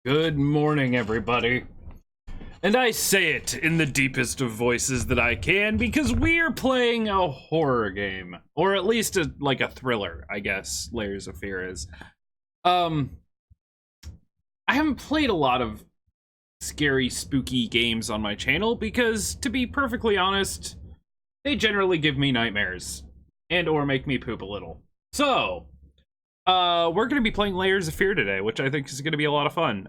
Good morning, everybody. And I say it in the deepest of voices that I can because we're playing a horror game. Or at least like a thriller, I guess, Layers of Fear is. I haven't played a lot of scary, spooky games on my channel because, to be perfectly honest, they generally give me nightmares. And or make me poop a little. So, we're going to be playing Layers of Fear today, which I think is going to be a lot of fun.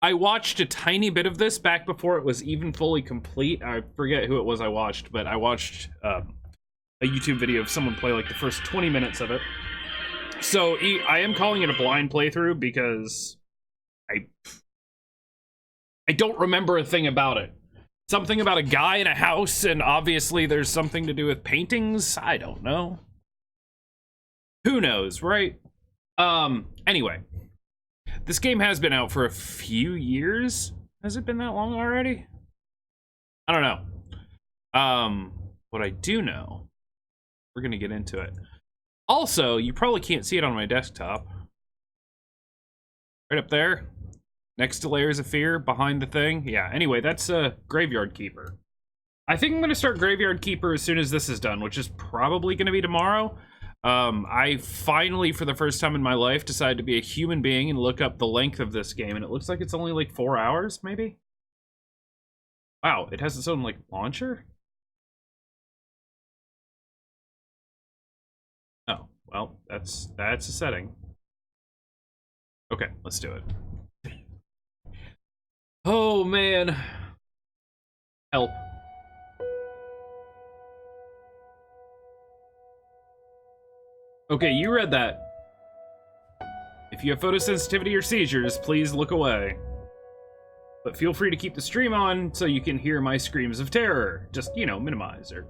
I watched a tiny bit of this back before it was even fully complete. I forget who it was I watched, but I watched a YouTube video of someone play like the first 20 minutes of it. So I am calling it a blind playthrough because I don't remember a thing about it. Something about a guy in a house, and obviously there's something to do with paintings. I don't know. Who knows, right? Anyway. This game has been out for a few years. Has it been that long already? I don't know. What I do know, we're gonna get into it. Also, you probably can't see it on my desktop. Right up there, next to Layers of Fear, behind the thing. Yeah, anyway, that's Graveyard Keeper. I think I'm gonna start Graveyard Keeper as soon as this is done, which is probably gonna be tomorrow. I finally, for the first time in my life, decided to be a human being and look up the length of this game, and it looks like it's only like 4 hours, maybe? Wow, it has its own, like, launcher? Oh, well, that's a setting. Okay, let's do it. Oh, man. Help. Okay, you read that. If you have photosensitivity or seizures, please look away. But feel free to keep the stream on so you can hear my screams of terror. Just, you know, minimize or,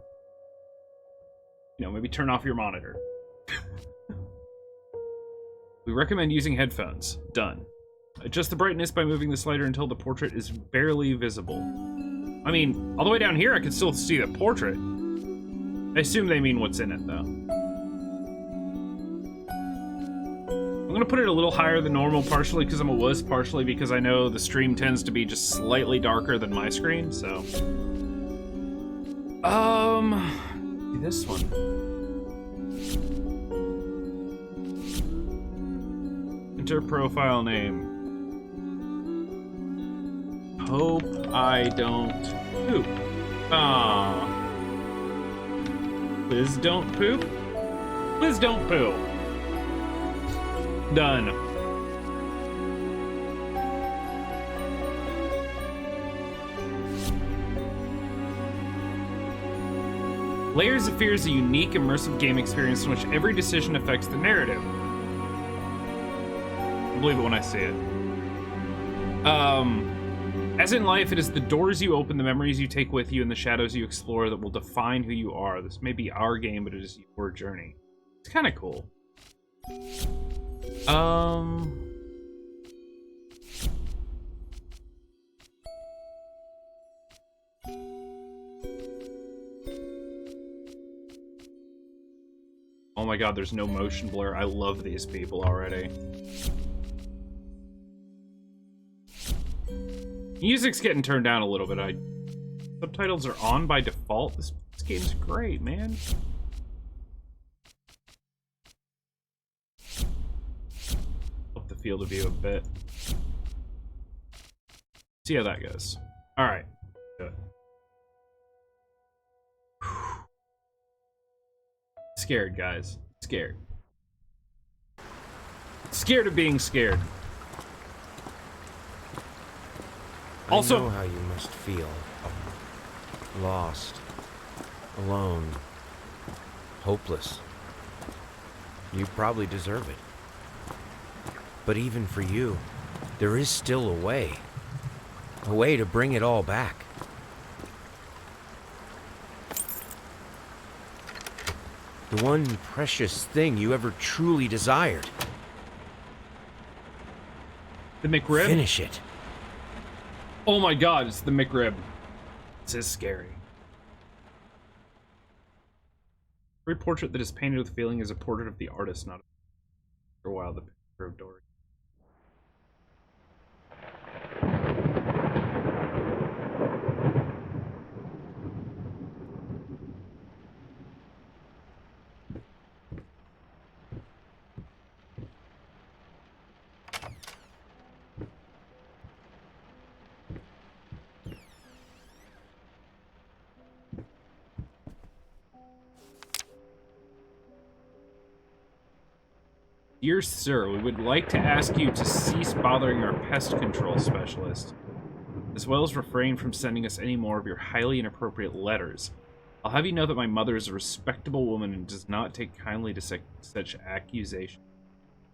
you know, maybe turn off your monitor. We recommend using headphones. Done. Adjust the brightness by moving the slider until the portrait is barely visible. I mean, all the way down here I can still see the portrait. I assume they mean what's in it, though. I'm gonna put it a little higher than normal, partially because I'm a wuss, partially because I know the stream tends to be just slightly darker than my screen, so. This one. Enter profile name. Hope I don't poop. Aww. Please don't poop. Please don't poo. Done. Layers of Fear is a unique, immersive game experience in which every decision affects the narrative. I'll believe it when I see it. As in life, it is the doors you open, the memories you take with you, and the shadows you explore that will define who you are. This may be our game, but it is your journey. It's kind of cool. Oh my god, there's no motion blur. I love these people already. Music's getting turned down a little bit. Subtitles are on by default. This game's great, man. Up the field of view a bit. See how that goes. Alright. Good. Scared, guys. Scared. Scared of being scared. Also, I know how you must feel. Lost. Alone. Hopeless. You probably deserve it. But even for you, there is still a way. A way to bring it all back. The one precious thing you ever truly desired. the McRib? Finish it. Oh my god, it's the McRib. This is scary. Every portrait that is painted with feeling is a portrait of the artist, not for a while the picture of Dory. Dear sir, we would like to ask you to cease bothering our pest control specialist, as well as refrain from sending us any more of your highly inappropriate letters. I'll have you know that my mother is a respectable woman and does not take kindly to such accusations.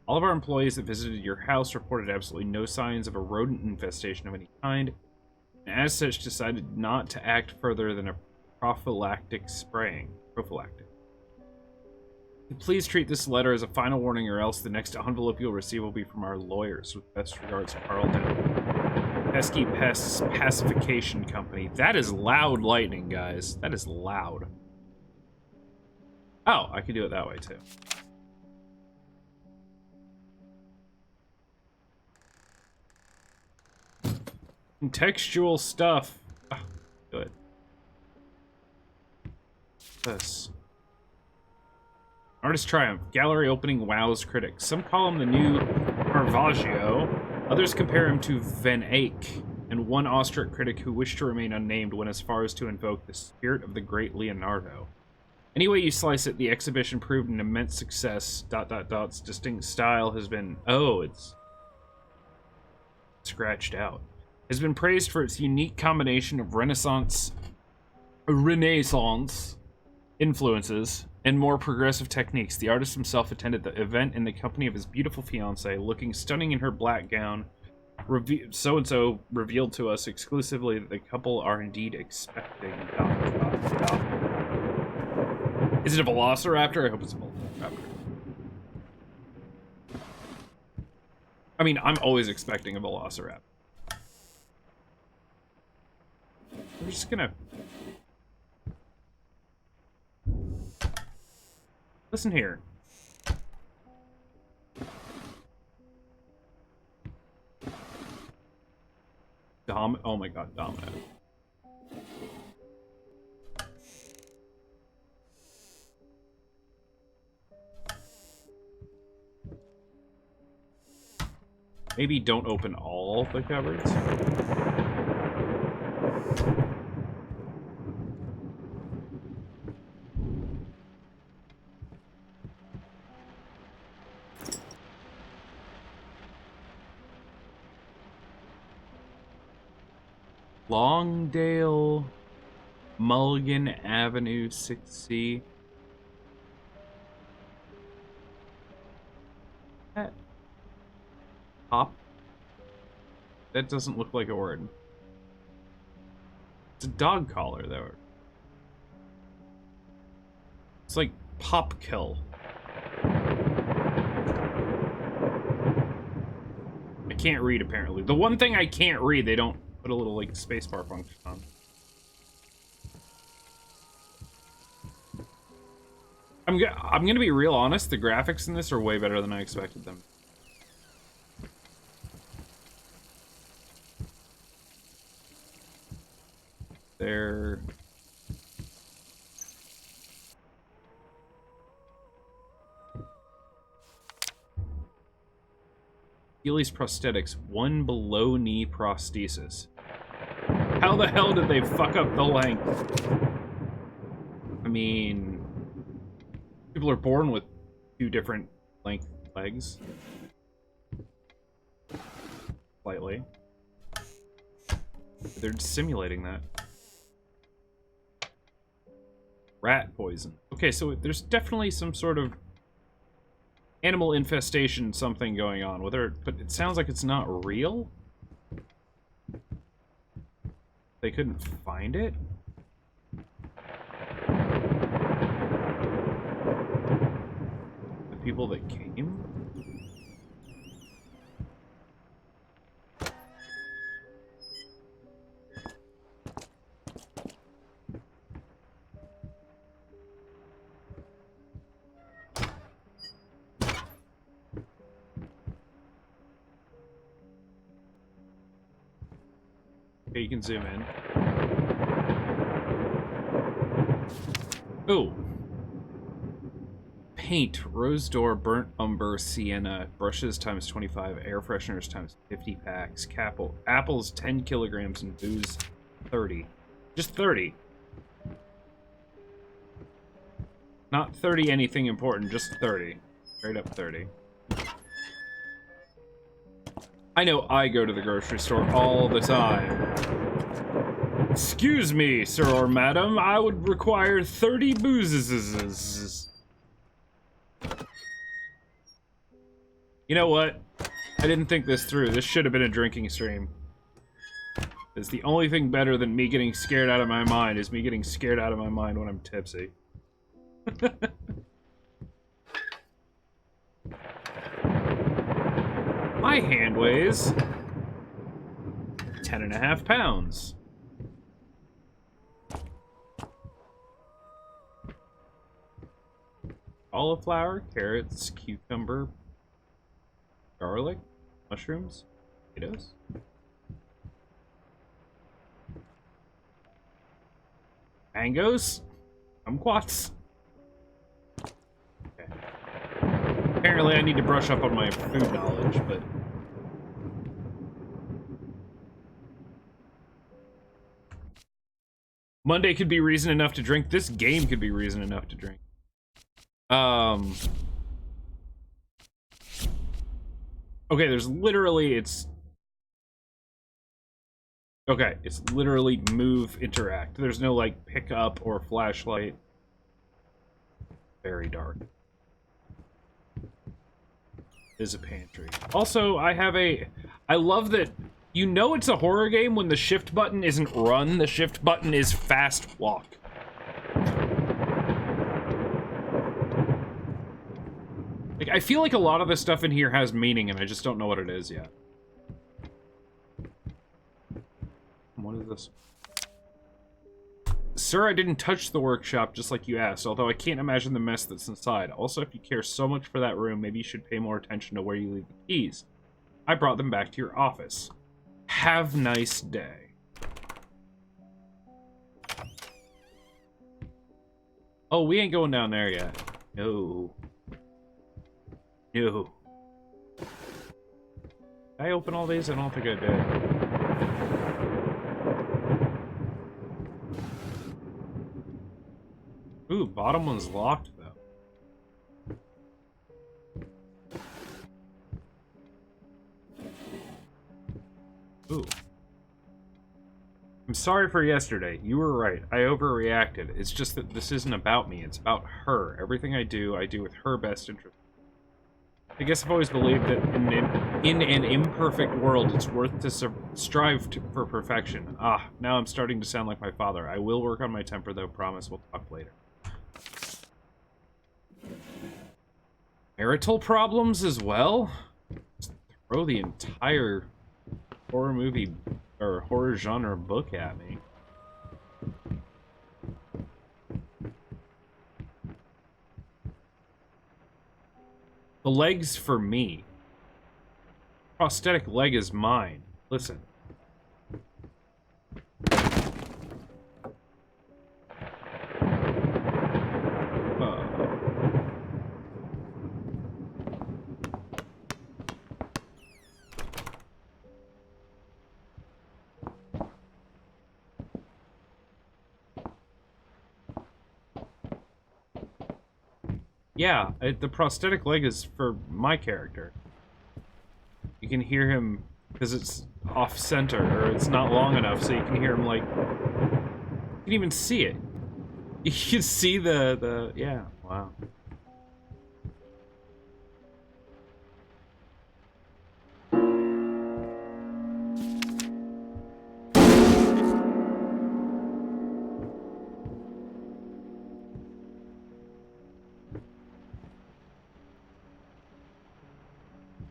All of our employees that visited your house reported absolutely no signs of a rodent infestation of any kind, and as such decided not to act further than a prophylactic spraying. Please treat this letter as a final warning, or else the next envelope you'll receive will be from our lawyers. With best regards, Carlton. Pesky Pests Pacification Company. That is loud lightning, guys. That is loud. Oh, I can do it that way, too. Contextual stuff. Oh, good. This. Artist Triumph. Gallery opening wows critics. Some call him the new Caravaggio. Others compare him to Van Eyck. And one awestruck critic who wished to remain unnamed went as far as to invoke the spirit of the great Leonardo. Any way you slice it, the exhibition proved an immense success. ... Its distinct style has been... Oh, it's... scratched out. Has been praised for its unique combination of Renaissance influences and more progressive techniques. The artist himself attended the event in the company of his beautiful fiancée, looking stunning in her black gown. So-and-so revealed to us exclusively that the couple are indeed expecting... Is it a velociraptor? I hope it's a velociraptor. I mean, I'm always expecting a velociraptor. We're just gonna... Listen here. Oh my god, Domino. Maybe don't open all the cupboards. Longdale, Mulligan Avenue, 6C. That pop? That doesn't look like a word. It's a dog collar, though. It's like pop kill. I can't read, apparently. The one thing I can't read, they don't put a little, like, spacebar function on. I'm gonna be real honest, the graphics in this are way better than I expected them. They're... Healy's prosthetics, one below-knee prosthesis. How the hell did they fuck up the length? I mean... people are born with two different length legs. Slightly. They're simulating that. Rat poison. Okay, so there's definitely some sort of animal infestation something going on with her, but it sounds like it's not real? They couldn't find it? The people that came? Okay, you can zoom in. Oh. Paint, rose door, burnt umber, sienna, brushes times 25, air fresheners times 50 packs, apples 10 kilograms, and booze 30. Just 30. Not 30 anything important, just 30. Straight up 30. I know I go to the grocery store all the time. Excuse me, sir or madam, I would require 30 boozes. You know what? I didn't think this through. This should have been a drinking stream. It's the only thing better than me getting scared out of my mind is me getting scared out of my mind when I'm tipsy. My hand weighs 10.5 pounds. Cauliflower, carrots, cucumber, garlic, mushrooms, potatoes. Mangoes, kumquats. Okay. Apparently I need to brush up on my food knowledge, but... Monday could be reason enough to drink. This game could be reason enough to drink. Okay, there's literally, it's literally move, interact. There's no, like, pick up or flashlight. Very dark. Is a pantry. Also, I love that, you know it's a horror game when the shift button isn't run, the shift button is fast walk. Like, I feel like a lot of the stuff in here has meaning, and I just don't know what it is yet. What is this? Sir, I didn't touch the workshop just like you asked, although I can't imagine the mess that's inside. Also, if you care so much for that room, maybe you should pay more attention to where you leave the keys. I brought them back to your office. Have nice day. Oh, we ain't going down there yet. No. No. Did I open all these? I don't think I did. Ooh, bottom one's locked, though. Ooh. I'm sorry for yesterday. You were right. I overreacted. It's just that this isn't about me. It's about her. Everything I do with her best interest. I guess I've always believed that in an imperfect world, it's worth to strive for perfection. Ah, now I'm starting to sound like my father. I will work on my temper, though. Promise we'll talk later. Marital problems as well? Just throw the entire horror movie or horror genre book at me. The leg's for me. Prosthetic leg is mine. Listen. Yeah, the prosthetic leg is for my character. You can hear him because it's off center, or it's not long enough, so you can hear him like... You can even see it. You can see the yeah, wow.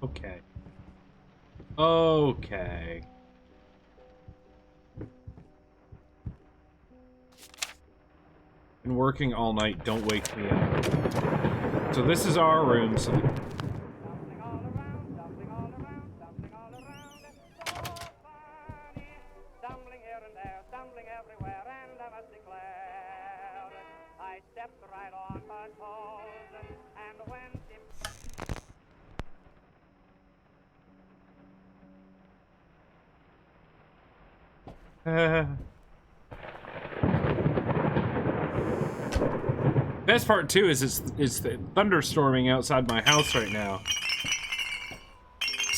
Okay. Okay. Been working all night, don't wake me up. So this is our room, so... Best part too is it's thunderstorming outside my house right now.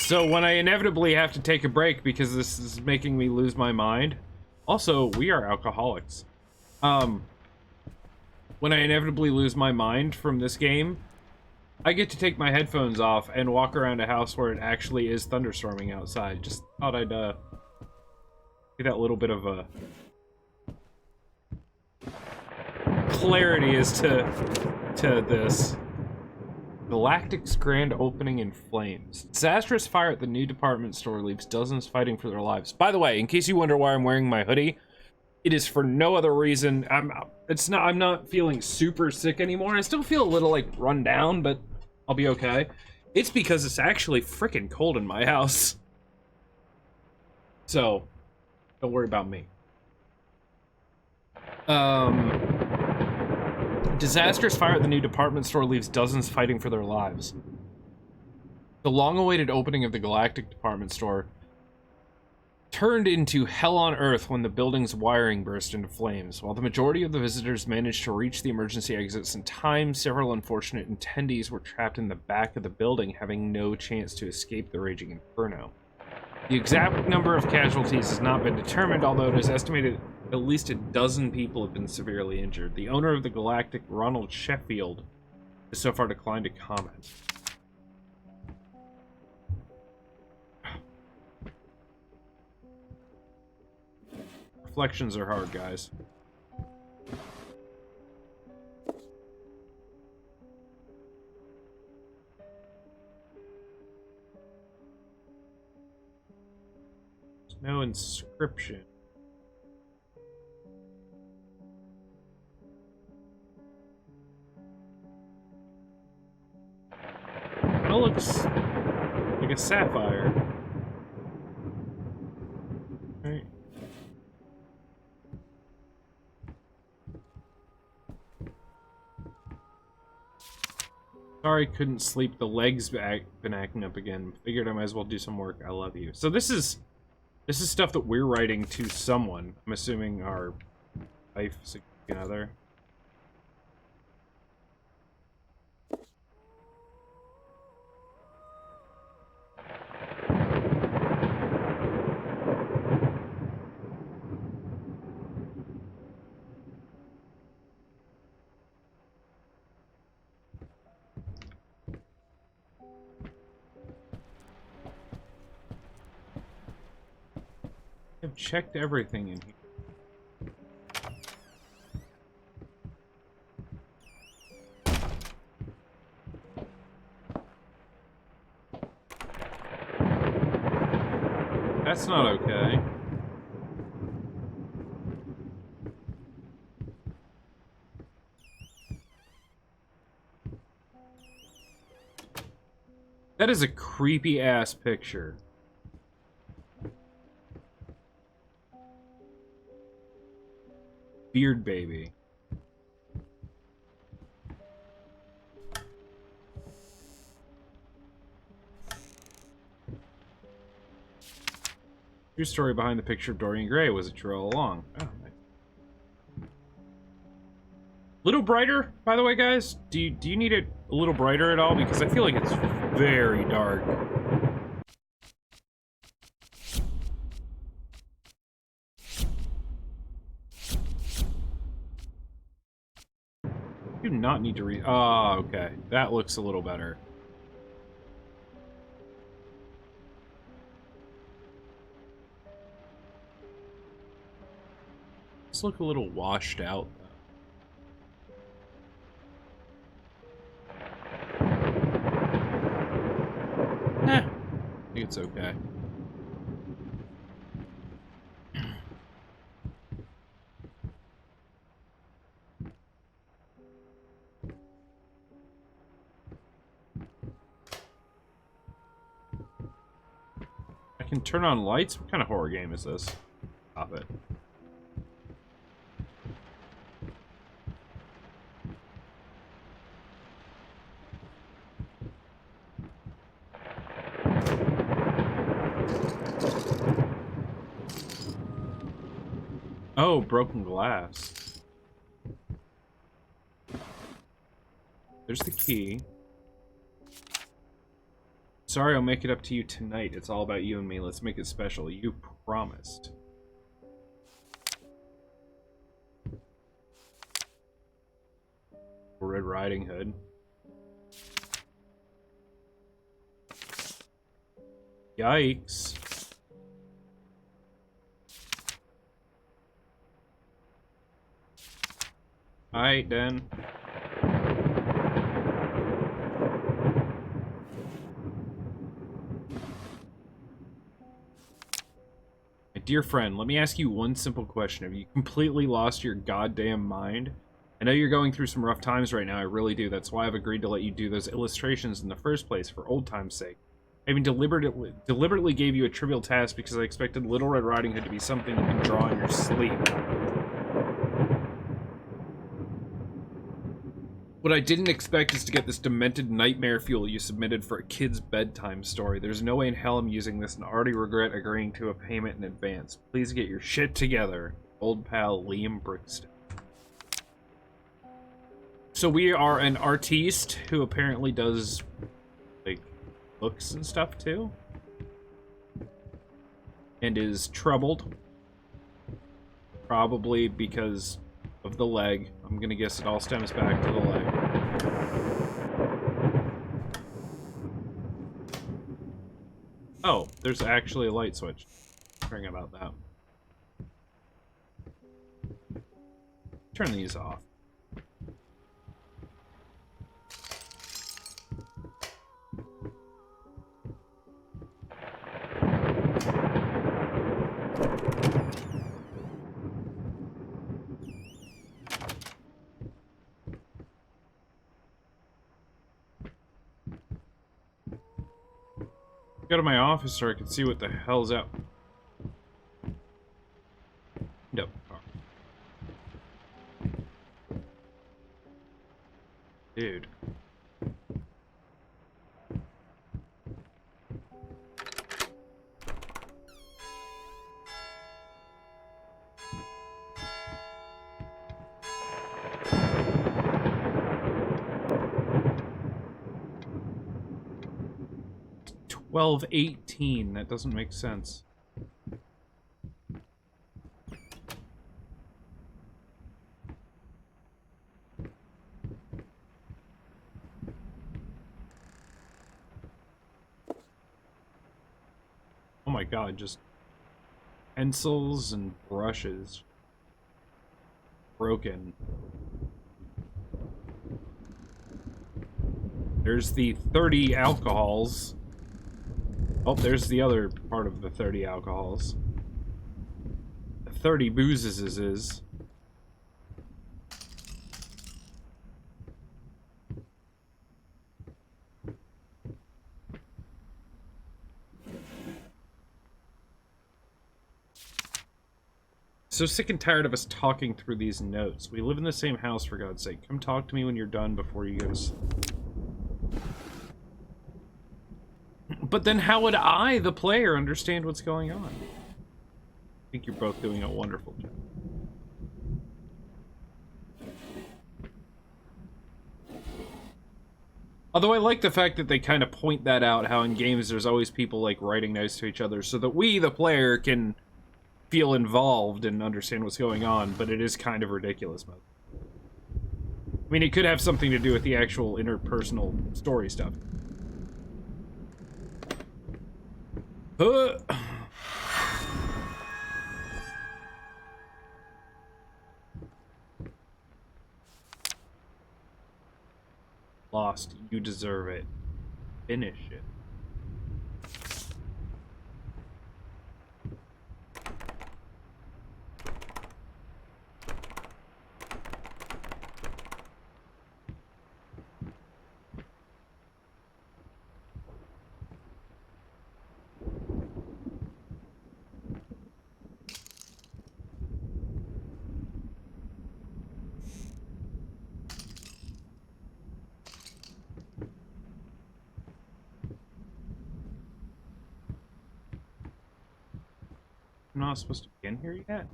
So when I inevitably have to take a break because this is making me lose my mind. Also, we are alcoholics. When I inevitably lose my mind from this game, I get to take my headphones off and walk around a house where it actually is thunderstorming outside. Just thought I'd, get that little bit of a clarity as to this. Galactic's grand opening in flames. Disastrous fire at the new department store leaves dozens fighting for their lives. By the way, in case you wonder why I'm wearing my hoodie, it is for no other reason. I'm not feeling super sick anymore. I still feel a little like run down, but I'll be okay. It's because it's actually freaking cold in my house. So, don't worry about me. Disastrous fire at the new department store leaves dozens fighting for their lives. The long-awaited opening of the Galactic department store turned into hell on earth when the building's wiring burst into flames. While the majority of the visitors managed to reach the emergency exits in time, several unfortunate attendees were trapped in the back of the building, having no chance to escape the raging inferno. The exact number of casualties has not been determined, although it is estimated at least a dozen people have been severely injured. The owner of the Galactic, Ronald Sheffield, has so far declined to comment. Reflections are hard, guys. There's no inscription. That looks like a sapphire. Right. Sorry, couldn't sleep. The legs been acting up again. Figured I might as well do some work. I love you. So this is stuff that we're writing to someone. I'm assuming our wife, significant other. I've checked everything in here. That's not okay. That is a creepy ass picture. Beard baby. True story behind the picture of Dorian Gray. Was it true all along? Oh, nice. Little brighter, by the way, guys. Do you need it a little brighter at all? Because I feel like it's very dark. Do not need to read. Oh, okay. That looks a little better. Let's look a little washed out, though. I think it's okay. I can turn on lights? What kind of horror game is this? Stop it. Oh, broken glass. There's the key. Sorry, I'll make it up to you tonight. It's all about you and me. Let's make it special. You promised. Red Riding Hood. Yikes. Alright then. My dear friend, let me ask you one simple question. Have you completely lost your goddamn mind? I know you're going through some rough times right now, I really do. That's why I've agreed to let you do those illustrations in the first place, for old time's sake. I even deliberately gave you a trivial task because I expected Little Red Riding Hood to be something you can draw in your sleep. What I didn't expect is to get this demented nightmare fuel you submitted for a kid's bedtime story. There's no way in hell I'm using this and already regret agreeing to a payment in advance. Please get your shit together. Old pal Liam Brixton. So we are an artiste who apparently does, like, books and stuff too. And is troubled. Probably because of the leg. I'm gonna guess it all stems back to the leg. Oh, there's actually a light switch. Wondering about that. Turn these off. Go to my office so I can see what the hell's up. Nope. Dude. $12.18. That doesn't make sense. Oh my god, just pencils and brushes. Broken. There's the 30 alcohols. Oh, there's the other part of the 30 alcohols. The 30 boozes is. So sick and tired of us talking through these notes. We live in the same house, for God's sake. Come talk to me when you're done before you go to sleep. But then how would I, the player, understand what's going on? I think you're both doing a wonderful job. Although I like the fact that they kind of point that out, how in games there's always people like writing notes to each other so that we, the player, can feel involved and understand what's going on, but it is kind of ridiculous. I mean, it could have something to do with the actual interpersonal story stuff. Lost. You deserve it. Finish it. I'm not supposed to be in here yet?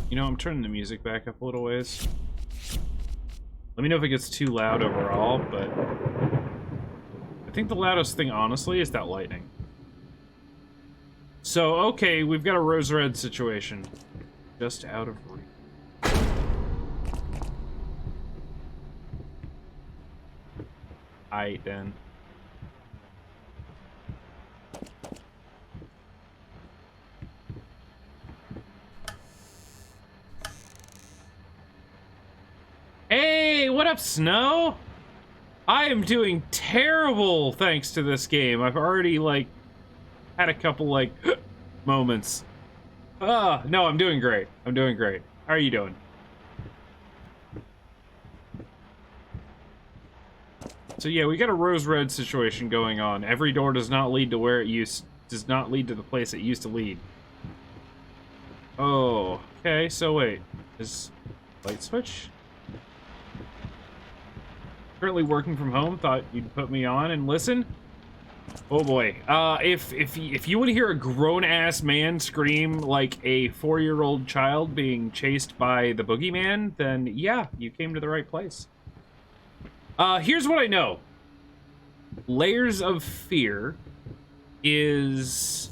You know, I'm turning the music back up a little ways. Let me know if it gets too loud overall, but I think the loudest thing, honestly, is that lightning. So, okay, we've got a rose red situation. Just out of reach. Aight, then. Hey, what up, Snow? I am doing terrible thanks to this game. I've already, like, had a couple, like, moments. No, I'm doing great. I'm doing great. How are you doing? So yeah, we got a rose-red situation going on. Every door does not lead to where it does not lead to the place it used to lead. Oh, okay, so wait. Is light switch? Currently working from home, thought you'd put me on and listen. Oh boy. If you want to hear a grown-ass man scream like a 4-year-old child being chased by the boogeyman, then yeah, you came to the right place. Here's what I know. Layers of Fear is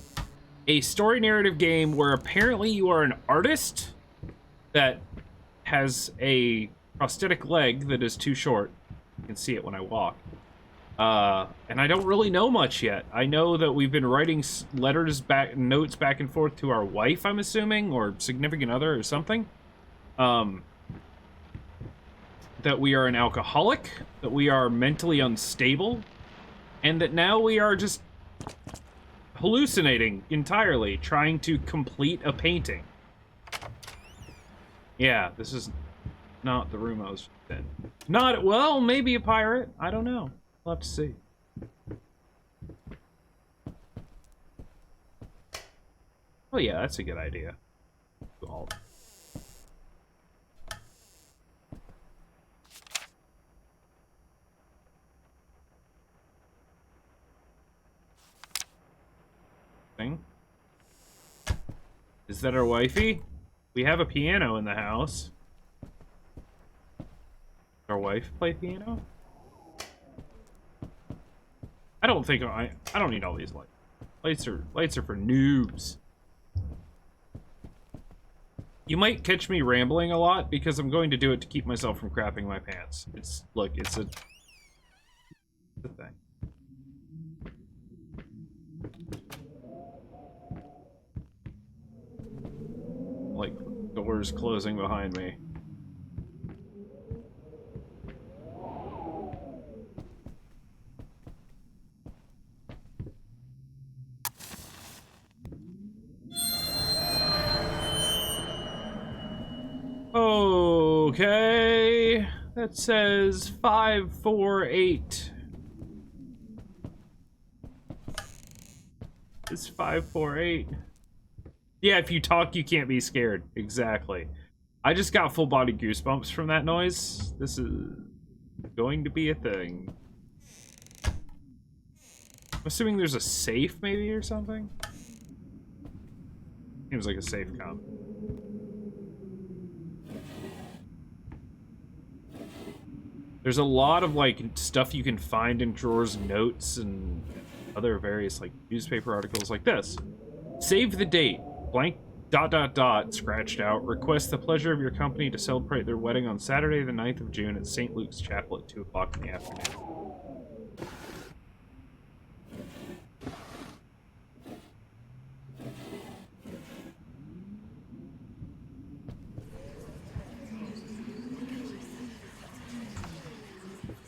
a story narrative game where apparently you are an artist that has a prosthetic leg that is too short. You can see it when I walk. And I don't really know much yet. I know that we've been writing notes back and forth to our wife, I'm assuming, or significant other or something. That we are an alcoholic, that we are mentally unstable, and that now we are just hallucinating entirely, trying to complete a painting. Yeah, this is not the room I was in. Well, maybe a pirate. I don't know. We'll have to see. Oh yeah, that's a good idea. All thing. Is that our wifey? We have a piano in the house. Our wife play piano? I don't think I don't need all these lights. Lights are for noobs. You might catch me rambling a lot because I'm going to do it to keep myself from crapping my pants. It's a thing. Like doors closing behind me. Okay, that says 548. It's 548. Yeah, if you talk, you can't be scared. Exactly. I just got full body goosebumps from that noise. This is going to be a thing. I'm assuming there's a safe, maybe, or something? Seems like a safe comp. There's a lot of, like, stuff you can find in drawers, notes, and other various, like, newspaper articles like this. Save the date. Blank ... scratched out. Request the pleasure of your company to celebrate their wedding on Saturday the 9th of June at St. Luke's Chapel at 2 o'clock in the afternoon.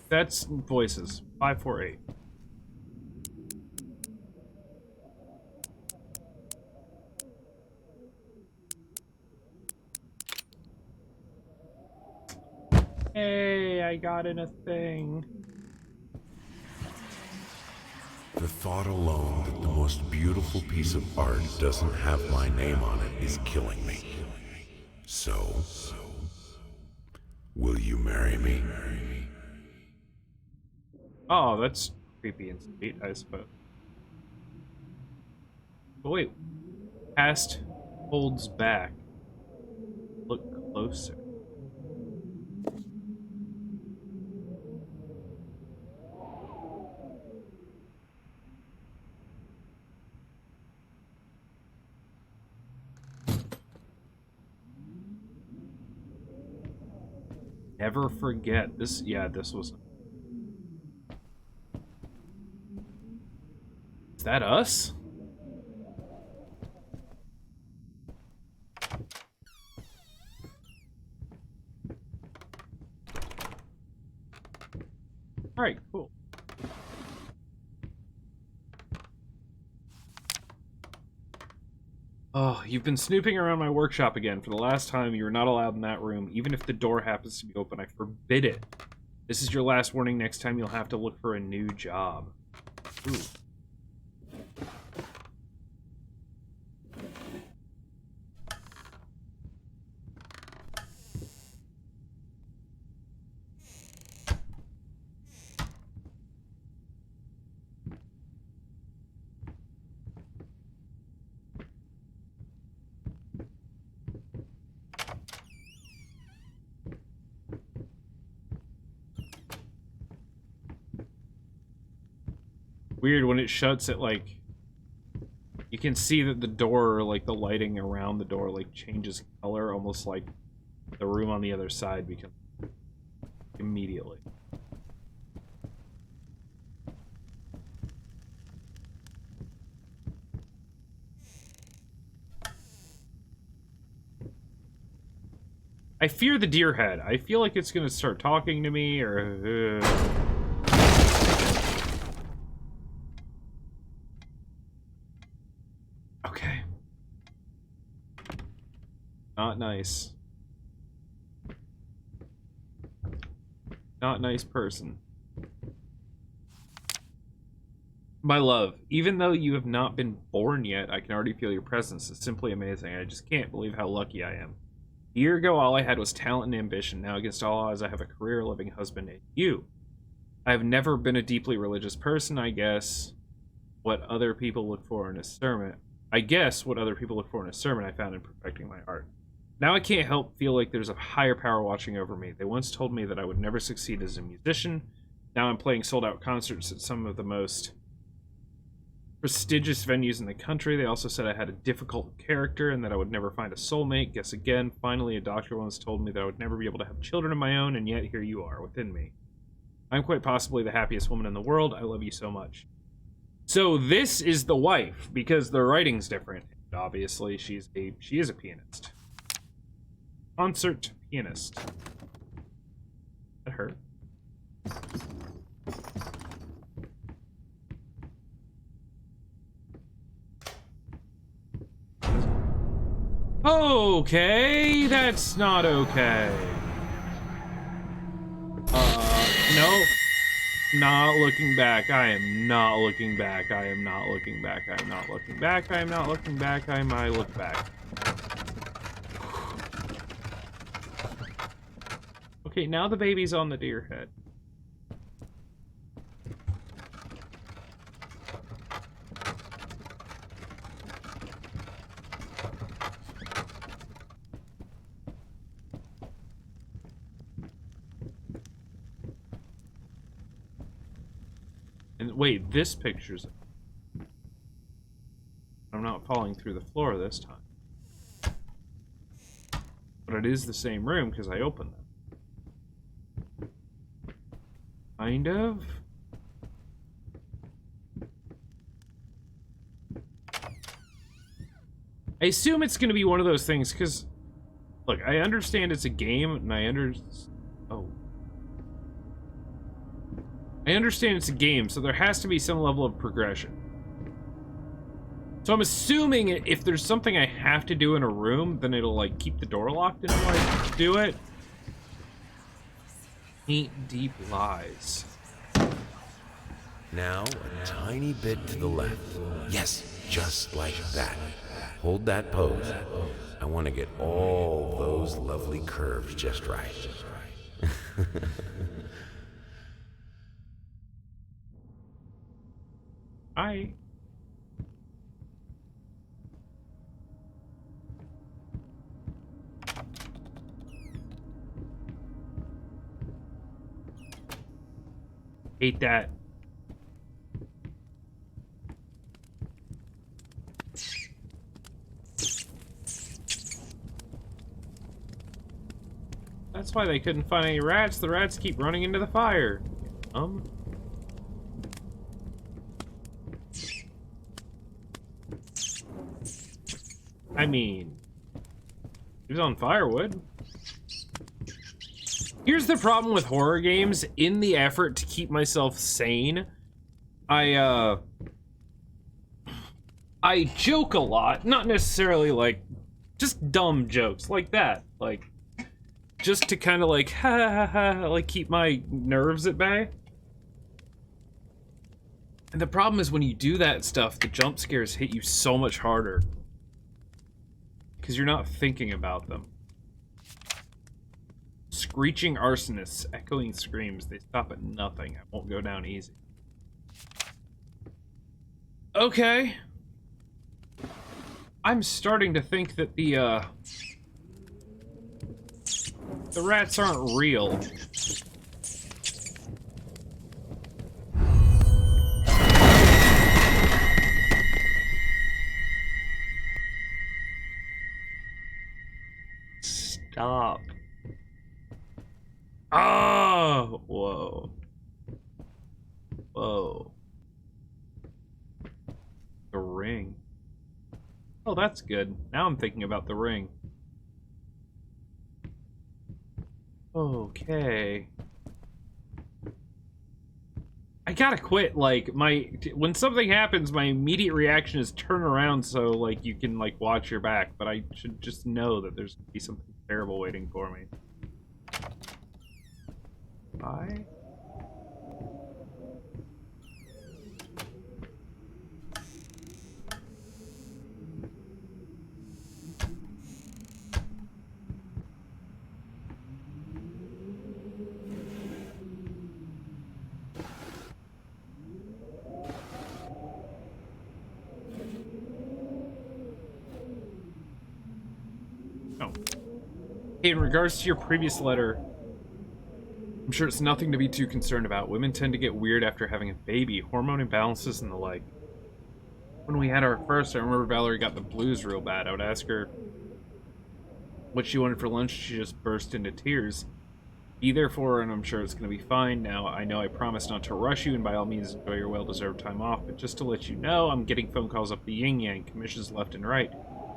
That's voices. 548. Hey, I got in a thing. The thought alone that the most beautiful piece of art doesn't have my name on it is killing me. So, will you marry me? Oh, that's creepy and sweet, I suppose. But wait, past holds back. closer. Never forget this. Yeah, this was. Is that us? All right, cool. Oh, you've been snooping around my workshop again. For the last time, you're not allowed in that room. Even if the door happens to be open, I forbid it. This is your last warning. Next time, you'll have to look for a new job. Ooh. Weird when it shuts it, like, you can see that the door, like the lighting around the door, like changes color, almost like the room on the other side becomes immediately. I fear the deer head. I feel like it's gonna start talking to me, or okay. Not nice. Not nice person. My love, even though you have not been born yet, I can already feel your presence. It's simply amazing. I just can't believe how lucky I am. A year ago, all I had was talent and ambition. Now, against all odds, I have a career, loving husband, and you. I have never been a deeply religious person, I guess. What other people look for in a sermon. I found in perfecting my art. Now I can't help feel like there's a higher power watching over me. They once told me that I would never succeed as a musician. Now I'm playing sold-out concerts at some of the most prestigious venues in the country. They also said I had a difficult character and that I would never find a soulmate. Guess again, finally a doctor once told me that I would never be able to have children of my own, and yet here you are within me. I'm quite possibly the happiest woman in the world. I love you so much. So this is the wife, because the writing's different. Obviously, she is a pianist. Concert pianist. That hurt. Okay, that's not okay. No. Not looking back. I am not looking back. I am not looking back. I am not looking back. I am not looking back. I might look back. Okay, now the baby's on the deer head. And wait, this picture's... I'm not falling through the floor this time. But it is the same room because I opened them. Kind of. I assume it's going to be one of those things because, look, I understand it's a game, and I understand it's a game, so there has to be some level of progression. So I'm assuming if there's something I have to do in a room, then it'll, like, keep the door locked until I do it. Paint deep lies. Now, a tiny bit to the left. Yes, just like that. Hold that pose. I want to get all those lovely curves just right. I... Hate that. That's why they couldn't find any rats. The rats keep running into the fire. I mean, he was on firewood. Here's the problem with horror games. In the effort to keep myself sane, I joke a lot. Not necessarily like just dumb jokes like that. Like just to kind of like ha ha ha, like keep my nerves at bay. And the problem is when you do that stuff, the jump scares hit you so much harder. Because you're not thinking about them. Screeching arsonists, echoing screams. They stop at nothing. I won't go down easy. Okay. I'm starting to think that the rats aren't real. Stop. Oh! Whoa. Whoa. The ring. Oh, that's good. Now I'm thinking about the ring. Okay. I gotta quit, like, when something happens, my immediate reaction is turn around so, like, you can, like, watch your back, but I should just know that there's gonna be something terrible waiting for me. Bye? Oh. Hey, in regards to your previous letter, I'm sure it's nothing to be too concerned about. Women tend to get weird after having a baby, hormone imbalances and the like. When we had our first, I remember Valerie got the blues real bad. I would ask her what she wanted for lunch. She just burst into tears. Be there for her, and I'm sure it's going to be fine. Now, I know I promised not to rush you, and by all means enjoy your well-deserved time off, but just to let you know, I'm getting phone calls up the yin-yang, commissions left and right.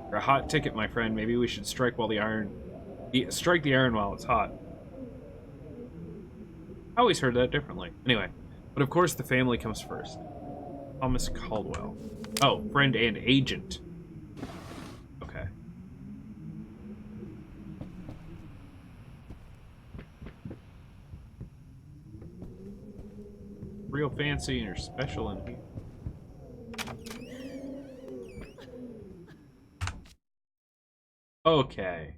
You're a hot ticket, my friend. Maybe we should strike the iron while it's hot. I always heard that differently. Anyway, but of course the family comes first. Thomas Caldwell. Oh, friend and agent. Okay. Real fancy and you're special in here. Okay.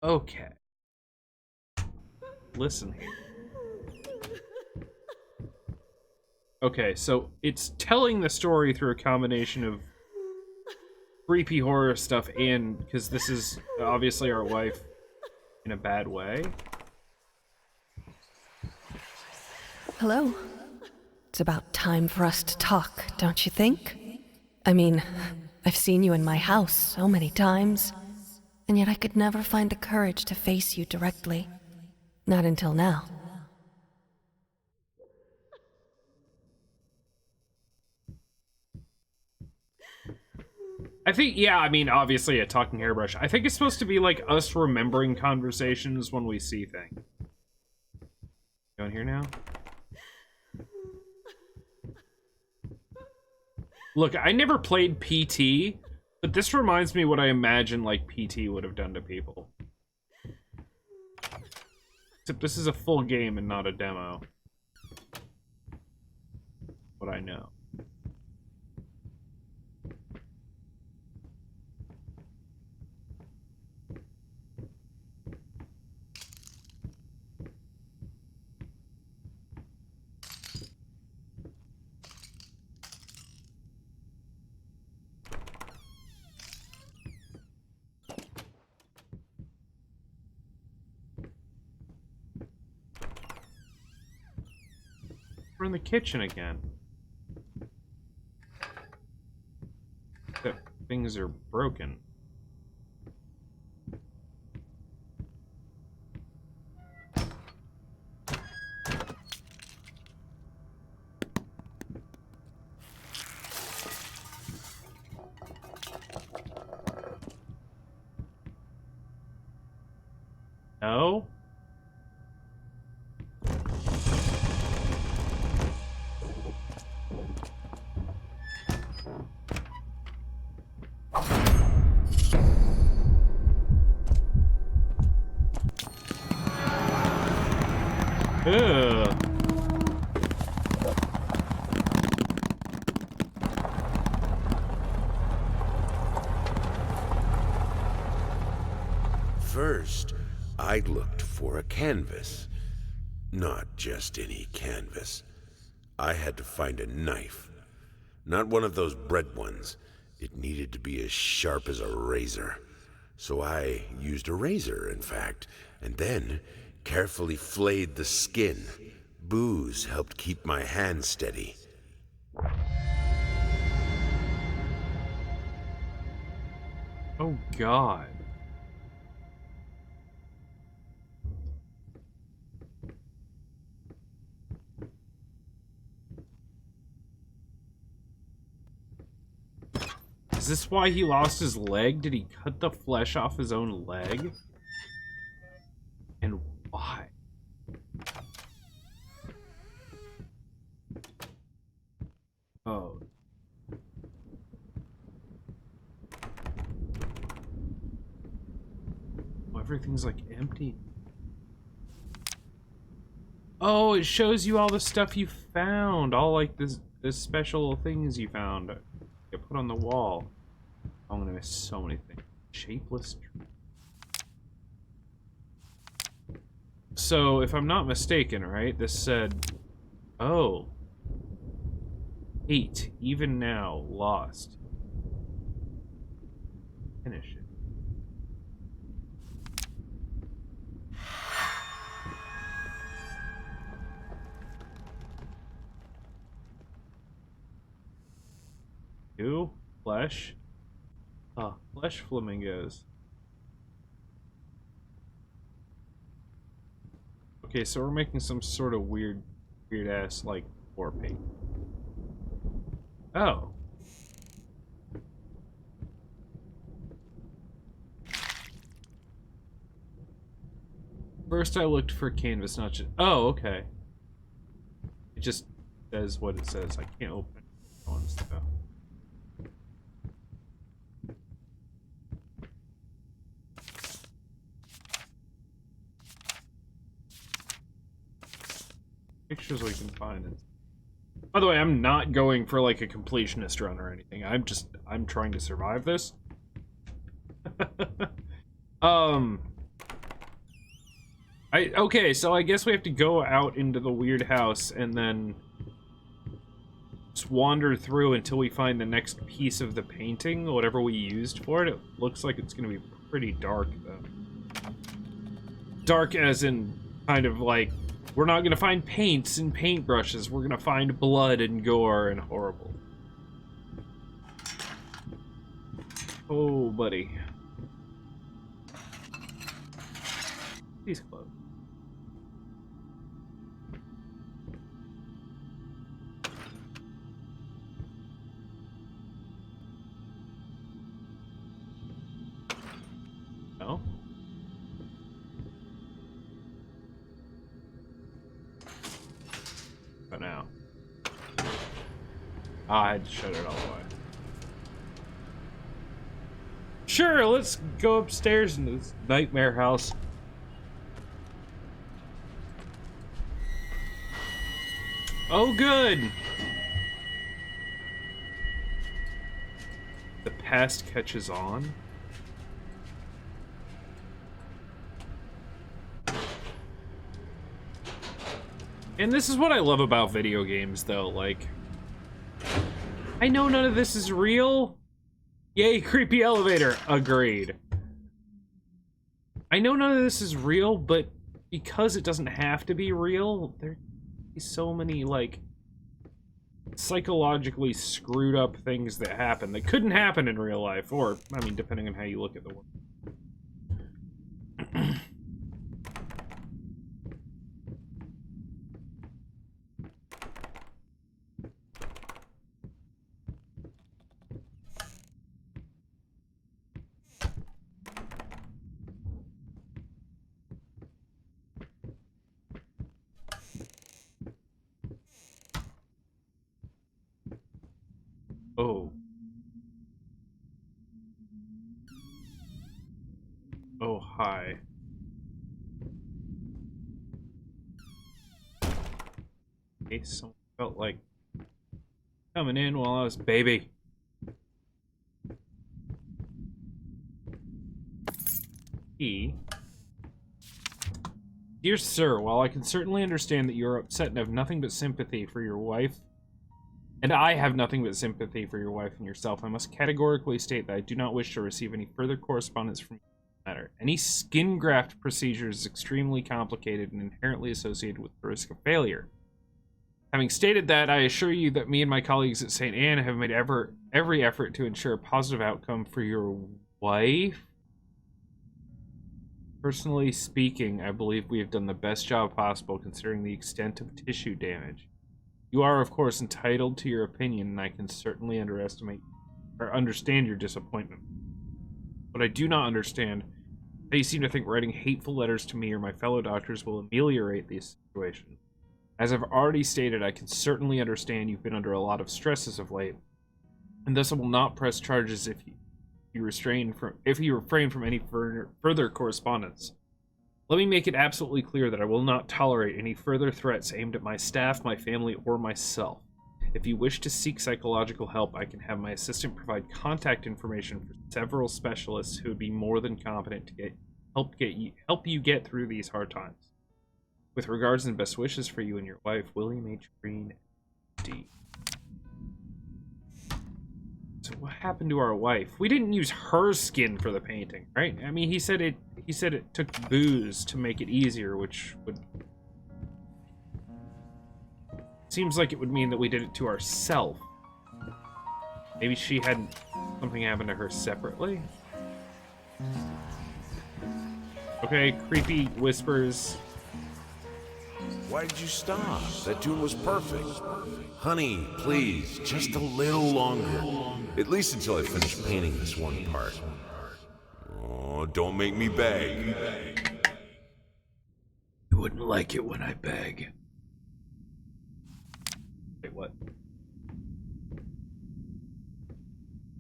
Okay. Listen here. Okay, so it's telling the story through a combination of creepy horror stuff and because this is obviously our wife in a bad way. Hello. It's about time for us to talk, don't you think? I mean, I've seen you in my house so many times, and yet I could never find the courage to face you directly. Not until now. I think, yeah, I mean, obviously a talking hairbrush. I think it's supposed to be like us remembering conversations when we see things. Going here now? Look, I never played PT, but this reminds me what I imagine like PT would have done to people. Except this is a full game and not a demo. What I know. We're in the kitchen again. Except things are broken. No? Ugh. First, I looked for a canvas. Not just any canvas. I had to find a knife. Not one of those bread ones. It needed to be as sharp as a razor. So I used a razor, in fact, and then carefully flayed the skin. Booze helped keep my hand steady. Oh, God. Is this why he lost his leg? Did he cut the flesh off his own leg? And why? Oh. Oh, everything's like empty. Oh, it shows you all the stuff you found. All like this special things you found. Get put on the wall. I'm gonna miss so many things. Shapeless tree. So, if I'm not mistaken, right, this said, oh, 8, even now, lost. Finish it. Two, flesh. Ah, flesh flamingos. Okay, so we're making some sort of weird ass like war paint. Oh. First I looked for canvas, not just... Oh, okay. It just says what it says. I can't open it. Though. Pictures we can find. By the way, I'm not going for like a completionist run or anything. I'm trying to survive this. Okay, so I guess we have to go out into the weird house and then just wander through until we find the next piece of the painting, whatever we used for it. It looks like it's gonna be pretty dark though. Dark as in kind of like, we're not gonna find paints and paintbrushes, we're gonna find blood and gore and horrible. Oh, buddy. Please close. No? But now. I had to shut it all away. Sure, let's go upstairs into this nightmare house. Oh, good! The past catches on. And this is what I love about video games, though, like... I know none of this is real. Yay, creepy elevator. Agreed. I know none of this is real, but because it doesn't have to be real, there are so many, like, psychologically screwed up things that happen that couldn't happen in real life, or, I mean, depending on how you look at the world. Oh. Oh, hi. Okay, someone felt like coming in while I was baby. Dear sir, while I can certainly understand that you're upset and have nothing but sympathy for your wife, and I have nothing but sympathy for your wife and yourself, I must categorically state that I do not wish to receive any further correspondence from you on the matter. Any skin graft procedure is extremely complicated and inherently associated with the risk of failure. Having stated that, I assure you that me and my colleagues at St. Anne have made every effort to ensure a positive outcome for your wife. Personally speaking, I believe we have done the best job possible considering the extent of tissue damage. You are, of course, entitled to your opinion, and I can certainly understand your disappointment. But I do not understand how you seem to think writing hateful letters to me or my fellow doctors will ameliorate this situation. As I've already stated, I can certainly understand you've been under a lot of stresses of late, and thus I will not press charges if you refrain from any further correspondence. Let me make it absolutely clear that I will not tolerate any further threats aimed at my staff, my family, or myself. If you wish to seek psychological help, I can have my assistant provide contact information for several specialists who would be more than competent to help you get through these hard times. With regards and best wishes for you and your wife, William H. Green, D. So what happened to our wife? We didn't use her skin for the painting, right? I mean, he said it took booze to make it easier, which would... Seems like it would mean that we did it to ourselves. Maybe she had something happen to her separately? Okay, creepy whispers. Why did you stop? That tune was perfect. Honey, please, just a little longer. At least until I finish painting this one part. Oh, don't make me beg. You wouldn't like it when I beg. Wait, what?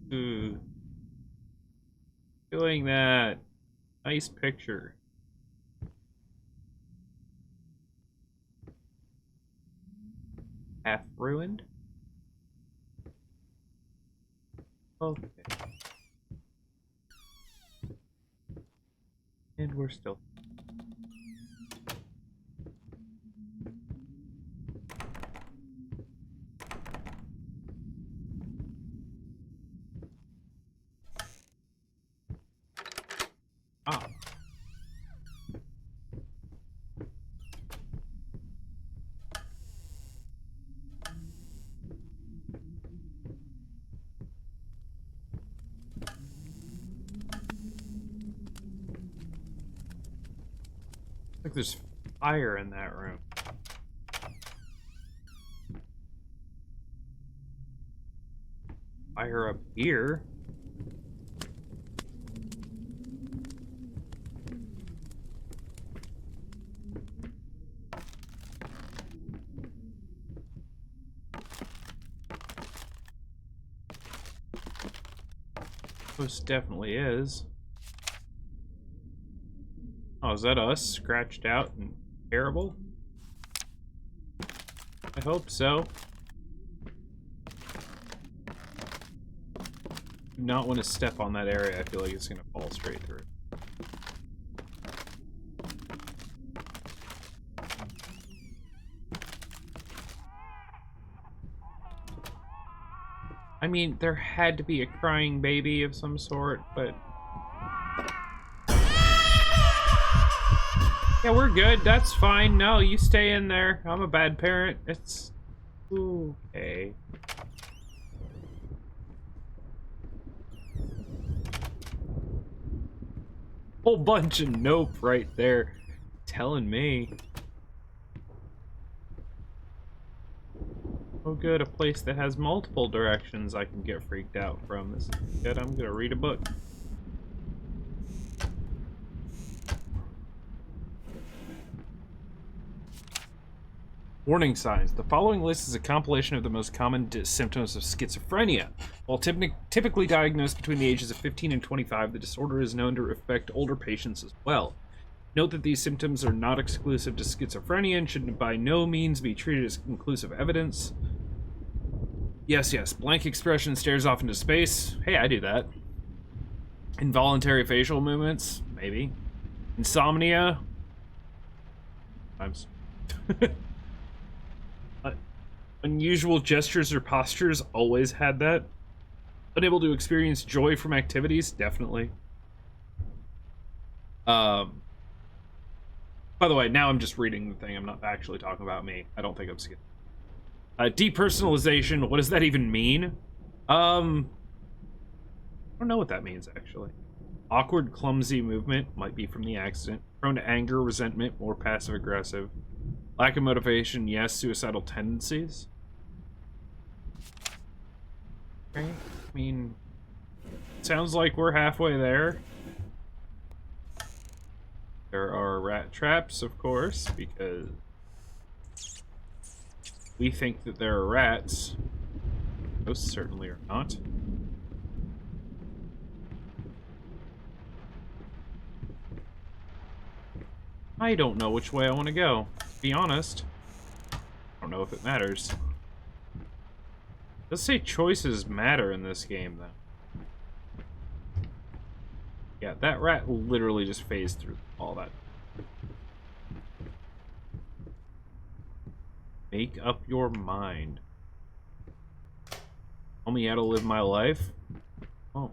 Doing that. Nice picture. Half ruined? Okay. And we're still... Ah. Like there's fire in that room. Fire up here. Most definitely is. Oh, is that us? Scratched out and terrible? I hope so. Do not want to step on that area. I feel like it's going to fall straight through. I mean, there had to be a crying baby of some sort, but... Yeah, we're good. That's fine. No, you stay in there. I'm a bad parent. It's Okay. Whole bunch of nope right there. Telling me. Oh good, a place that has multiple directions I can get freaked out from. This is good. I'm gonna read a book. Warning signs. The following list is a compilation of the most common symptoms of schizophrenia. While typically diagnosed between the ages of 15 and 25, the disorder is known to affect older patients as well. Note that these symptoms are not exclusive to schizophrenia and should by no means be treated as conclusive evidence. Yes, yes. Blank expression stares off into space. Hey, I do that. Involuntary facial movements? Maybe. Insomnia? Sometimes. Unusual gestures or postures? Always had that. Unable to experience joy from activities? Definitely. By the way, now I'm just reading the thing. I'm not actually talking about me. I don't think I'm skipping. Depersonalization. What does that even mean? I don't know what that means, actually. Awkward, clumsy movement. Might be from the accident. Prone to anger, resentment, more passive-aggressive. Lack of motivation, yes. Suicidal tendencies. Okay. I mean, sounds like we're halfway there. There are rat traps, of course, because we think that there are rats. Those certainly are not. I don't know which way I want to go, to be honest. I don't know if it matters. Let's say choices matter in this game, though. Yeah, that rat literally just phased through all that. Make up your mind. Tell me how to live my life? Oh.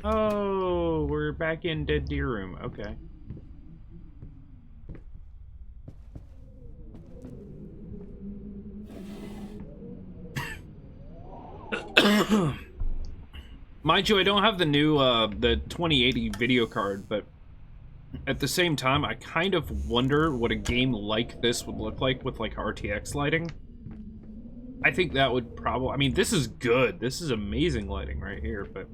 Oh, we're back in Dead Deer Room. Okay. Mind you, I don't have the new, the 2080 video card, but at the same time, I kind of wonder what a game like this would look like with, like, RTX lighting. I think that would probably... I mean, this is good. This is amazing lighting right here, but...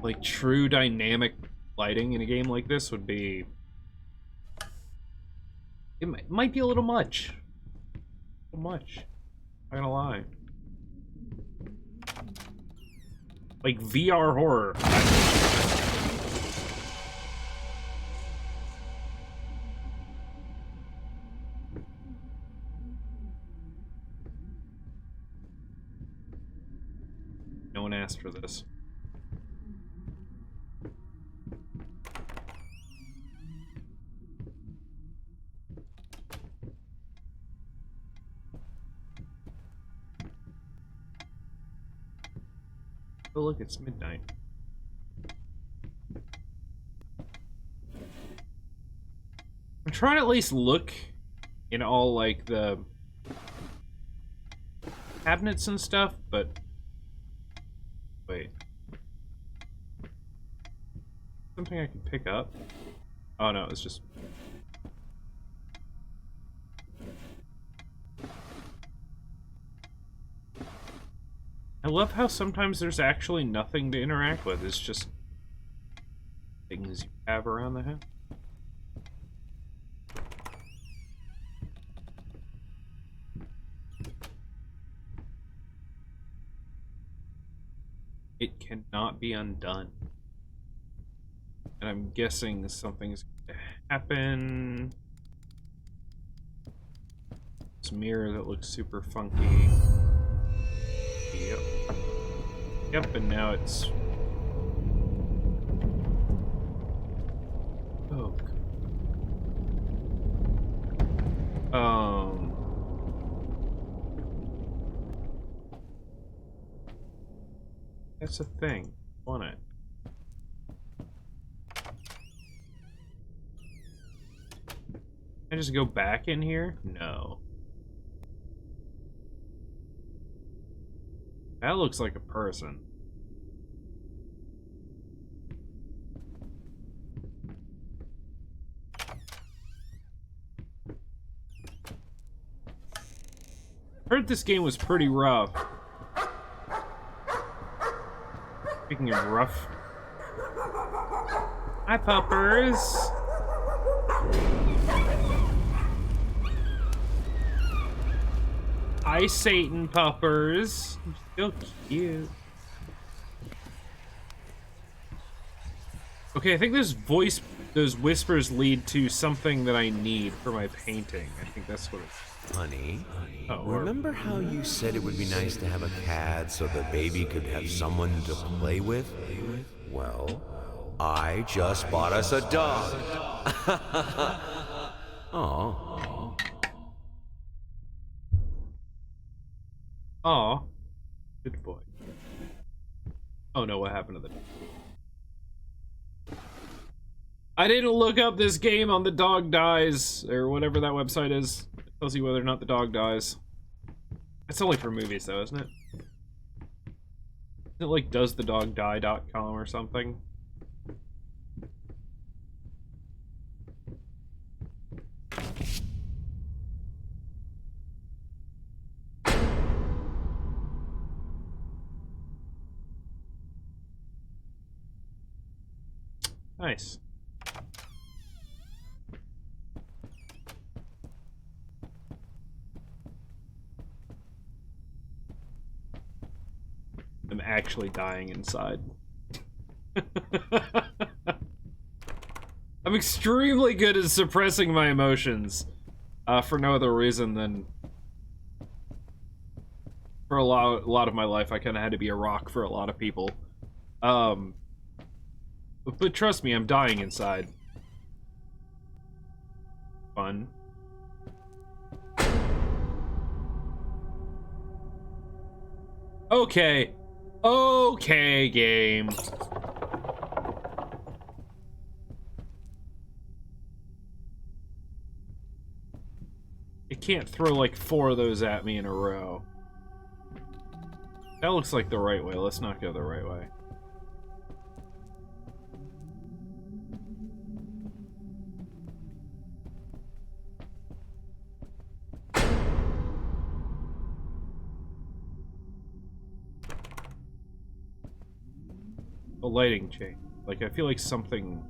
like, true dynamic lighting in a game like this would be... It might be a little much. A little much. Not gonna lie. Like, VR horror. No one asked for this. Oh, look, it's midnight. I'm trying to at least look in all, like, the cabinets and stuff, but... wait. Something I can pick up? Oh, no, it's just... I love how sometimes there's actually nothing to interact with. It's just things you have around the house. It cannot be undone. And I'm guessing something's going to happen. This mirror that looks super funky. Yep. Yep, and now it's... oh. That's a thing. Want it. I just go back in here? No. That looks like a person. Heard this game was pretty rough. Speaking of rough. Hi, puppers. Hi, Satan puppers. You're still cute. Okay, I think those whispers lead to something that I need for my painting. I think that's what it's... Honey, Oh, remember how you said it would be nice to have a cat so the baby could have someone to play with? Well, I just bought us a dog. Aw. Aw. Good boy. Oh no, what happened to the... I didn't look up this game on the dog dies, or whatever that website is. It tells you whether or not the dog dies. It's only for movies though, isn't it? Is it like doesthedogdie.com or something? Nice. I'm actually dying inside. I'm extremely good at suppressing my emotions. For no other reason than... For a lot of my life, I kind of had to be a rock for a lot of people. But trust me, I'm dying inside. Fun. Okay. Okay, game. It can't throw like 4 of those at me in a row. That looks like the right way. Let's not go the right way. A lighting change. Like, I feel like something...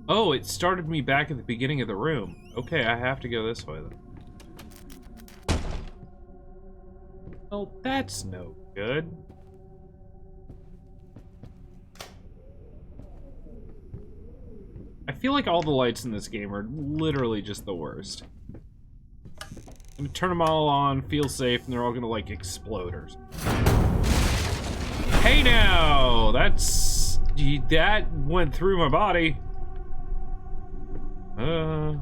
Oh, it started me back at the beginning of the room. Okay, I have to go this way then. Well, that's no good. I feel like all the lights in this game are literally just the worst. I'm gonna turn them all on, feel safe, and they're all gonna, like, explode or something. Hey now! That went through my body. A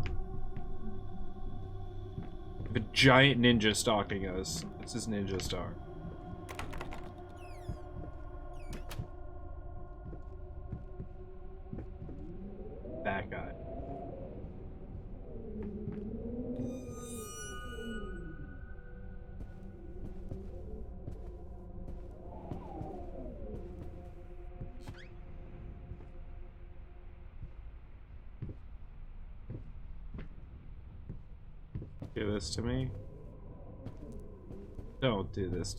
giant ninja stalking us. This is Ninja Star. That guy. Do this to me. Don't do this.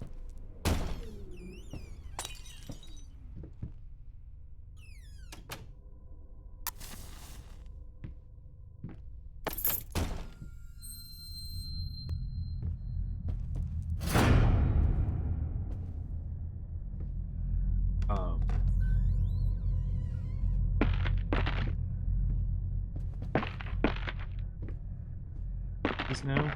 Now.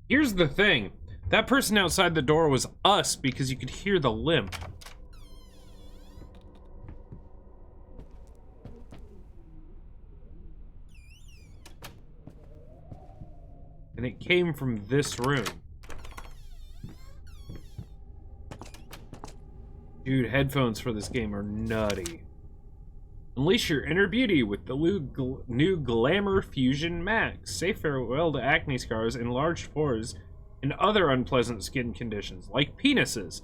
Here's the thing. That person outside the door was us because you could hear the limp. And it came from this room. Dude, headphones for this game are nutty. Unleash your inner beauty with the new Glamour Fusion Max. Say farewell to acne scars, enlarged pores, and other unpleasant skin conditions, like penises.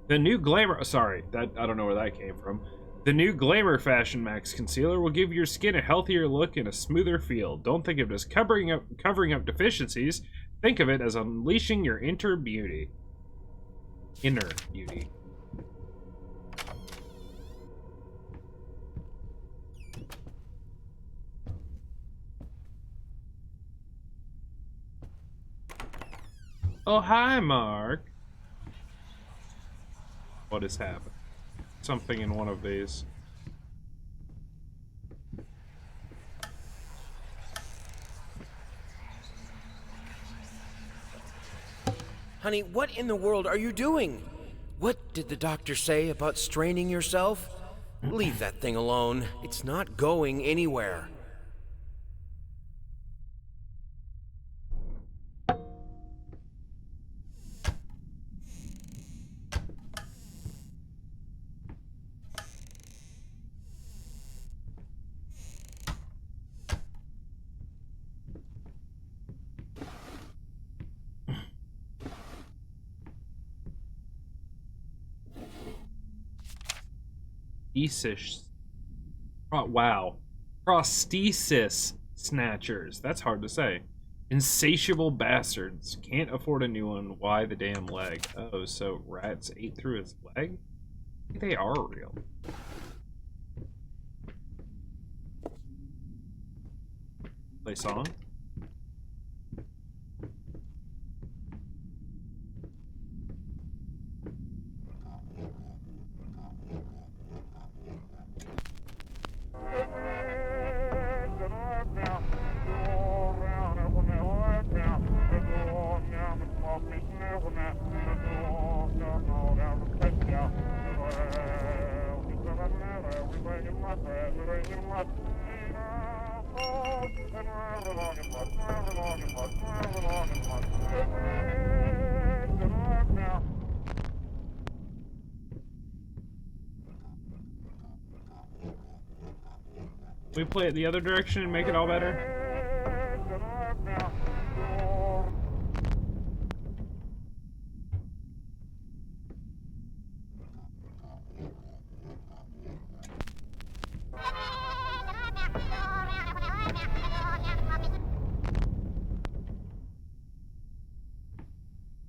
The new Glamour... Sorry, I don't know where that came from. The new Glamour Fashion Max Concealer will give your skin a healthier look and a smoother feel. Don't think of it as covering up deficiencies. Think of it as unleashing your inner beauty. Inner beauty. Oh, hi, Mark. What has happened? Something in one of these. Honey, what in the world are you doing? What did the doctor say about straining yourself? Leave that thing alone. It's not going anywhere. Wow. Prosthesis snatchers. That's hard to say. Insatiable bastards. Can't afford a new one. Why the damn leg? Oh, so rats ate through his leg? I think they are real. Play song? We play it the other direction and make it all better?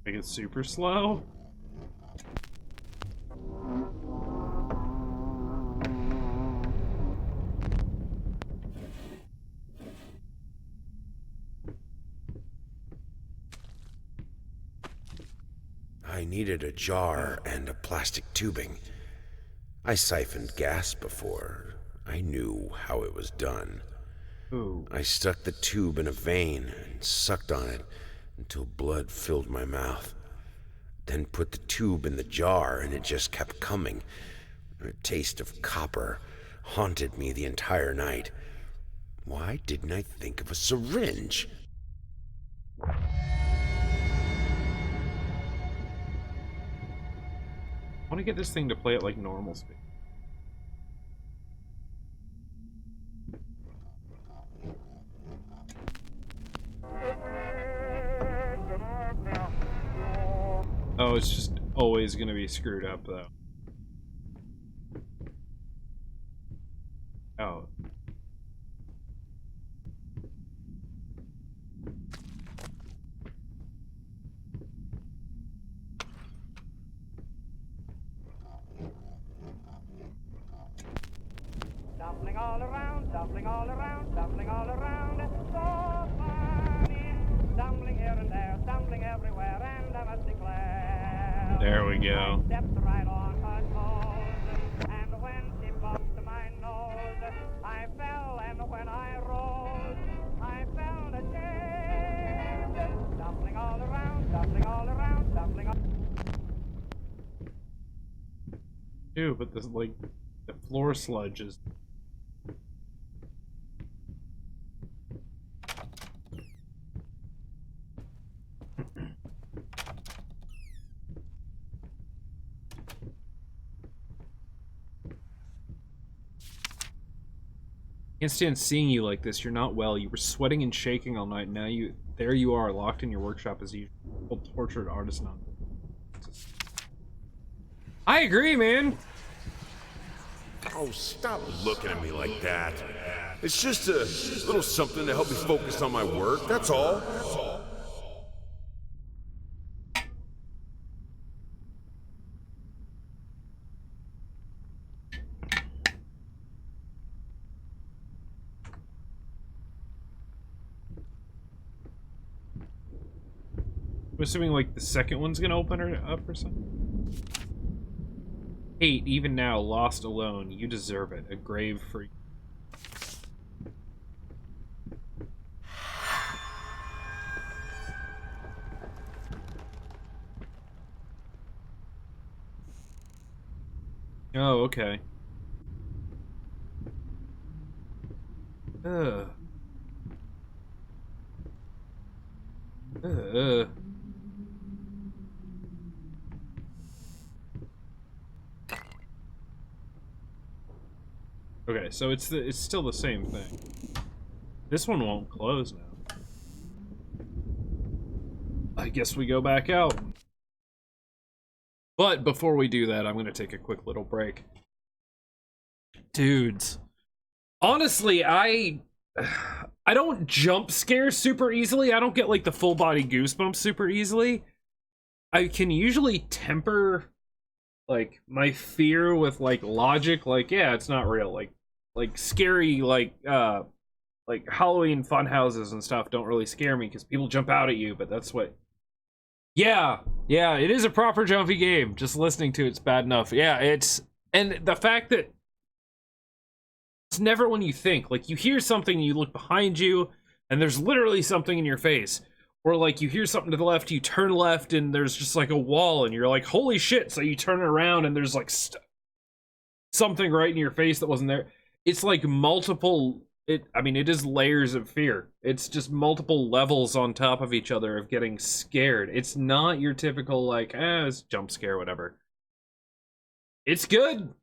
Make it super slow? I needed a jar and a plastic tubing. I siphoned gas before. I knew how it was done. Ooh. I stuck the tube in a vein and sucked on it until blood filled my mouth. Then put the tube in the jar and it just kept coming. A taste of copper haunted me the entire night. Why didn't I think of a syringe? I want to get this thing to play at like normal speed. Oh, it's just always going to be screwed up though. Oh. Dumpling all around, dumpling all around, dumpling all around. So funny. Dumpling here and there, dumpling everywhere, and I must declare. There we go. I stepped right on her toes, and when she bumped my nose, I fell, and when I rose, I felt ashamed. Dumpling all around. too, but this like the floor sludge is. Can't stand seeing you like this. You're not well. You were sweating and shaking all night. Now there you are, locked in your workshop as usual. Tortured artist on. I agree, man. Oh, stop looking at me like that. It's just a little something to help me focus on my work, that's all. I'm assuming like the second one's gonna open her up or something. Hate, even now, lost alone. You deserve it. A grave for you. Oh, okay. Ugh. Ugh. Okay, so it's still the same thing. This one won't close now. I guess we go back out. But before we do that, I'm gonna take a quick little break. Dudes, honestly, I don't jump scare super easily. I don't get like the full body goosebumps super easily. I can usually temper like my fear with like logic, like yeah, it's not real. Like scary like Halloween fun houses and stuff don't really scare me because people jump out at you, but that's what. Yeah, it is a proper jumpy game. Just listening to it's bad enough. Yeah, and the fact that it's never when you think. Like, you hear something, you look behind you, and there's literally something in your face. Or, like, you hear something to the left, you turn left, and there's just, like, a wall, and you're like, holy shit, so you turn around, and there's, like, something right in your face that wasn't there. It's, like, multiple... I mean, it is layers of fear. It's just multiple levels on top of each other of getting scared. It's not your typical, like, it's jump scare, whatever. It's good.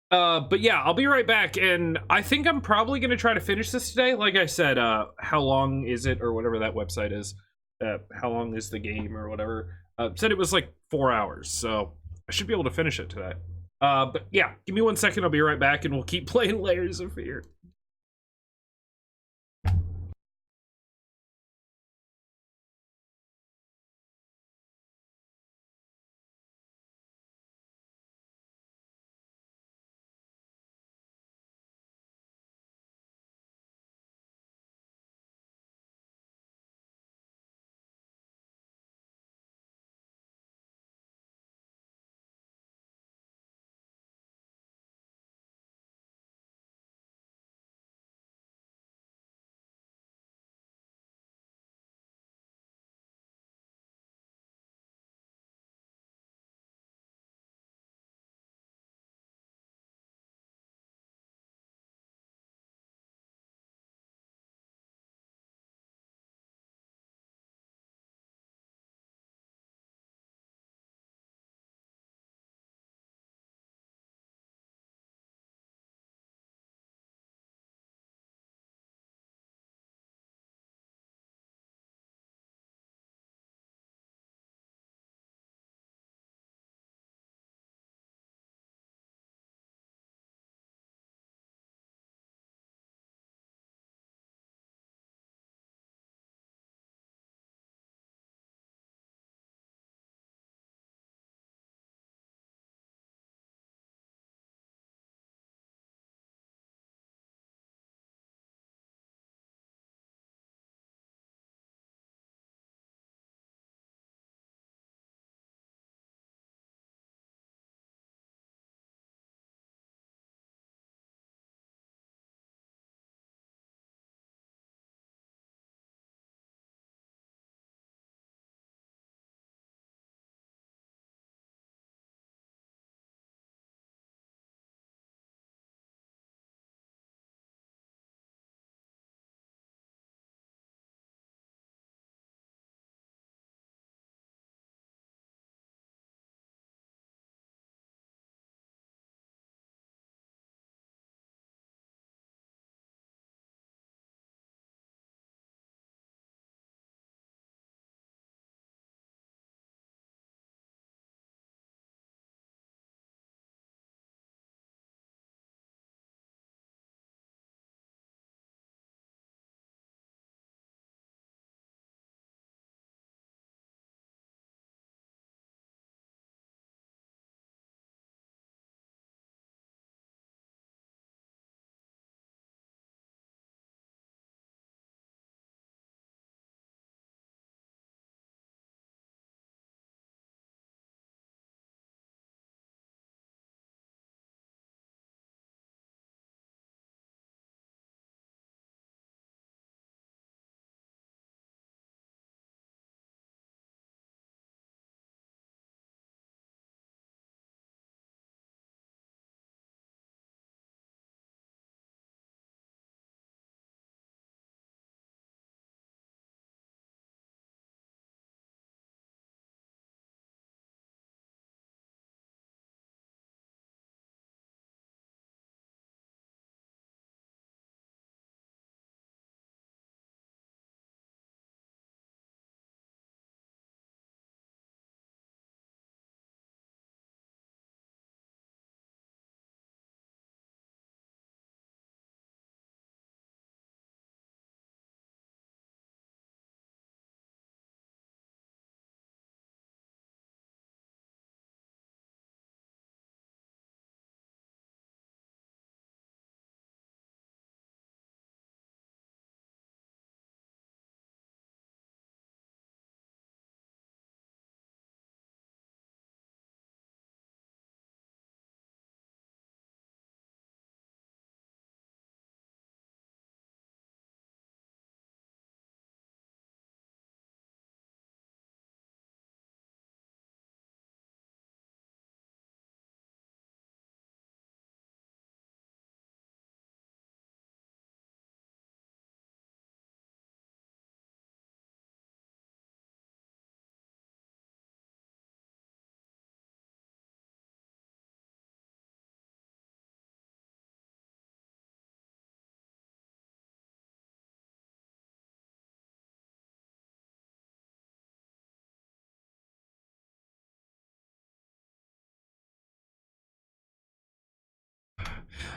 But yeah, I'll be right back, and I think I'm probably gonna try to finish this today. Like I said, how long is it, or whatever that website is, how long is the game, or whatever, said it was like 4 hours, so I should be able to finish it today. But yeah, give me 1 second, I'll be right back, and we'll keep playing Layers of Fear.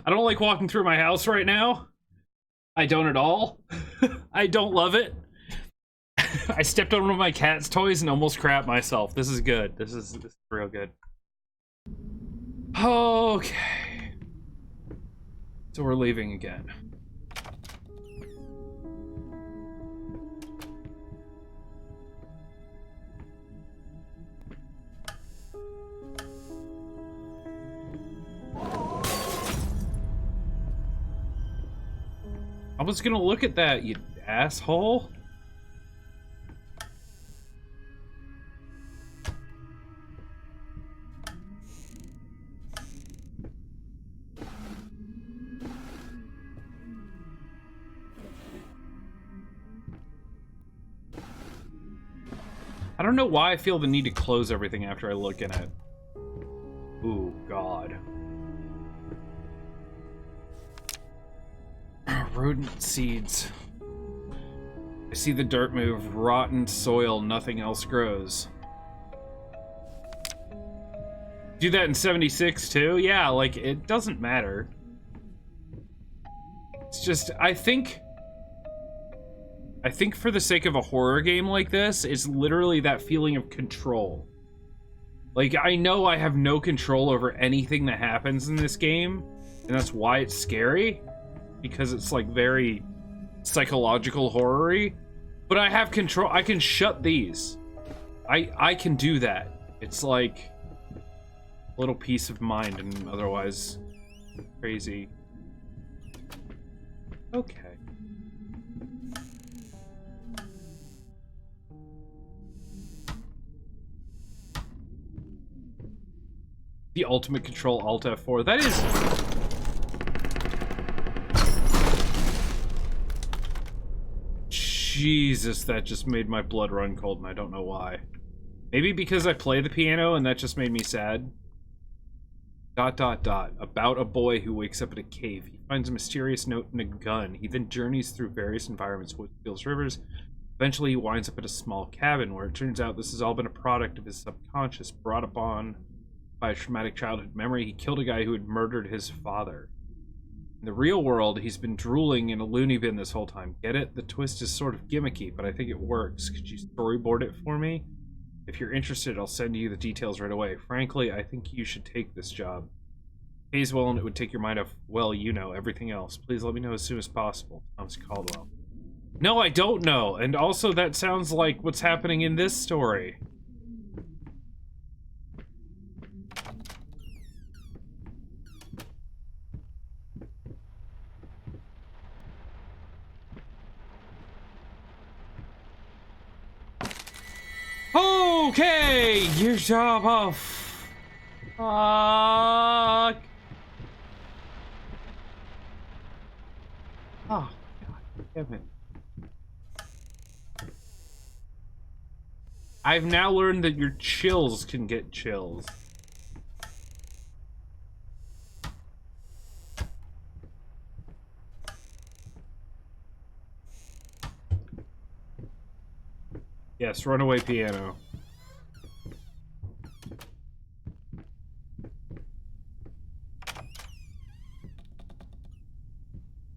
I don't like walking through my house right now. I don't at all. I don't love it. I stepped on one of my cat's toys and almost crapped myself. This is good. This is real good. Okay. So we're leaving again. I was gonna look at that, you asshole. I don't know why I feel the need to close everything after I look in it. Ooh, God. Rodent seeds. I see the dirt move. Rotten soil, nothing else grows. Do that in 76 too? Yeah, like, it doesn't matter. It's just, I think for the sake of a horror game like this, it's literally that feeling of control. Like, I know I have no control over anything that happens in this game, and that's why it's scary, because it's, like, very psychological horror-y, but I have control. I can shut these. I can do that. It's like a little peace of mind and otherwise crazy. Okay. The ultimate control, Alt F4. That is... Jesus, that just made my blood run cold, and I don't know why. Maybe because I play the piano, and that just made me sad. ... About a boy who wakes up in a cave. He finds a mysterious note and a gun. He then journeys through various environments, woods, fields, rivers. Eventually, he winds up at a small cabin, where it turns out this has all been a product of his subconscious, brought upon by a traumatic childhood memory. He killed a guy who had murdered his father. In the real world, he's been drooling in a loony bin this whole time. Get it? The twist is sort of gimmicky, but I think it works. Could you storyboard it for me? If you're interested, I'll send you the details right away. Frankly, I think you should take this job. Pays well, and it would take your mind off, well, you know, everything else. Please let me know as soon as possible. Thomas Caldwell. No, I don't know. And also, that sounds like what's happening in this story. Okay, your job off. Fuck. Oh, God damn it. I've now learned that your chills can get chills. Yes, runaway piano.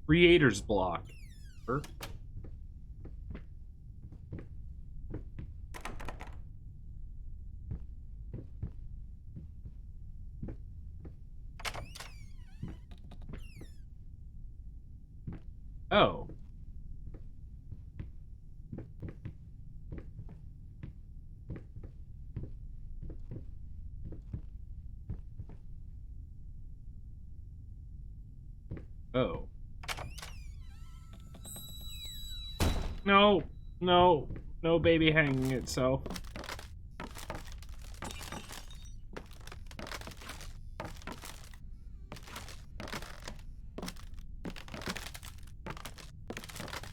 Creator's block. Oh. Oh. No, no, no baby hanging itself.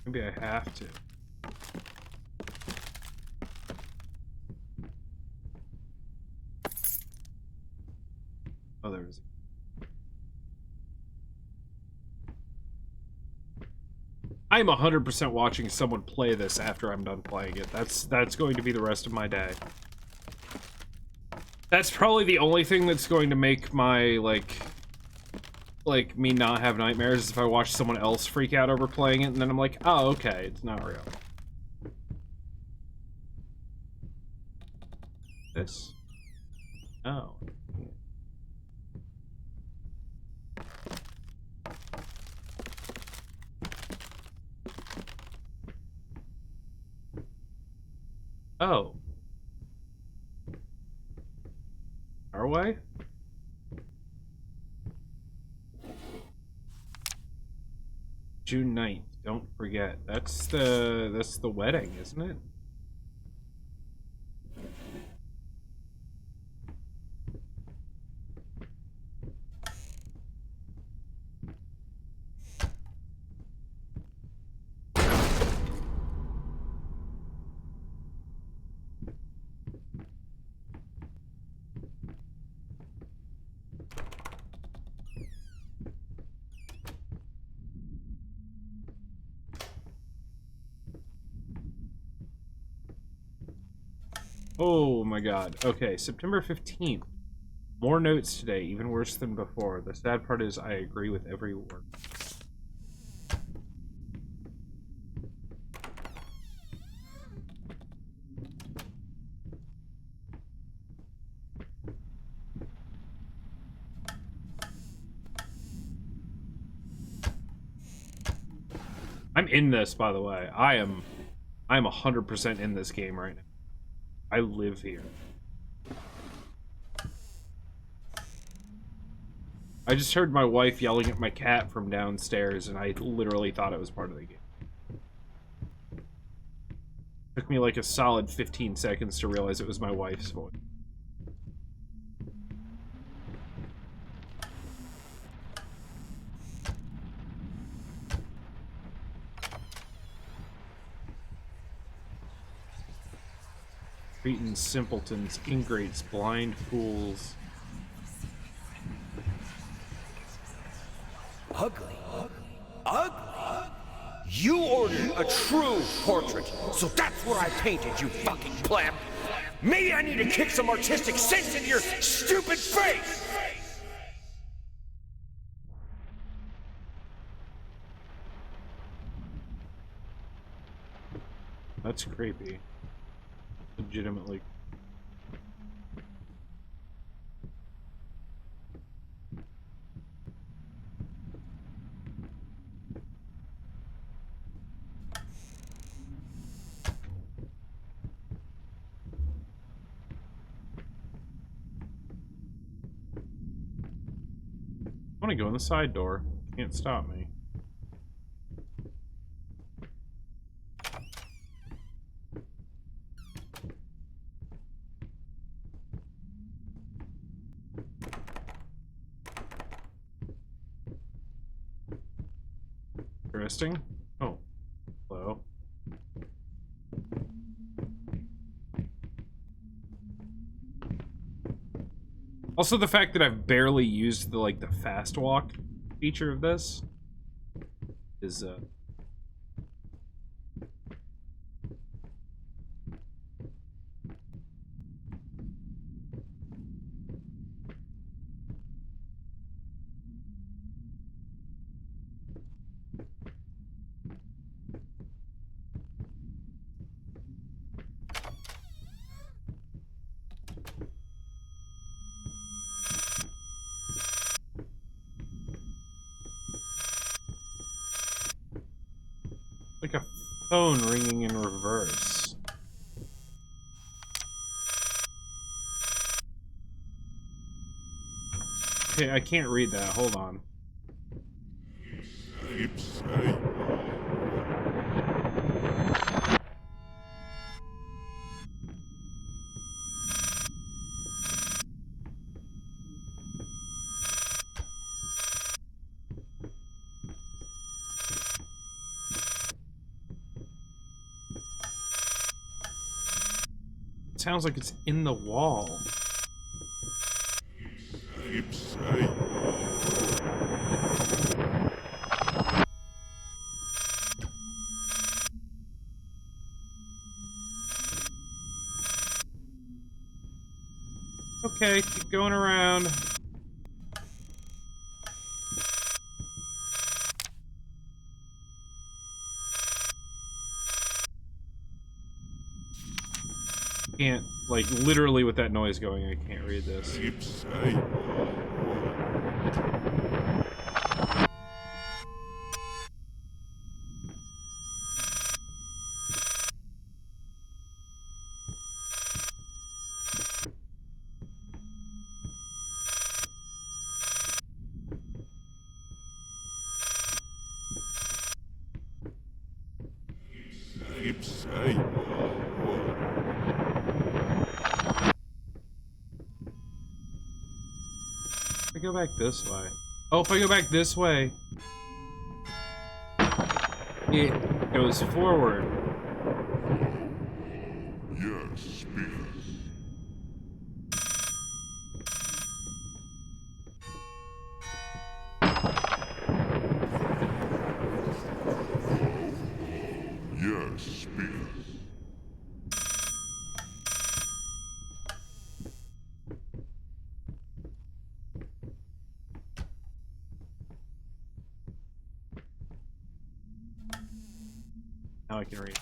Maybe I have to. Oh, there is. I'm 100% watching someone play this after I'm done playing it. That's going to be the rest of my day. That's probably the only thing that's going to make my, like, like, me not have nightmares is if I watch someone else freak out over playing it, and then I'm like, oh, okay, it's not real. This? Oh. Oh. Our way? June 9th, don't forget. That's the wedding, isn't it? Oh my god. Okay, September 15th. More notes today, even worse than before. The sad part is I agree with every word. I'm in this, by the way. I'm 100% in this game right now. I live here. I just heard my wife yelling at my cat from downstairs, and I literally thought it was part of the game. Took me like a solid 15 seconds to realize it was my wife's voice. Cretins, simpletons, ingrates, blind fools. Ugly? Ugly? You ordered a true portrait, so that's what I painted, you fucking pleb. Maybe I need to kick some artistic sense into your stupid face! That's creepy. Legitimately. I want to go in the side door. Can't stop me. Interesting. Oh. Hello. Also, the fact that I've barely used the fast walk feature of this is like a phone ringing in reverse. Okay, I can't read that. Hold on. It sounds like it's in the wall. Okay, keep going around. Can't, like, literally with that noise going, I can't read this. If I go back this way. Oh, if I go back this way, it goes forward. Yes, speak. Yes, speak. Now I can read.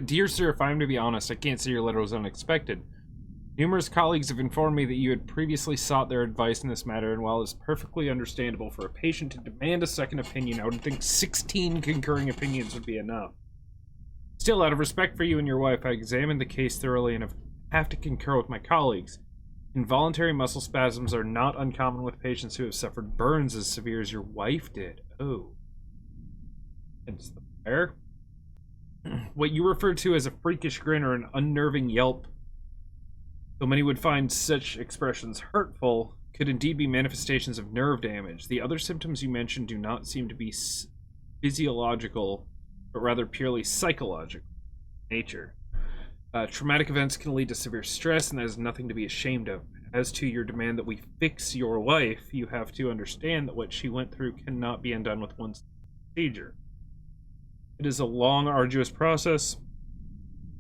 Dear sir, if I'm to be honest, I can't say your letter was unexpected. Numerous colleagues have informed me that you had previously sought their advice in this matter, and while it's perfectly understandable for a patient to demand a second opinion, I would think 16 concurring opinions would be enough. Still, out of respect for you and your wife, I examined the case thoroughly and have to concur with my colleagues. Involuntary muscle spasms are not uncommon with patients who have suffered burns as severe as your wife did. Oh. It's the fire? What you refer to as a freakish grin or an unnerving yelp, though many would find such expressions hurtful, could indeed be manifestations of nerve damage. The other symptoms you mentioned do not seem to be physiological, but rather purely psychological in nature. Traumatic events can lead to severe stress, and that is nothing to be ashamed of. As to your demand that we fix your wife, you have to understand that what she went through cannot be undone with one procedure. It is a long, arduous process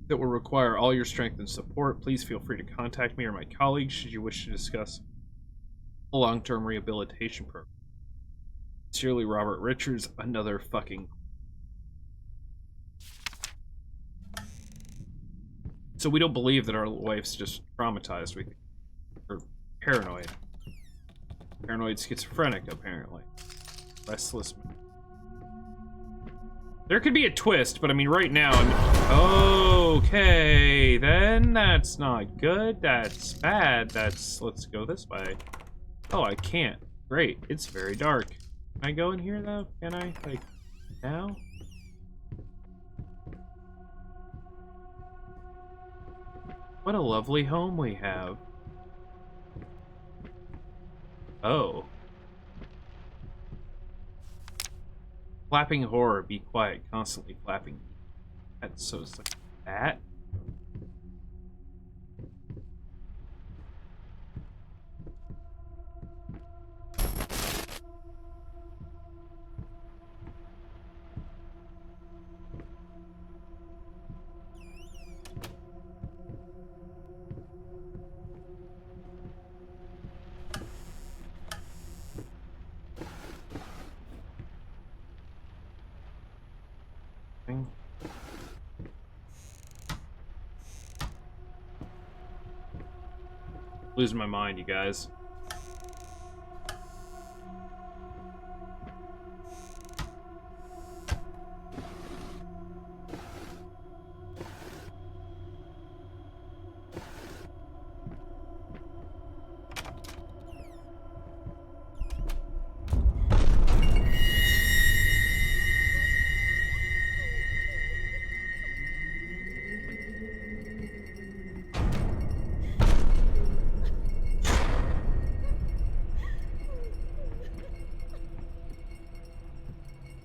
that will require all your strength and support. Please feel free to contact me or my colleagues should you wish to discuss a long-term rehabilitation program. Sincerely, Robert Richards, another fucking... So we don't believe that our wife's just traumatized. We think we're paranoid. Paranoid schizophrenic, apparently. Restless. There could be a twist, but I mean, right now, okay, then that's not good. That's bad. Let's go this way. Oh, I can't. Great. It's very dark. Can I go in here, though? Can I? Like, now? What a lovely home we have. Oh. Flapping horror, be quiet, constantly flapping. That's so it's like that. Losing my mind, you guys.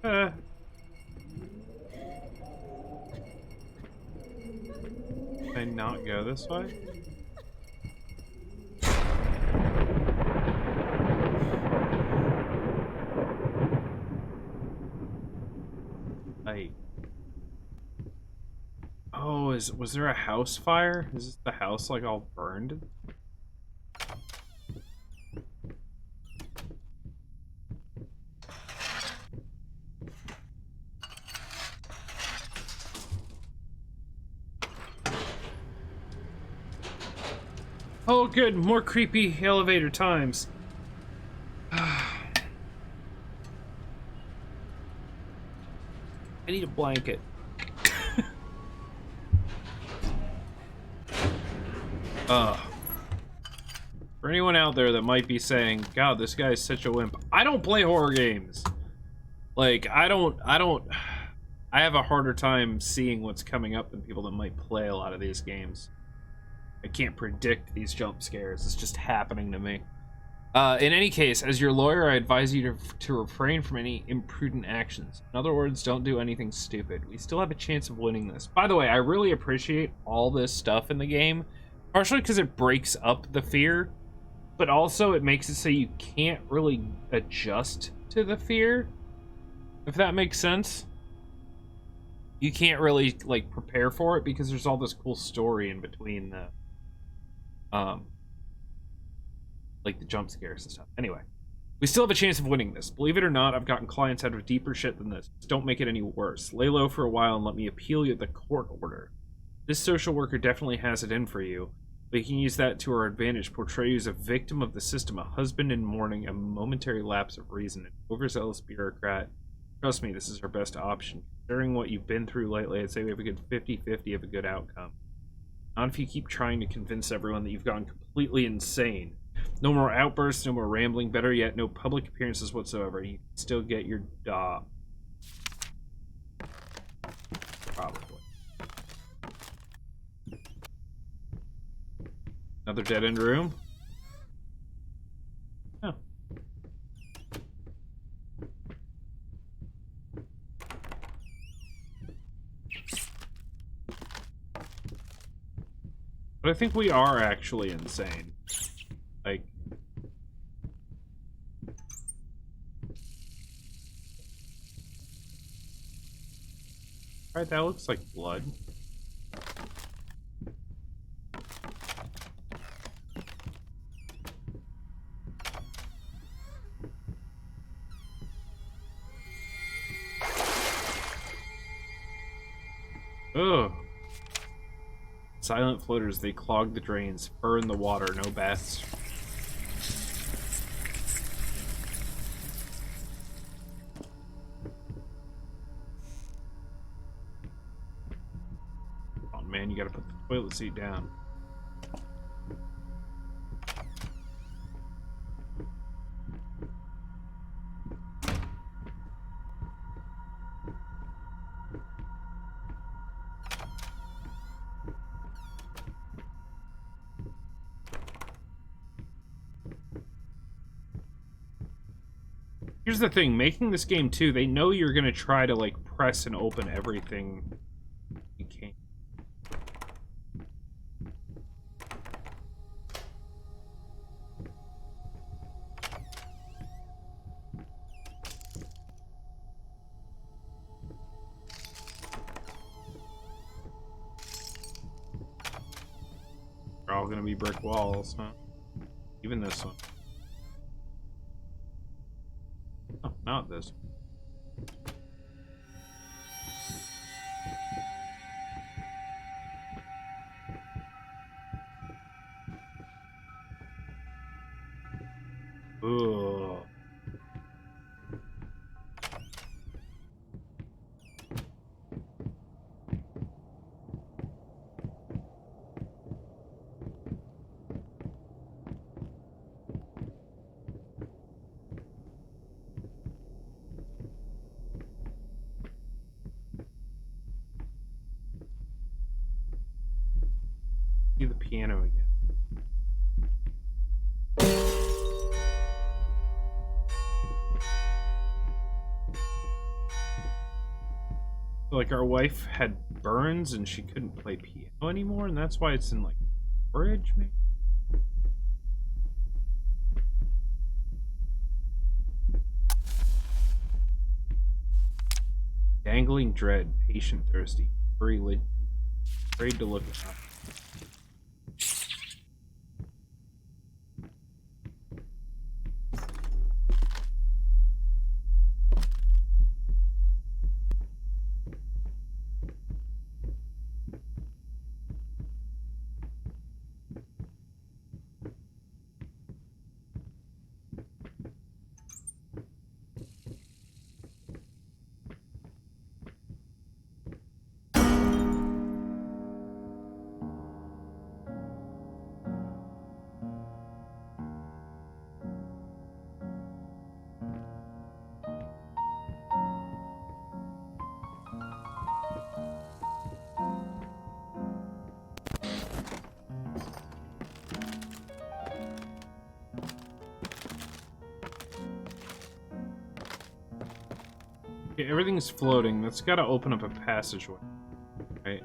Can I not go this way? Oh, was there a house fire? Is this the house like all burned? Oh, good. More creepy elevator times. I need a blanket. For anyone out there that might be saying, God, this guy's such a wimp. I don't play horror games. Like, I have a harder time seeing what's coming up than people that might play a lot of these games. I can't predict these jump scares. It's just happening to me. In any case, as your lawyer, I advise you to refrain from any imprudent actions. In other words, don't do anything stupid. We still have a chance of winning this. By the way, I really appreciate all this stuff in the game, partially because it breaks up the fear, but also it makes it so you can't really adjust to the fear, if that makes sense. You can't really, like, prepare for it because there's all this cool story in between the, like the jump scares and stuff. Anyway, we still have a chance of winning this. Believe it or not, I've gotten clients out of deeper shit than this. Just don't make it any worse. Lay low for a while and let me appeal you the court order. This social worker definitely has it in for you. We can use that to our advantage. Portray you as a victim of the system, a husband in mourning, a momentary lapse of reason, an overzealous bureaucrat. Trust me, this is our best option. Considering what you've been through lately, I'd say we have a good 50-50 of a good outcome. Not if you keep trying to convince everyone that you've gone completely insane. No more outbursts, no more rambling. Better yet, no public appearances whatsoever. You can still get your DA. Probably. Another dead-end room? Oh. But I think we are actually insane. Like... Alright, that looks like blood. Ugh. Silent floaters, they clog the drains. Fur in the water, no baths. Oh man, you gotta put the toilet seat down. Here's the thing, making this game too, they know you're gonna try to like press and open everything you can. They're all gonna be brick walls, huh? Even this one. Oh, not this. Ugh. See the piano again. Like our wife had burns and she couldn't play piano anymore, and that's why it's in like storage, maybe? Dangling dread, patient thirsty, afraid to look up. Okay, everything's floating. That's gotta open up a passageway. Right?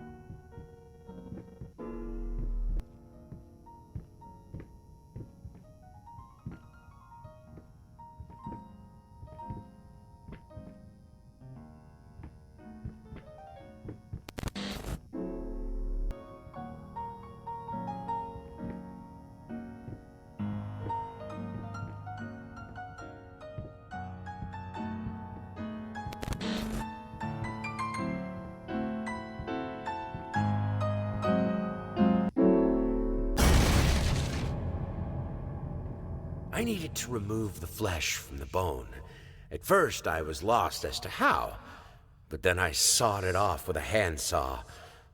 I needed to remove the flesh from the bone. At first, I was lost as to how, but then I sawed it off with a handsaw,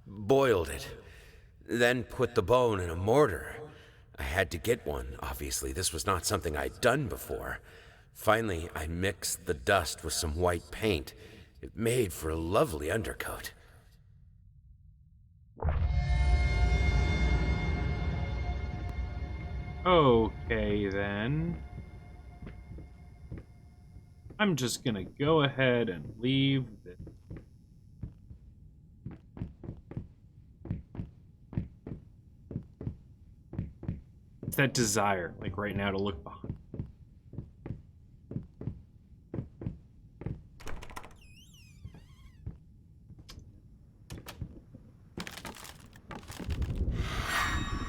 boiled it, then put the bone in a mortar. I had to get one, obviously. This was not something I'd done before. Finally, I mixed the dust with some white paint. It made for a lovely undercoat. Okay, then. I'm just gonna go ahead and leave this. It's that desire, like right now, to look behind.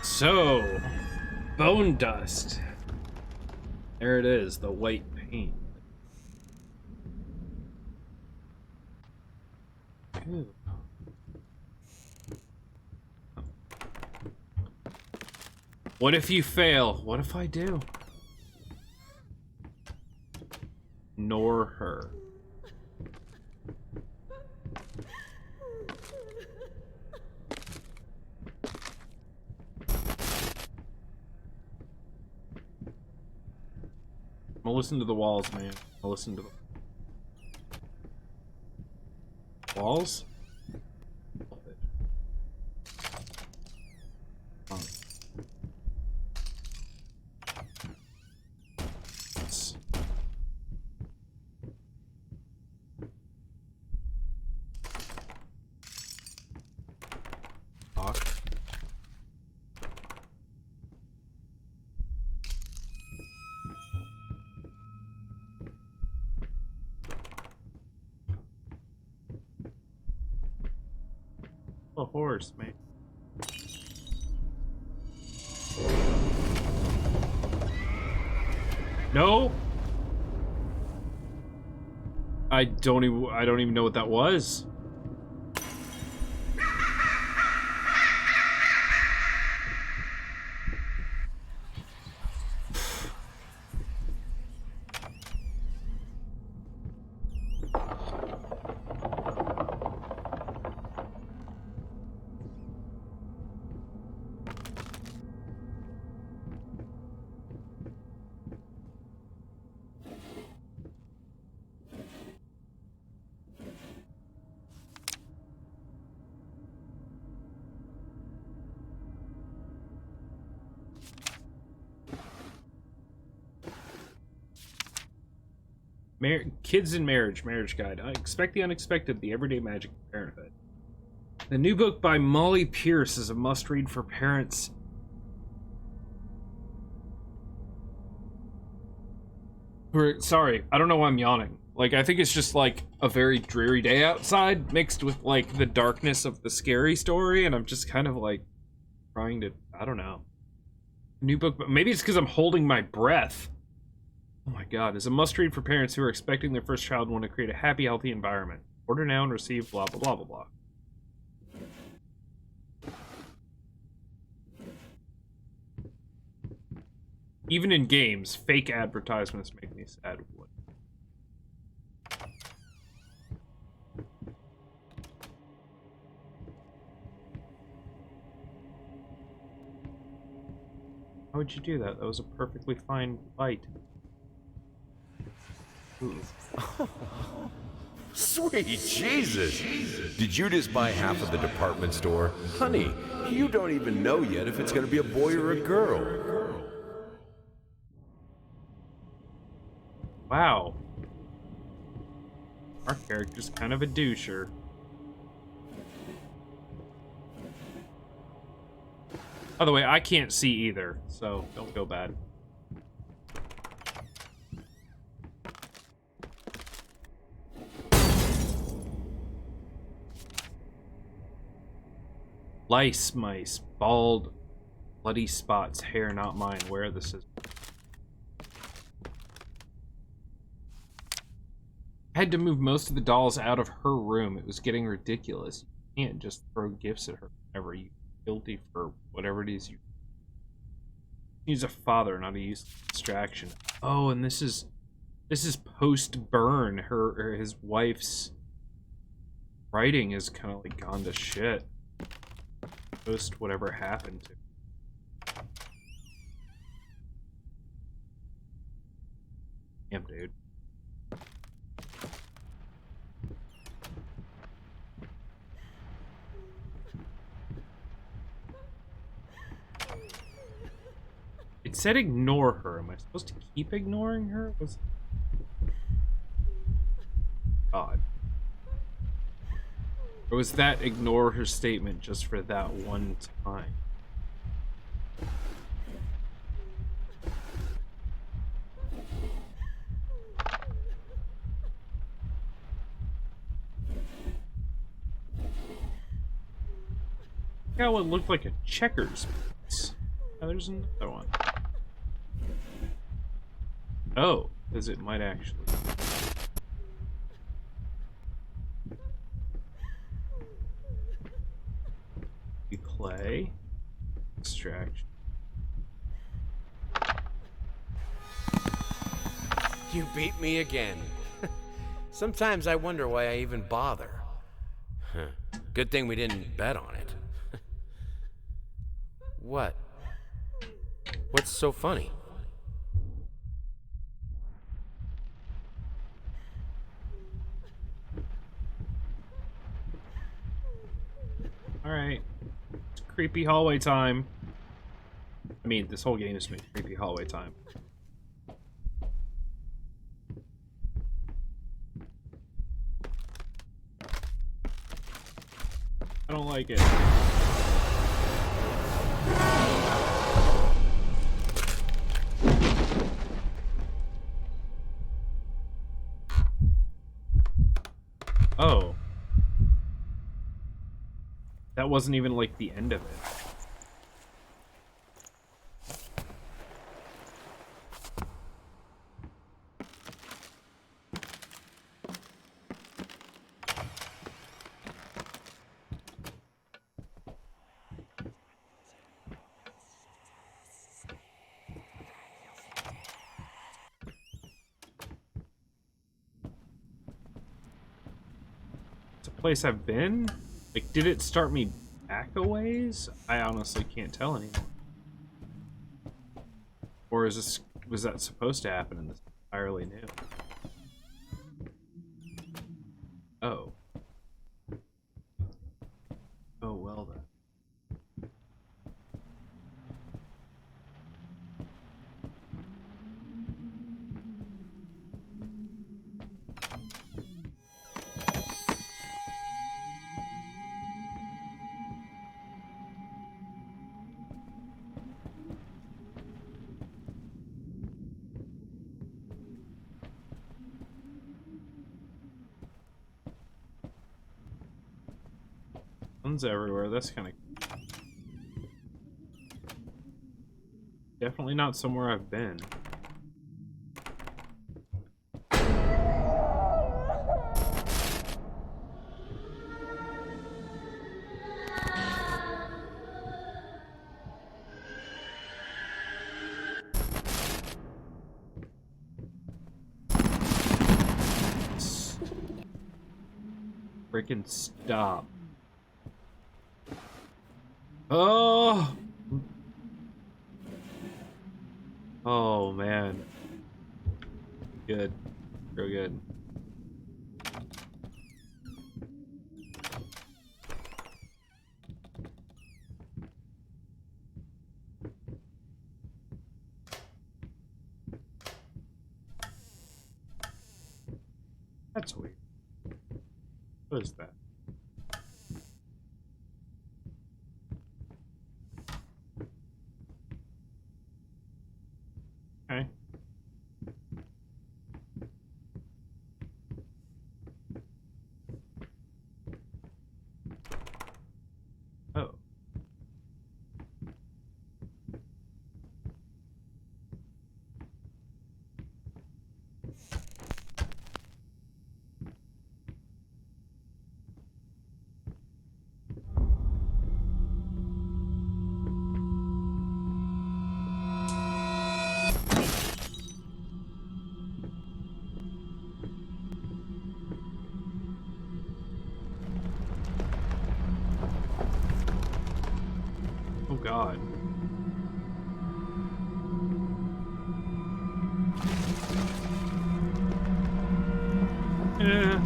So, bone dust. There it is, the white paint. Ew. What if you fail? What if I do? Nor her. I'm gonna listen to the walls, man. I'll listen to the walls. Oh. Fuck. A horse, man. No. I don't even know what that was. Kids in Marriage Guide. I expect the unexpected, the everyday magic of parenthood. The new book by Molly Pierce is a must-read for parents. Sorry, I don't know why I'm yawning. Like, I think it's just like a very dreary day outside mixed with like the darkness of the scary story, and I'm just kind of like trying to, I don't know. New book, but maybe it's because I'm holding my breath. Oh my god, is a must-read for parents who are expecting their first child and want to create a happy, healthy environment. Order now and receive blah, blah, blah, blah, blah. Even in games, fake advertisements make me sad. How would you do that? That was a perfectly fine bite. Sweet Jesus! Did you just buy half of the department store? Honey, you don't even know yet if it's gonna be a boy or a girl. Wow. Our character's kind of a doucher. By the way, I can't see either, so don't feel bad. Lice, mice, bald, bloody spots, hair not mine. Where this is. I had to move most of the dolls out of her room. It was getting ridiculous. You can't just throw gifts at her whenever you're guilty for whatever it is you. He's a father, not a useless distraction. Oh, and this is post burn. His wife's writing is kind of like gone to shit. Post whatever happened to. Damn, dude. It said ignore her. Am I supposed to keep ignoring her? Was odd. Or was that ignore her statement just for that one time? That one looked like a checkers piece. Oh, there's another one. Oh, because it might actually. You play. Distraction. You beat me again. Sometimes I wonder why I even bother. Good thing we didn't bet on it. What? What's so funny? Alright. It's creepy hallway time. I mean, this whole game is creepy hallway time. I don't like it. Oh. That wasn't even like the end of it. It's a place I've been? Like, did it start me back a ways? I honestly can't tell anymore. Or was that supposed to happen and this is entirely new? Oh. Oh, well then. Guns everywhere, that's kind of... Definitely not somewhere I've been. Freaking stop. Oh! Oh, man. Good. Real good. That's weird. What is that? Okay. Oh. Oh God. Yeah.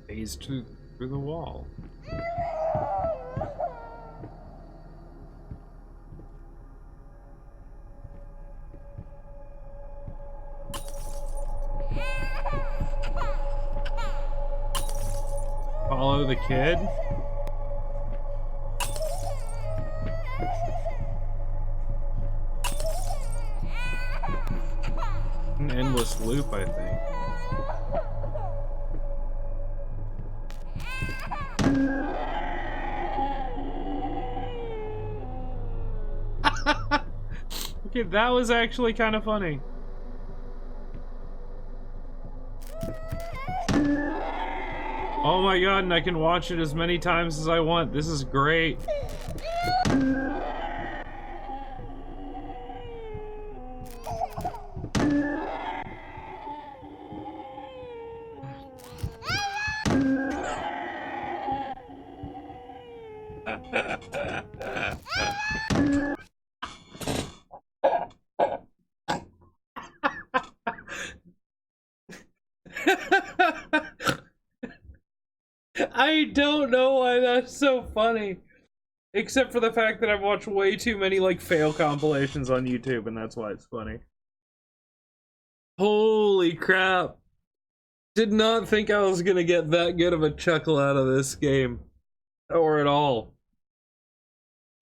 Phased through the wall. Follow the kid? An endless loop, I think. Okay, that was actually kind of funny. Oh my God, and I can watch it as many times as I want. This is great. I don't know why that's so funny. Except for the fact that I've watched way too many, like, fail compilations on YouTube, and that's why it's funny. Holy crap. Did not think I was gonna get that good of a chuckle out of this game. Or at all.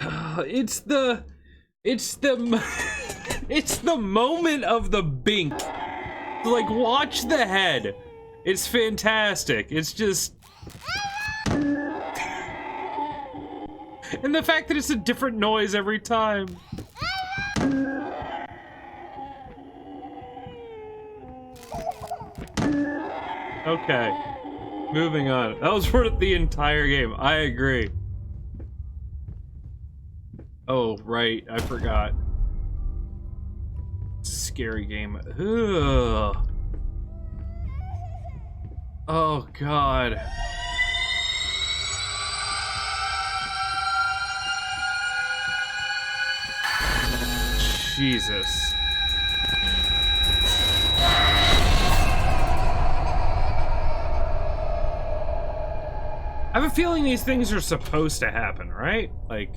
It's the it's the moment of the bink. Like, watch the head. It's fantastic. It's just... And the fact that it's a different noise every time. Okay. Moving on. That was worth the entire game. I agree. Oh, right. I forgot. Scary game. Ugh. Oh, God. Jesus. I have a feeling these things are supposed to happen, right? Like...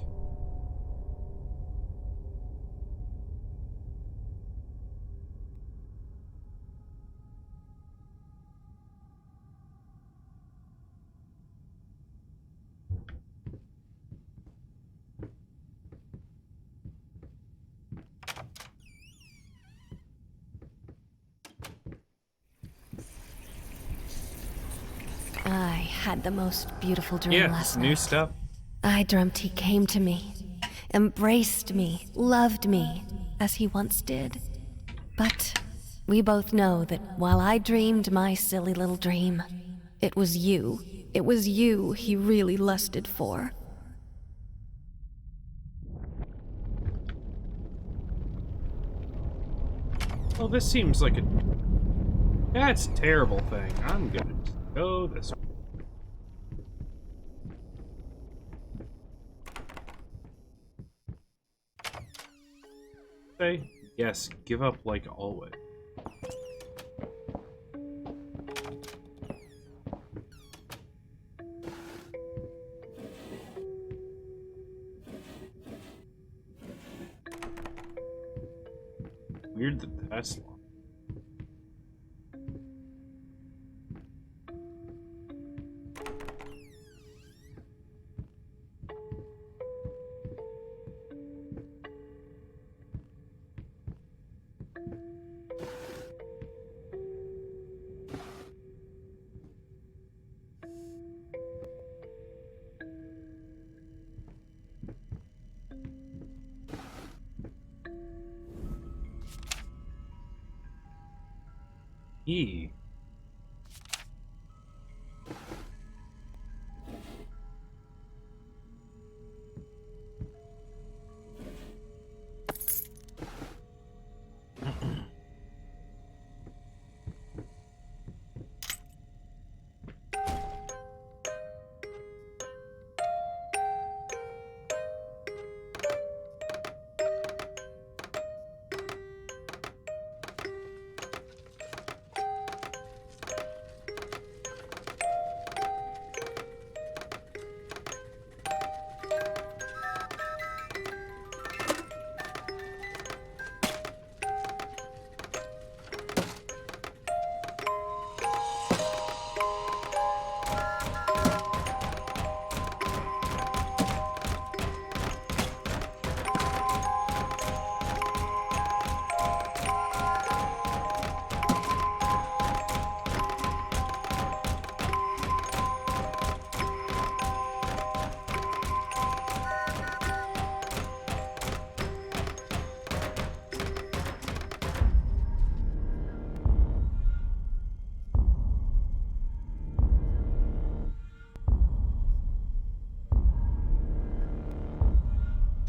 I had the most beautiful dream last night. new stuff. I dreamt he came to me, embraced me, loved me, as he once did. But we both know that while I dreamed my silly little dream, it was you he really lusted for. Well, this seems like a... That's a terrible thing. I'm gonna go this way. Say, Yes, give up like always. Weird that that's long. E.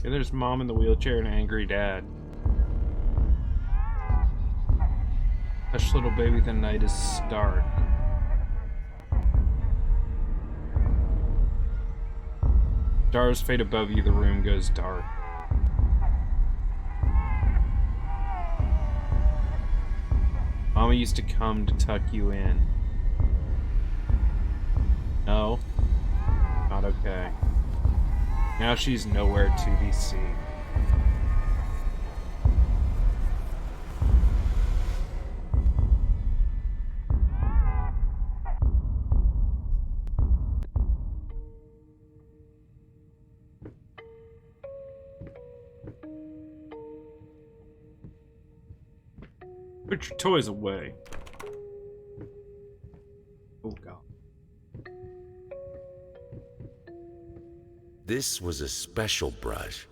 Okay, there's mom in the wheelchair and angry dad. Hush, little baby, the night is dark. Stars fade above you, the room goes dark. Mama used to come to tuck you in. No, not okay. Now she's nowhere to be seen. Put your toys away. Oh god. This was a special brush,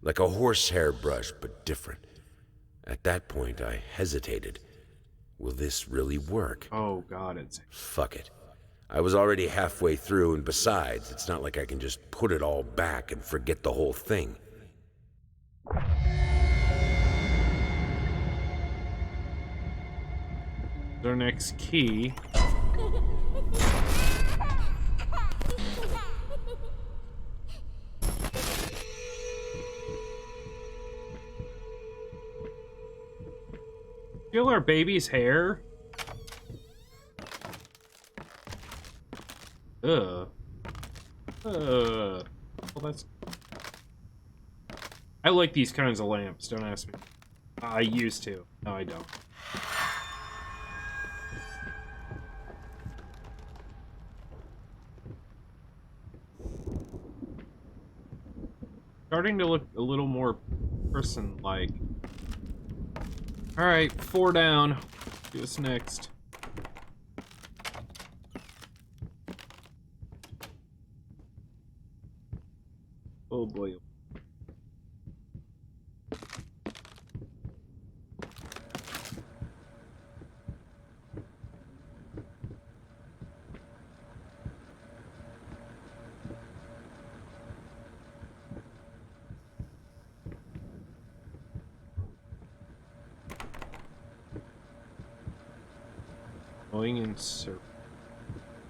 like a horsehair brush, but different. At that point, I hesitated. Will this really work? Oh god, it's... Fuck it. I was already halfway through, and besides, it's not like I can just put it all back and forget the whole thing. Our next key. Feel our baby's hair? Ugh. Well, that's... I like these kinds of lamps, don't ask me. I used to. No, I don't. Starting to look a little more person-like. Alright, 4 down. Do this next. Oh boy. Going in circle.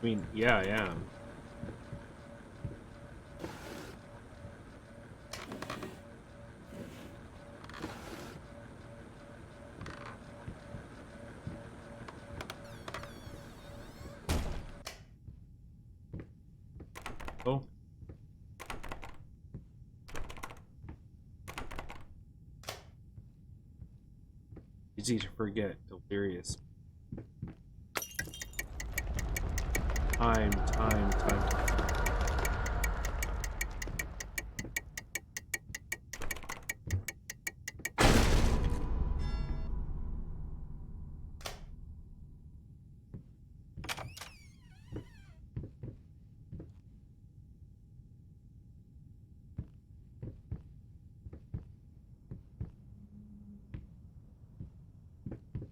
I mean, yeah, I am. Easy to forget. Delirious. Time.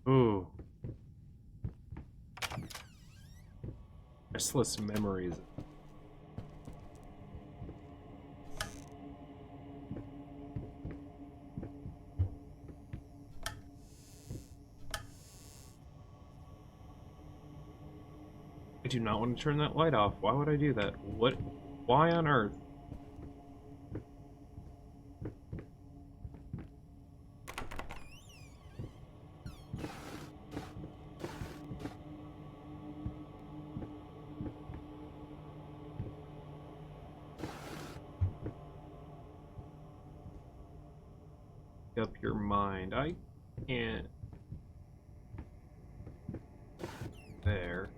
Ooh. Restless memories. I do not want to turn that light off. Why would I do that? What? Why on earth? Up your mind. I can't. There.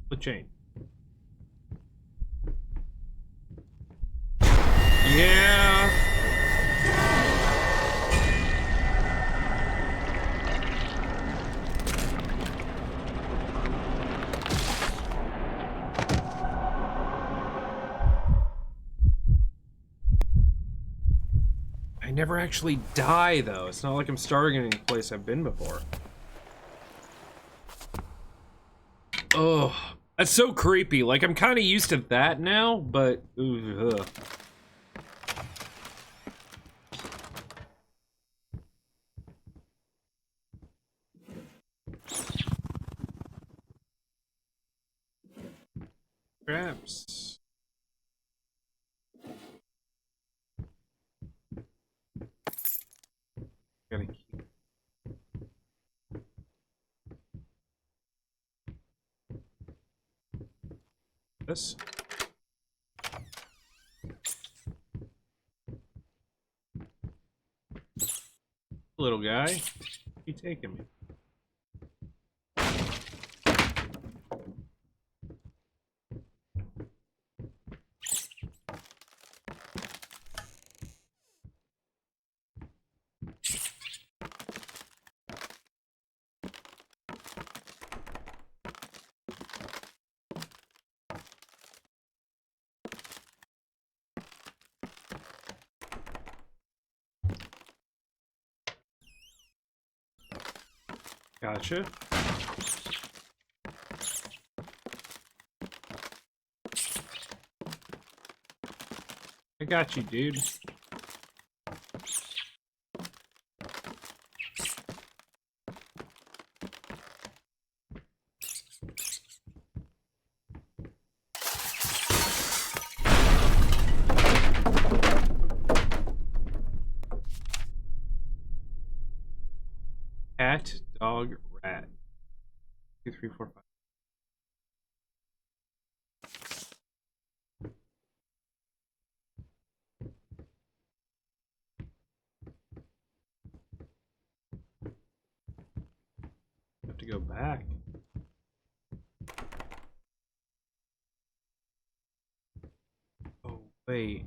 The chain. Yeah. I never actually die, though. It's not like I'm starting in any place I've been before. Oh, that's so creepy. Like, I'm kind of used to that now, but... Ugh. Traps. Gotta keep this. Little guy, you taking me? Gotcha. I got you, dude. Cat, dog, rat. 2, 3, 4, 5. Have to go back. Oh, wait.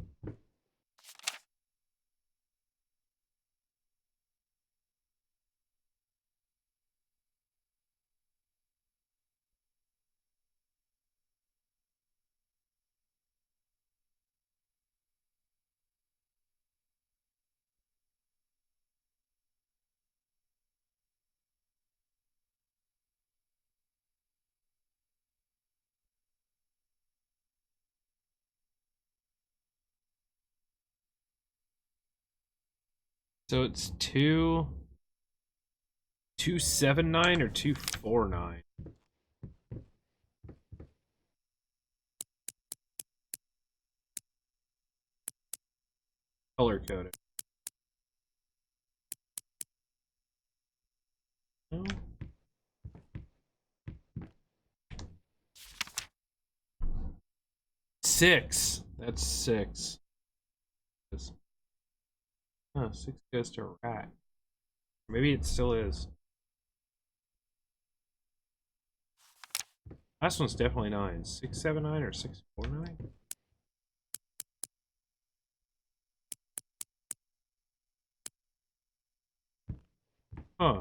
So it's 279 or 249? Color coded. No. Six. That's six. Oh, six goes to a rat. Maybe it still is. Last one's definitely 9. 679 or 649? Huh.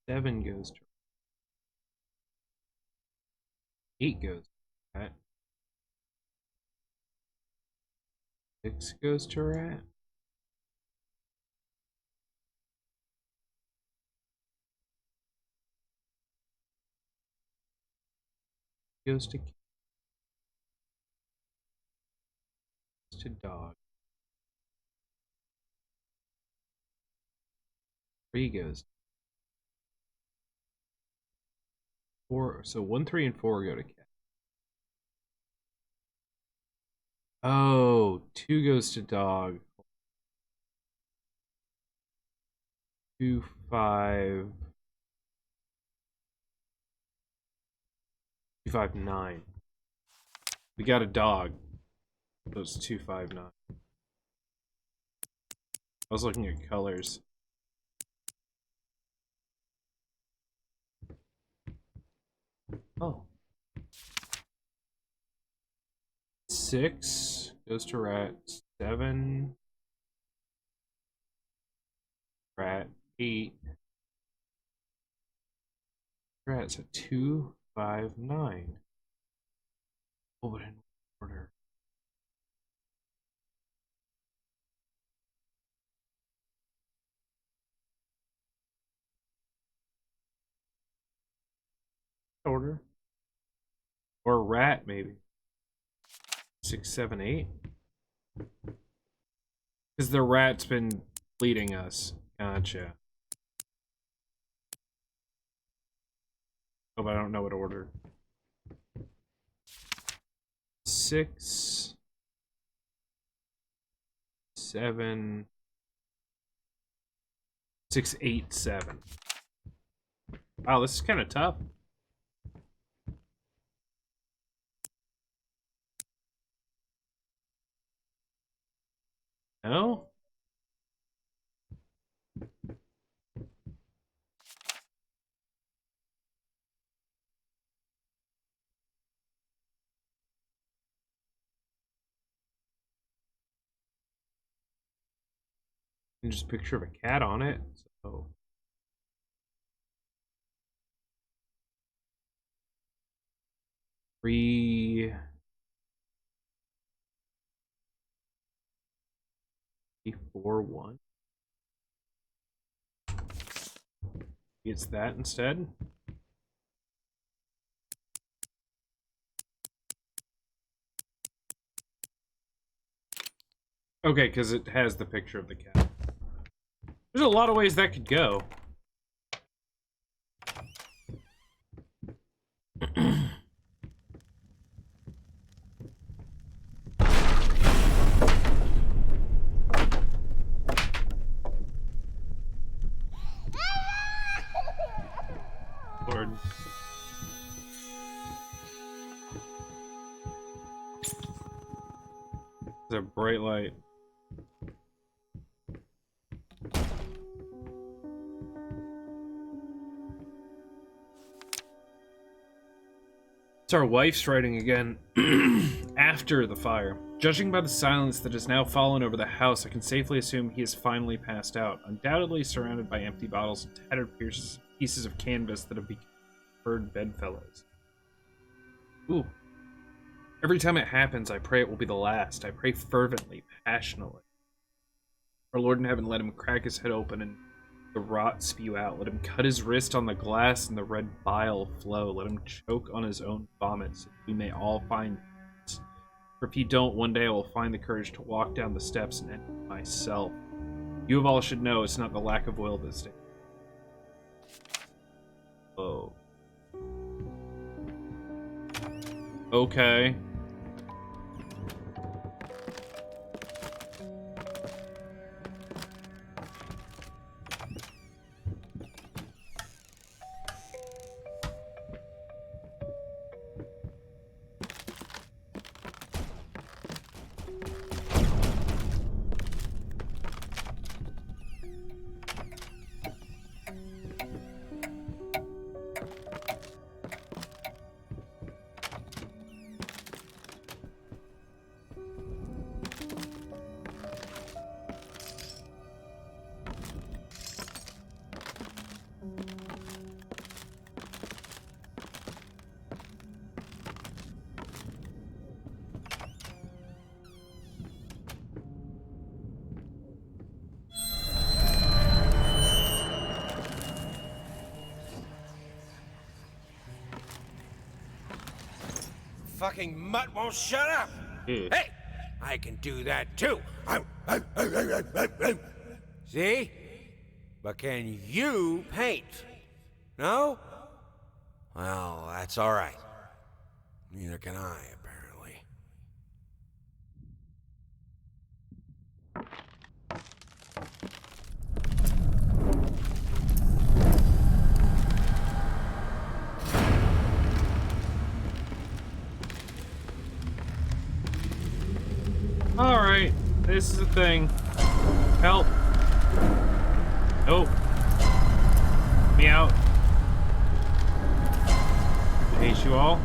Seven goes to 8 goes to rat. 6 goes to rat. Goes to dog. 3 goes. 4. So 1, 3, and 4 go to cat. Oh, 2 goes to dog. 2, 5. 2, 5, 9. We got a dog. So it's 2, 5, 9. I was looking at colors. Oh. 6 goes to rat. 7. Rat. 8. Rat's a 2, 5, 9. Oh, but in order. Order. Or rat, maybe. 6, 7, 8. Because the rat's been leading us. Gotcha. Oh, but I don't know what order. 6, 7, 6, 8, 7. Wow, this is kind of tough. No? And just a picture of a cat on it. So 3, 4, 1. It's that instead. Okay, because it has the picture of the cat. There's a lot of ways that could go. Lord. It's a bright light. It's our wife's writing again. After the fire. Judging by the silence that has now fallen over the house, I can safely assume he has finally passed out, undoubtedly surrounded by empty bottles and tattered pieces of canvas that have become bird bedfellows. Ooh. Every time it happens, I pray it will be the last. I pray fervently, passionately. Our Lord in heaven, let him crack his head open and the rot spew out. Let him cut his wrist on the glass and the red bile flow. Let him choke on his own vomit so we may all find peace. For if you don't, one day I will find the courage to walk down the steps and end it myself. You of all should know it's not the lack of will that stays. Oh. Okay. Fucking mutt won't shut up! Yeah. Hey! I can do that too! See? But can you paint? No? Well, that's alright. Neither can I, apparently. Alright, this is the thing. Help. Nope. Me out. I hate you all.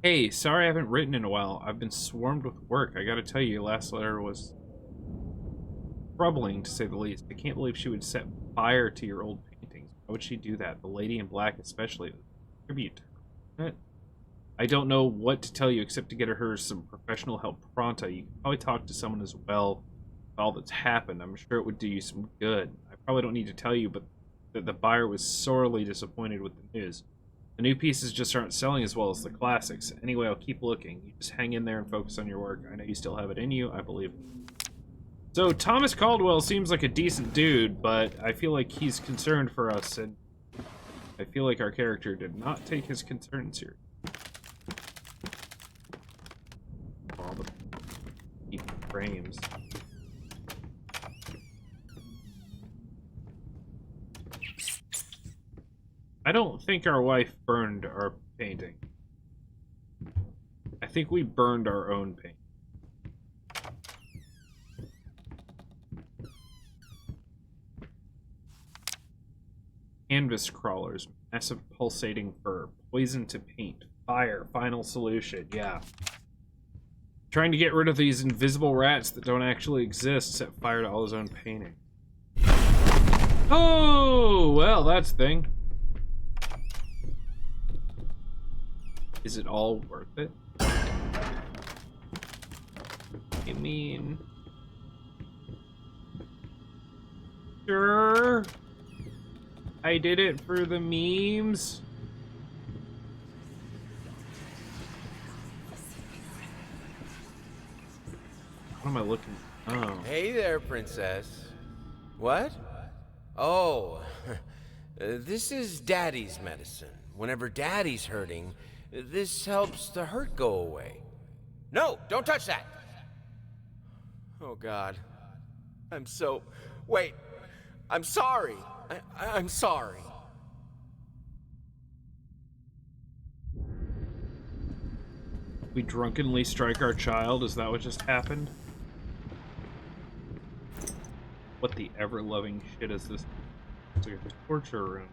Hey, sorry I haven't written in a while. I've been swarmed with work. I gotta tell you, your last letter was troubling, to say the least. I can't believe she would set fire to your old paintings. Why would she do that? The lady in black especially. Tribute. I don't know what to tell you except to get her some professional help pronto. You can probably talk to someone as well about all that's happened. I'm sure it would do you some good. I probably don't need to tell you, but that the buyer was sorely disappointed with the news. The new pieces just aren't selling as well as the classics. Anyway, I'll keep looking. You just hang in there and focus on your work. I know you still have it in you. I believe. So, Thomas Caldwell seems like a decent dude, but I feel like he's concerned for us, and I feel like our character did not take his concerns here. All the deep frames. I don't think our wife burned our painting. I think we burned our own paint. Canvas crawlers, massive pulsating fur, poison to paint, fire, final solution, yeah. Trying to get rid of these invisible rats that don't actually exist, set fire to all his own painting. Oh, well, that's the thing. Is it all worth it? I mean... Sure. I did it for the memes. What am I looking at? Oh. Hey there, princess. What? Oh, this is Daddy's medicine. Whenever Daddy's hurting, this helps the hurt go away. No, don't touch that! Oh, God. I'm so... Wait. I'm sorry. I'm sorry. We drunkenly strike our child? Is that what just happened? What the ever-loving shit is this? It's like a torture room.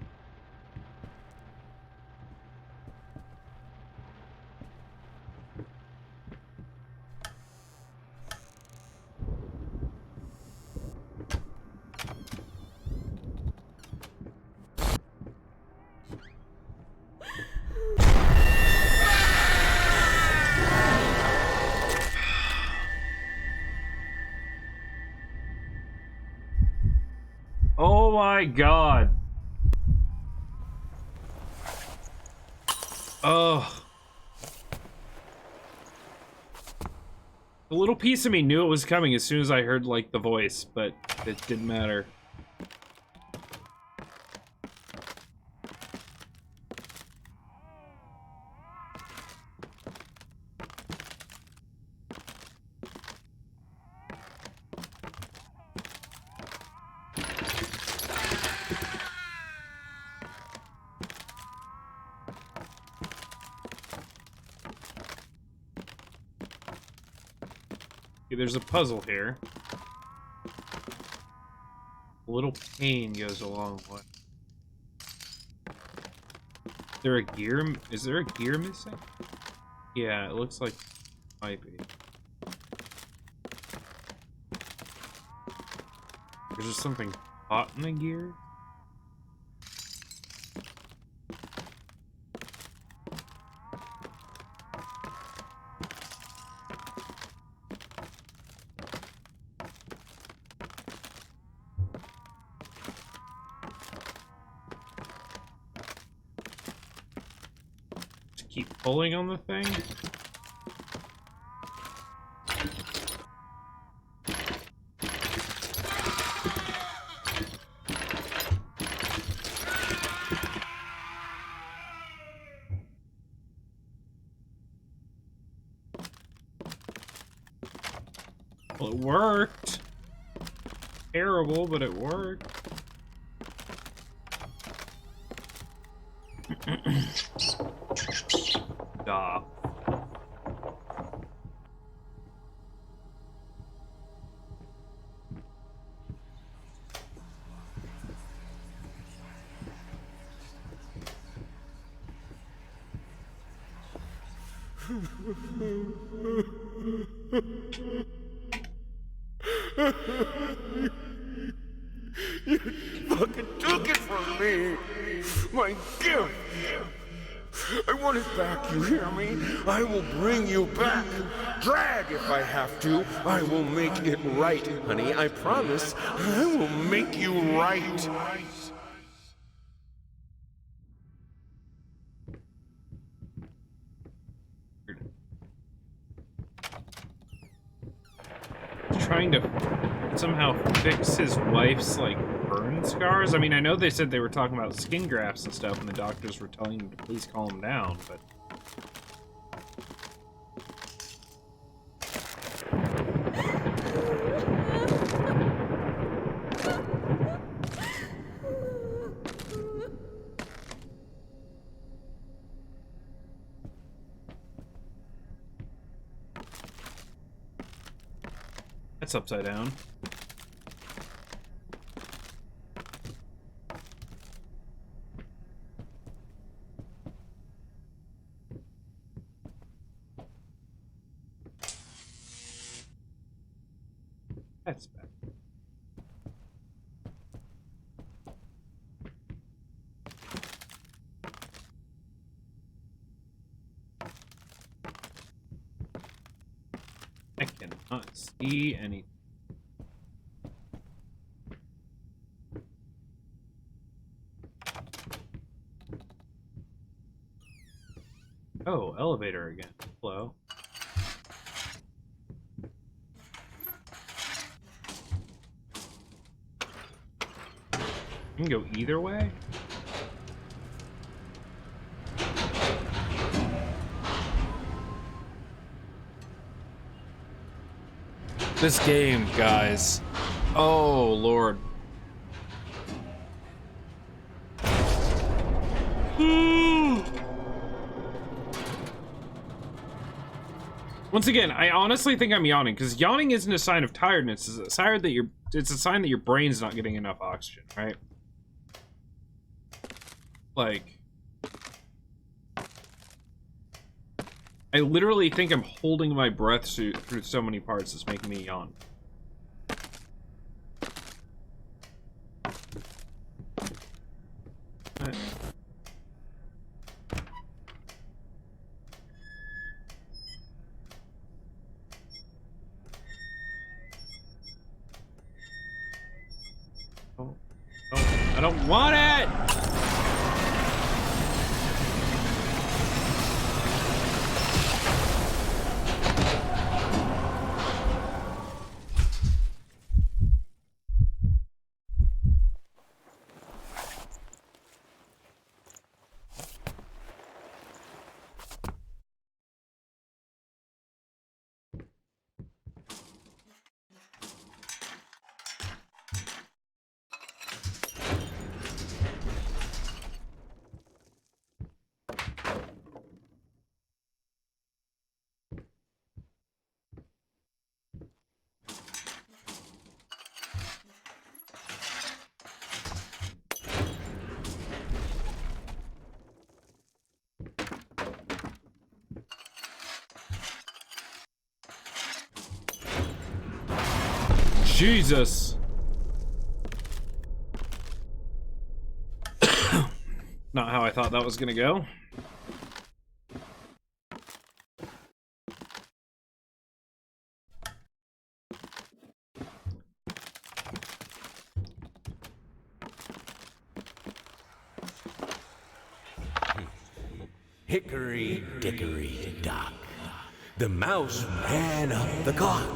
Oh my god. Oh. A little piece of me knew it was coming as soon as I heard, like, the voice, but it didn't matter. There's a puzzle here. A little pain goes a long way. Is there a gear? Is there a gear missing? Yeah, it looks like it might be. There's just something hot in the gear. Keep pulling on the thing. Well, it worked. Terrible, but it worked. Stop. You fucking took it from me! My gift! I want it back, you hear me? I will bring you back! Drag if I have to! I will make it right, honey, I promise! I will make you right! Trying to somehow fix his wife's, like, burn scars? I mean, I know they said they were talking about skin grafts and stuff, and the doctors were telling him to please calm down, but... That's upside down. That's bad. I cannot see anything. Oh, elevator again. Hello. You can go either way? This game, guys. Oh, Lord. Once again, I honestly think I'm yawning, because yawning isn't a sign of tiredness. It's a sign that your brain's not getting enough oxygen, right? Like, I literally think I'm holding my breath through so many parts it's making me yawn. I don't want it! Jesus. Not how I thought that was gonna go. Hickory dickory dock. The mouse ran up the clock.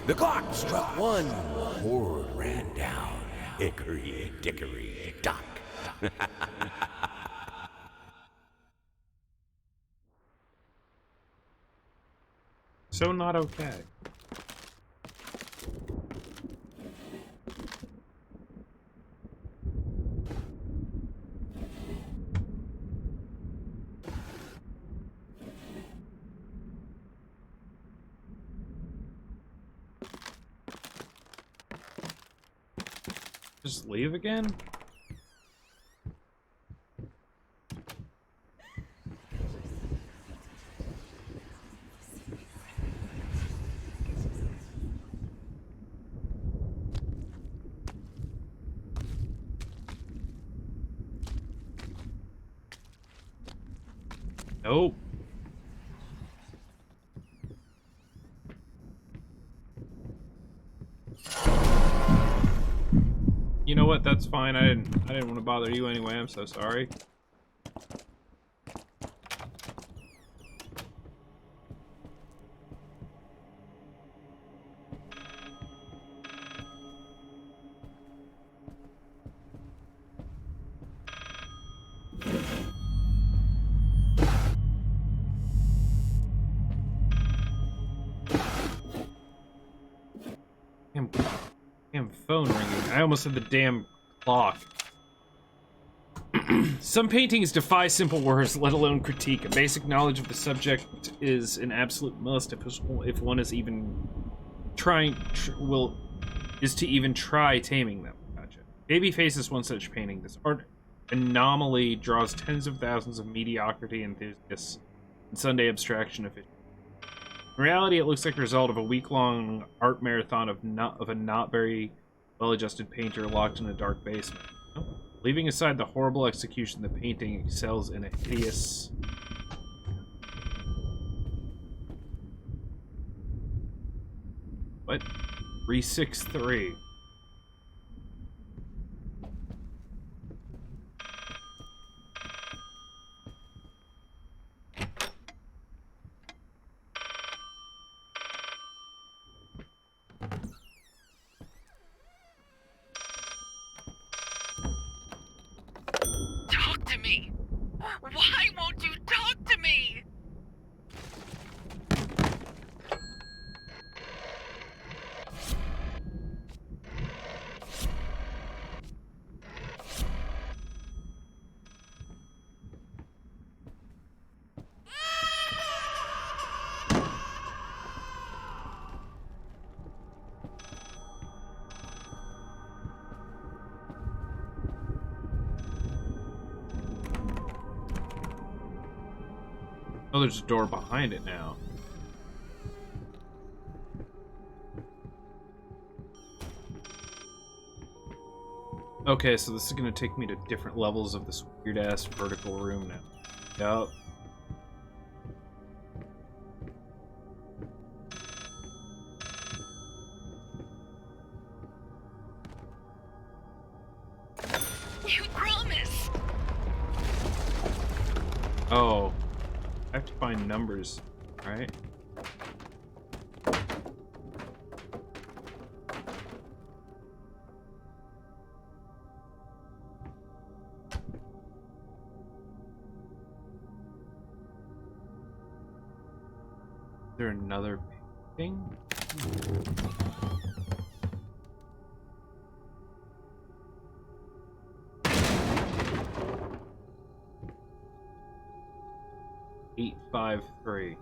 The clock struck one. Horde ran down. Hickory dickory dock. So not okay. Just leave again? Nope. You know what? That's fine. I didn't want to bother you anyway. I'm so sorry. Damn phone ringing. I almost said the damn clock. Some paintings defy simple words, let alone critique. A basic knowledge of the subject is an absolute must if one is even trying to even try taming them. Gotcha. Babyface is one such painting. This art anomaly draws tens of thousands of mediocrity enthusiasts and Sunday abstraction aficionados. In reality, it looks like a result of a week-long art marathon of a not very well-adjusted painter locked in a dark basement. Leaving aside the horrible execution, the painting excels in a hideous... What? 363. Talk to me! Why won't you talk to me? Oh, there's a door behind it now. Okay, so this is gonna take me to different levels of this weird-ass vertical room now. Yup. You promise. Oh. I have to find numbers, right? Is there another thing? Eight, 5, 3.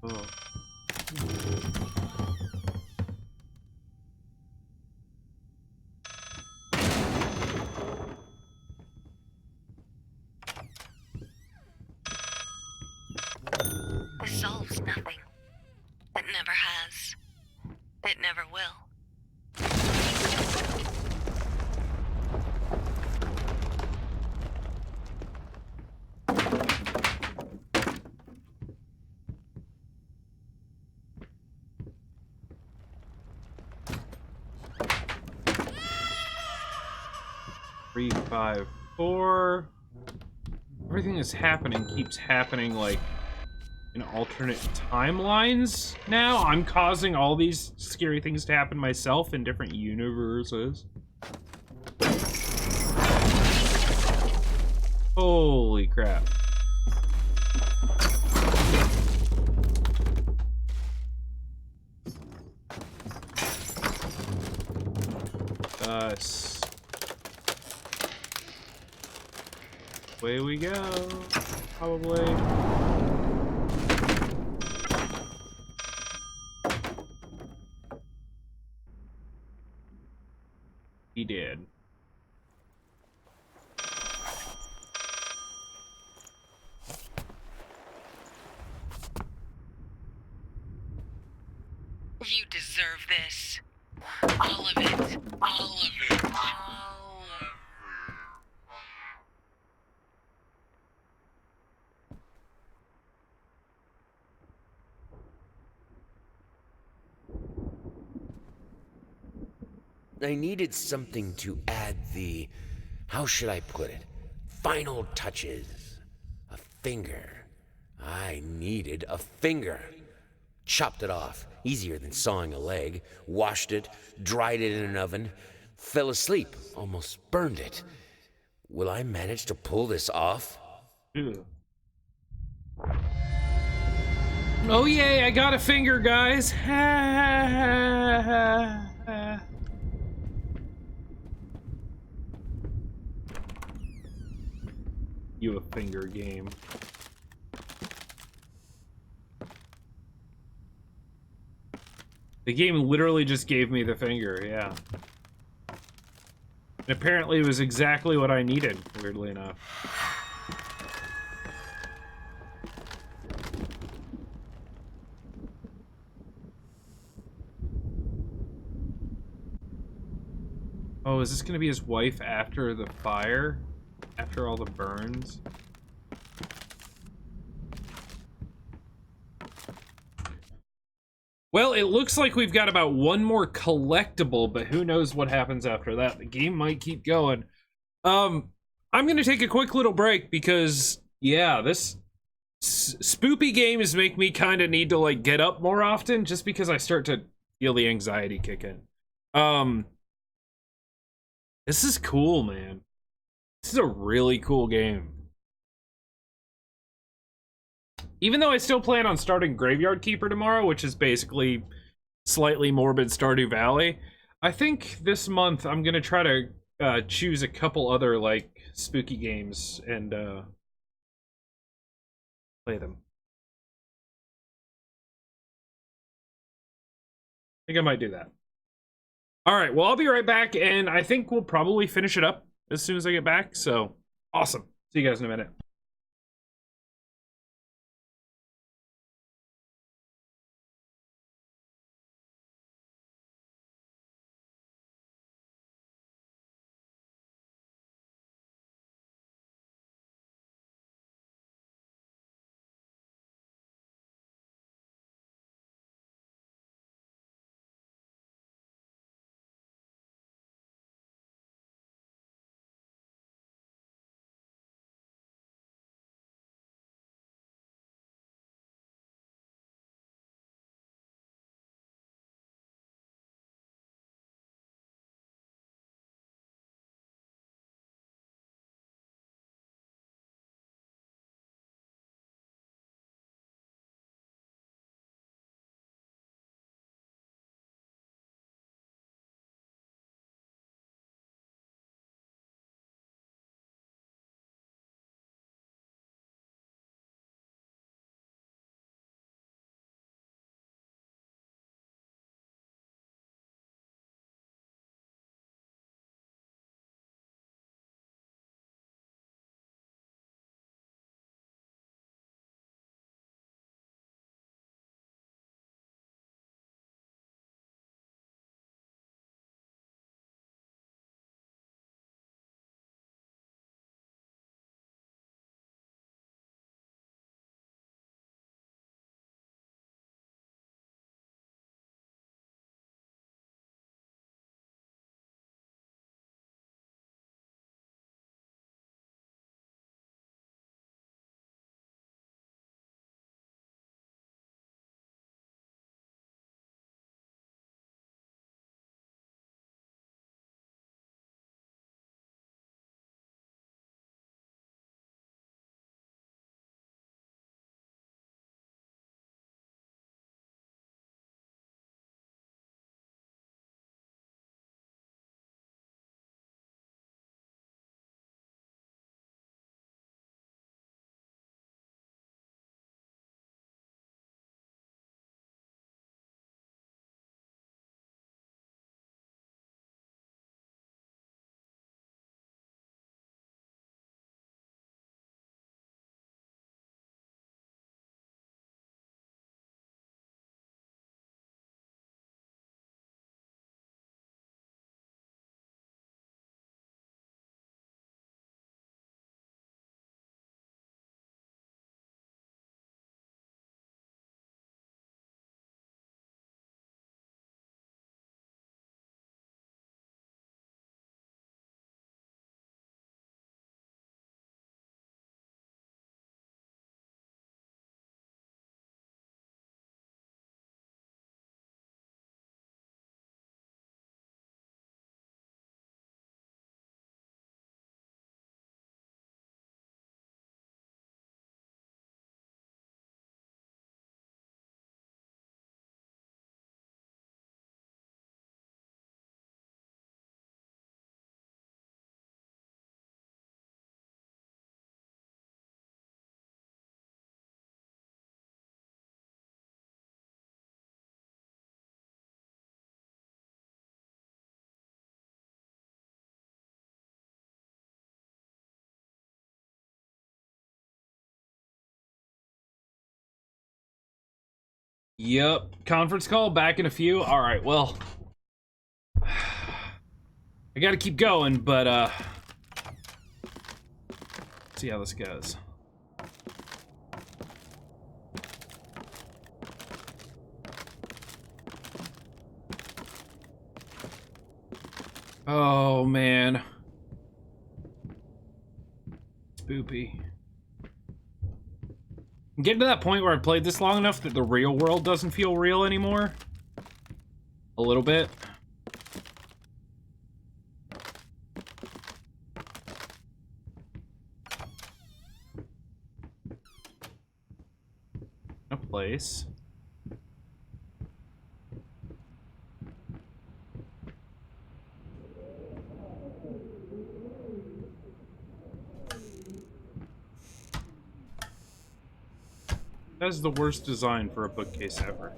Oh. This solves nothing. It never has. It never will. 3, 5, 4. Everything that's happening keeps happening like in alternate timelines now. I'm causing all these scary things to happen myself in different universes. Holy crap. Away we go, probably. He did. You deserve this. All of it. All of it. All of it. I needed something to add the, how should I put it, final touches. A finger. I needed a finger. Chopped it off, easier than sawing a leg. Washed it, dried it in an oven. Fell asleep, almost burned it. Will I manage to pull this off? Ew. Oh yay, I got a finger, guys. You a finger game. The game literally just gave me the finger, yeah. And apparently it was exactly what I needed, weirdly enough. Oh, is this gonna be his wife after the fire? After all the burns? Well, it looks like we've got about one more collectible, but who knows what happens after that. The game might keep going. I'm gonna take a quick little break because, yeah, this spoopy games make me kind of need to, like, get up more often just because I start to feel the anxiety kick in. This is cool, man. This is a really cool game. Even though I still plan on starting Graveyard Keeper tomorrow, which is basically slightly morbid Stardew Valley, I think this month I'm gonna try to choose a couple other, like, spooky games and play them. think I might do that. All right, well, I'll be right back, and I think we'll probably finish it up as soon as I get back, so awesome. See you guys in a minute. Yep, conference call back in a few. All right, well, I gotta keep going, but see how this goes. Oh man, spoopy. I'm getting to that point where I played this long enough that the real world doesn't feel real anymore. A little bit. A place. That's the worst design for a bookcase ever.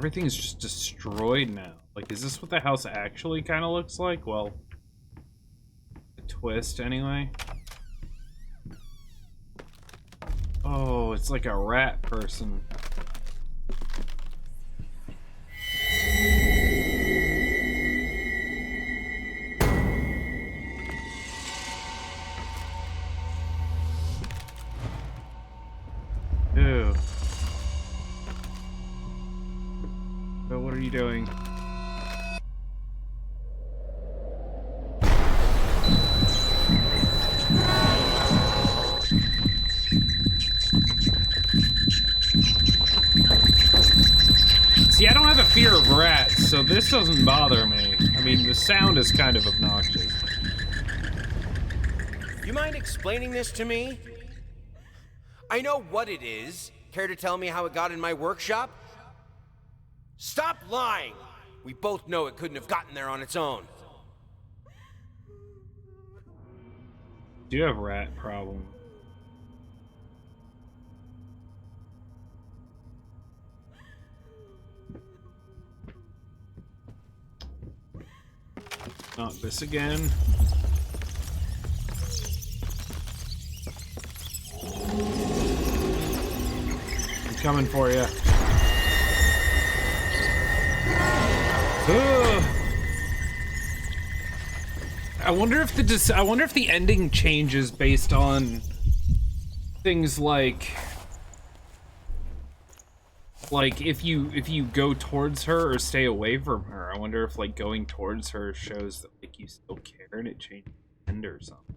everything's just destroyed now. Like, is this what the house actually kind of looks like? Well, a twist anyway. Oh, it's like a rat person. Ew. But what are you doing? See, I don't have a fear of rats, so this doesn't bother me. I mean, the sound is kind of obnoxious. You mind explaining this to me? I know what it is. Care to tell me how it got in my workshop? Stop lying! We both know it couldn't have gotten there on its own. Do you have rat problem? Not this again. I'm coming for you. I wonder if the ending changes based on things like if you go towards her or stay away from her. I wonder if like going towards her shows that like you still care and it changes the end or something.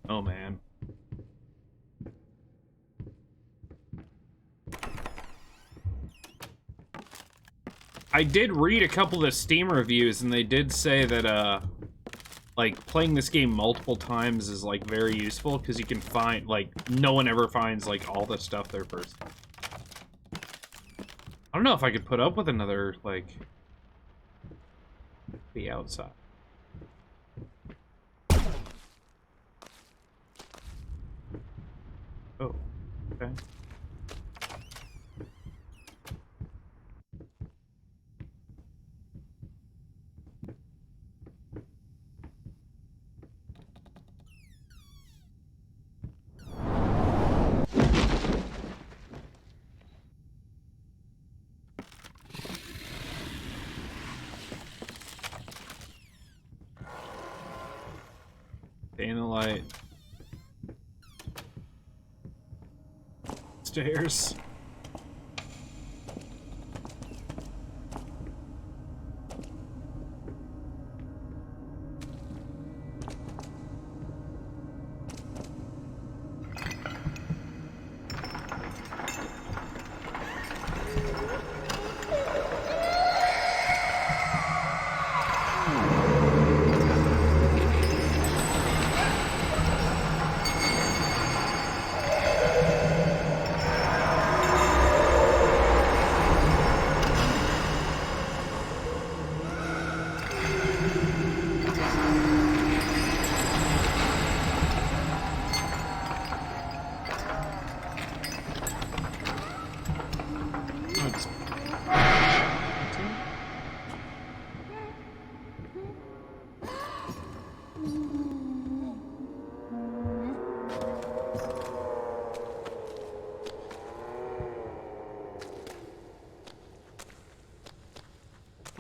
Oh man. I did read a couple of Steam reviews and they did say that like playing this game multiple times is like very useful because you can find like no one ever finds like all the stuff there first. I don't know if I could put up with another like the outside. Oh, okay. Stay in the light. Stairs.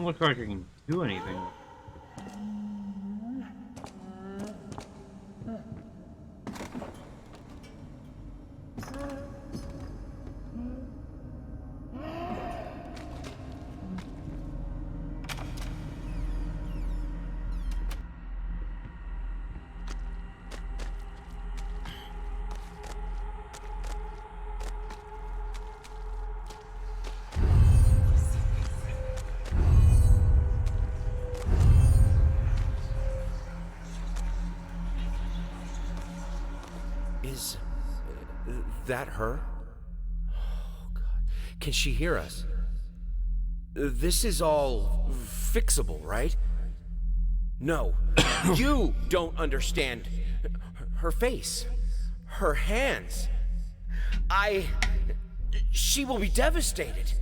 Doesn't look like I can do anything. Is that her? Oh, God. Can she hear us? This is all fixable, right? No, you don't understand. Her face, her hands. She will be devastated.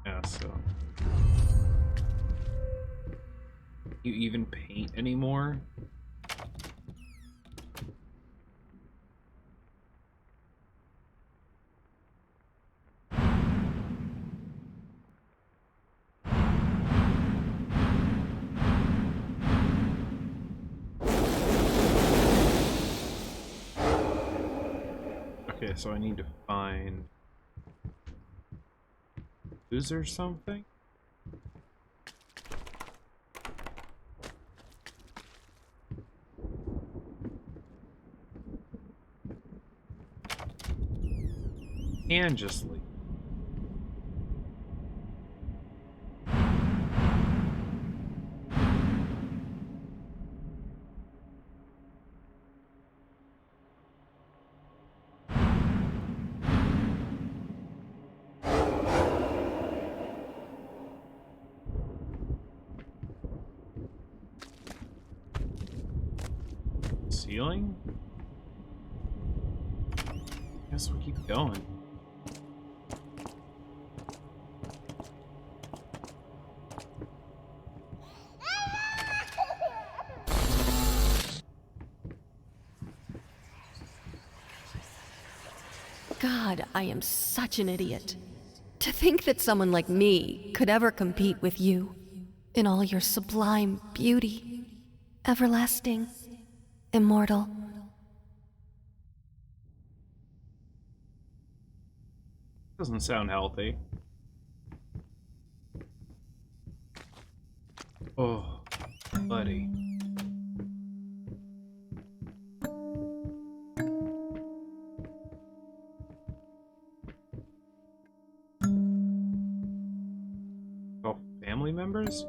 Yeah, so. You even paint anymore? Okay, so I need to find booze or something? And just leave. Ceiling? Guess we'll keep going. God, I am such an idiot. To think that someone like me could ever compete with you in all your sublime beauty, everlasting, immortal. Doesn't sound healthy. Oh, buddy. Oh, family members?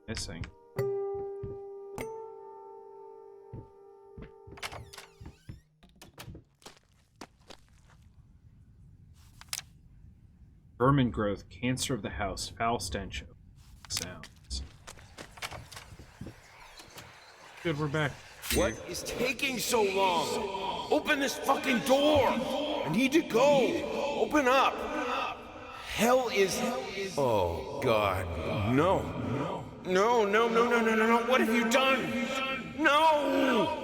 Missing. Vermin growth, cancer of the house, foul stench, sounds. Good, we're back. What is taking so long? Open this fucking door! I need to go! Open up! Hell is... Oh, God. No. No, no, no, no, no, no, no. What have you done? No!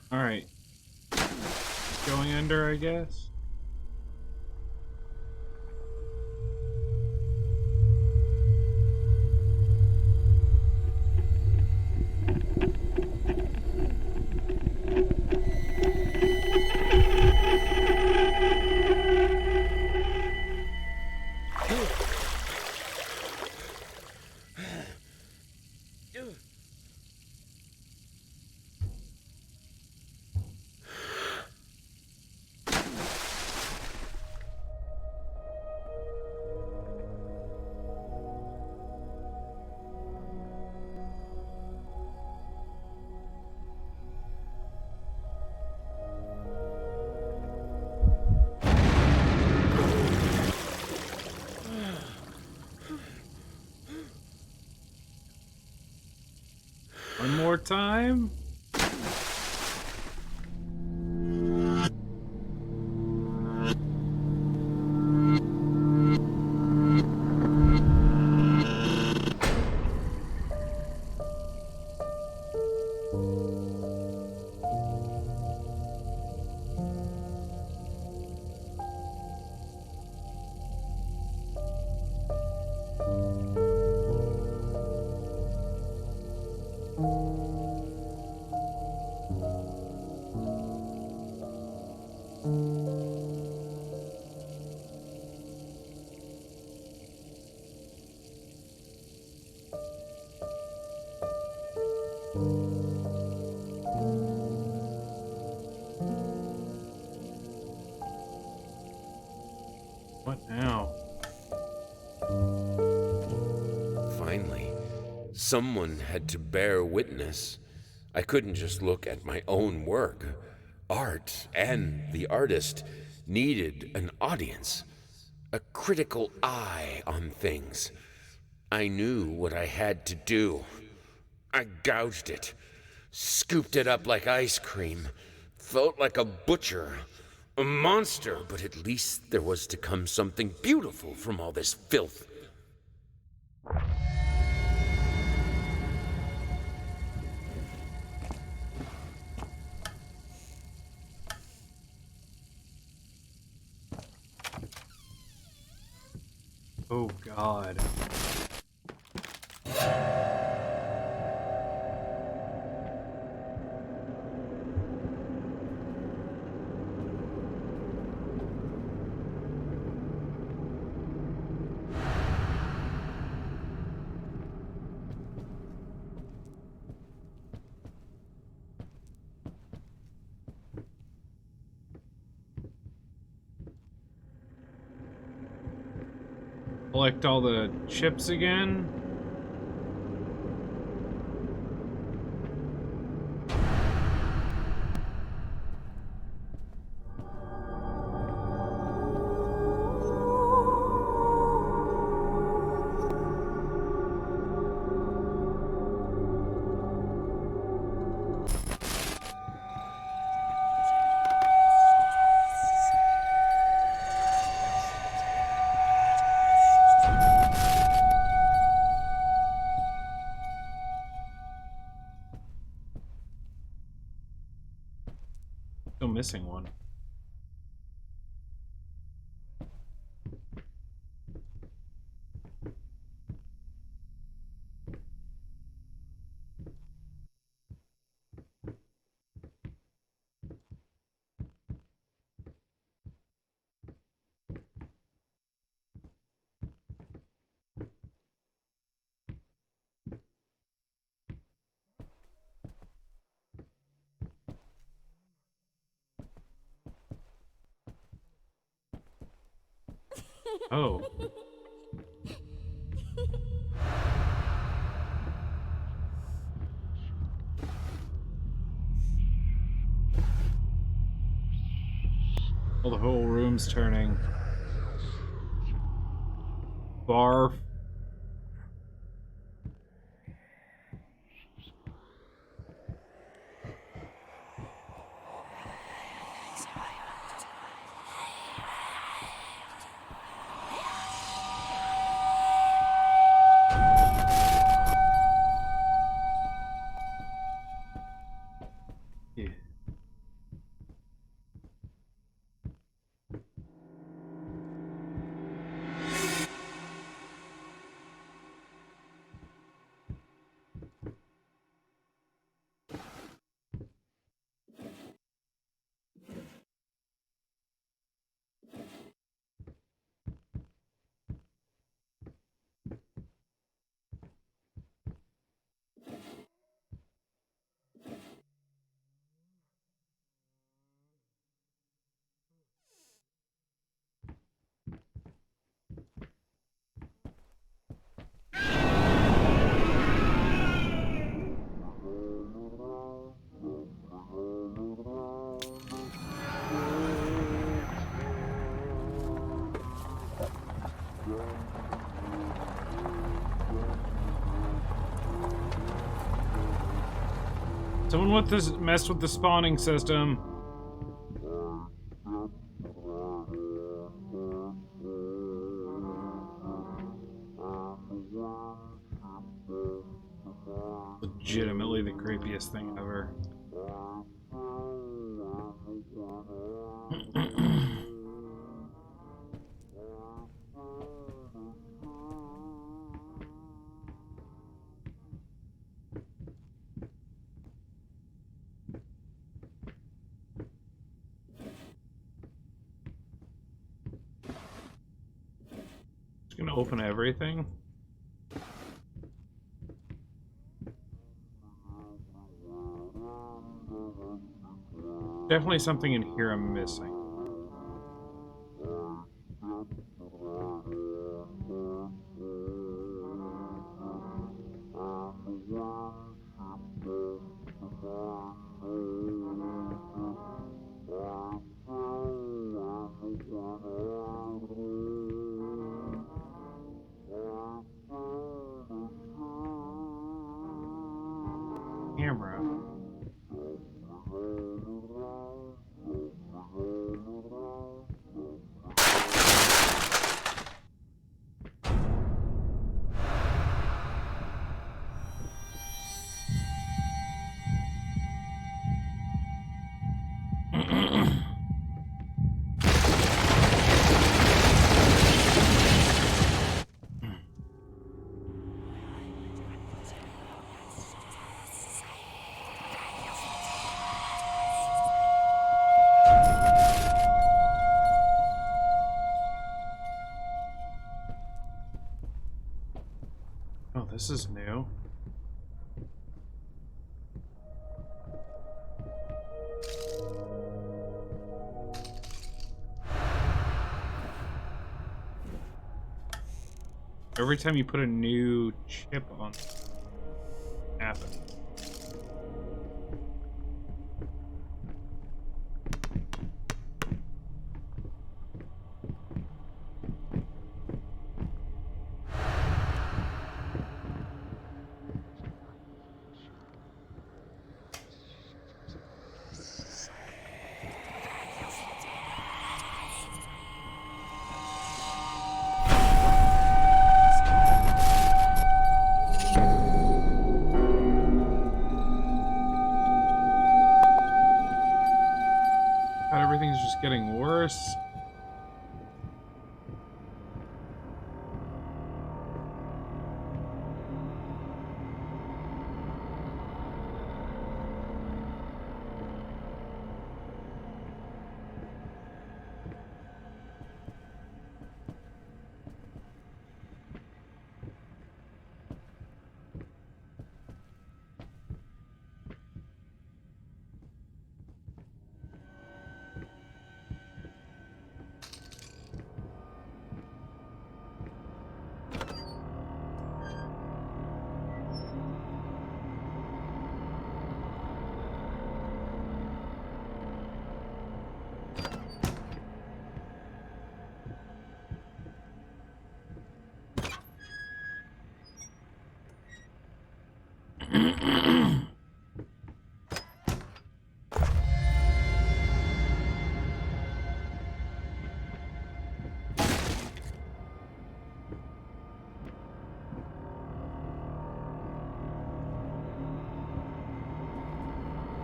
Alright. Going under, I guess? One more time. What now? Finally, someone had to bear witness. I couldn't just look at my own work. Art and the artist needed an audience, a critical eye on things. I knew what I had to do. I gouged it, scooped it up like ice cream, felt like a butcher, a monster, but at least there was to come something beautiful from all this filth. Oh God. Collect all the chips again? Still missing one. Oh. Well, the whole room's turning. Barf. Yeah. Someone with this messed with the spawning system. Legitimately the creepiest thing ever. Just gonna open everything. Definitely something in here I'm missing. Camera. Oh, this is new. Every time you put a new chip on, it happens. God, everything's just getting worse.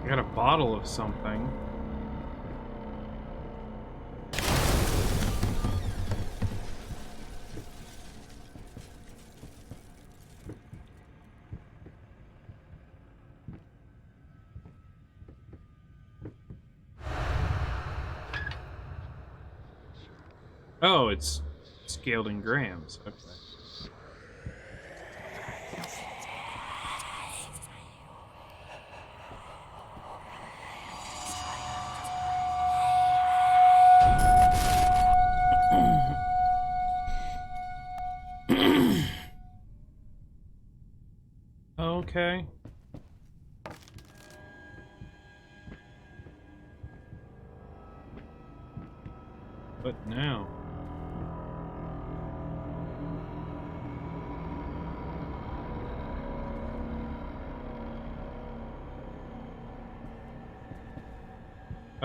I got a bottle of something. Oh, it's scaled in grams. Okay. Okay. What now?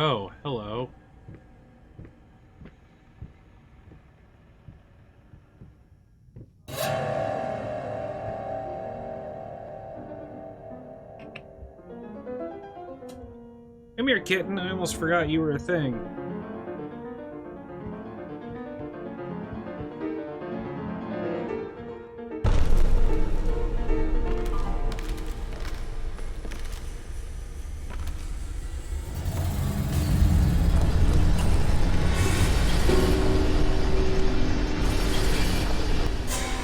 Oh, hello. Come here, kitten. I almost forgot you were a thing.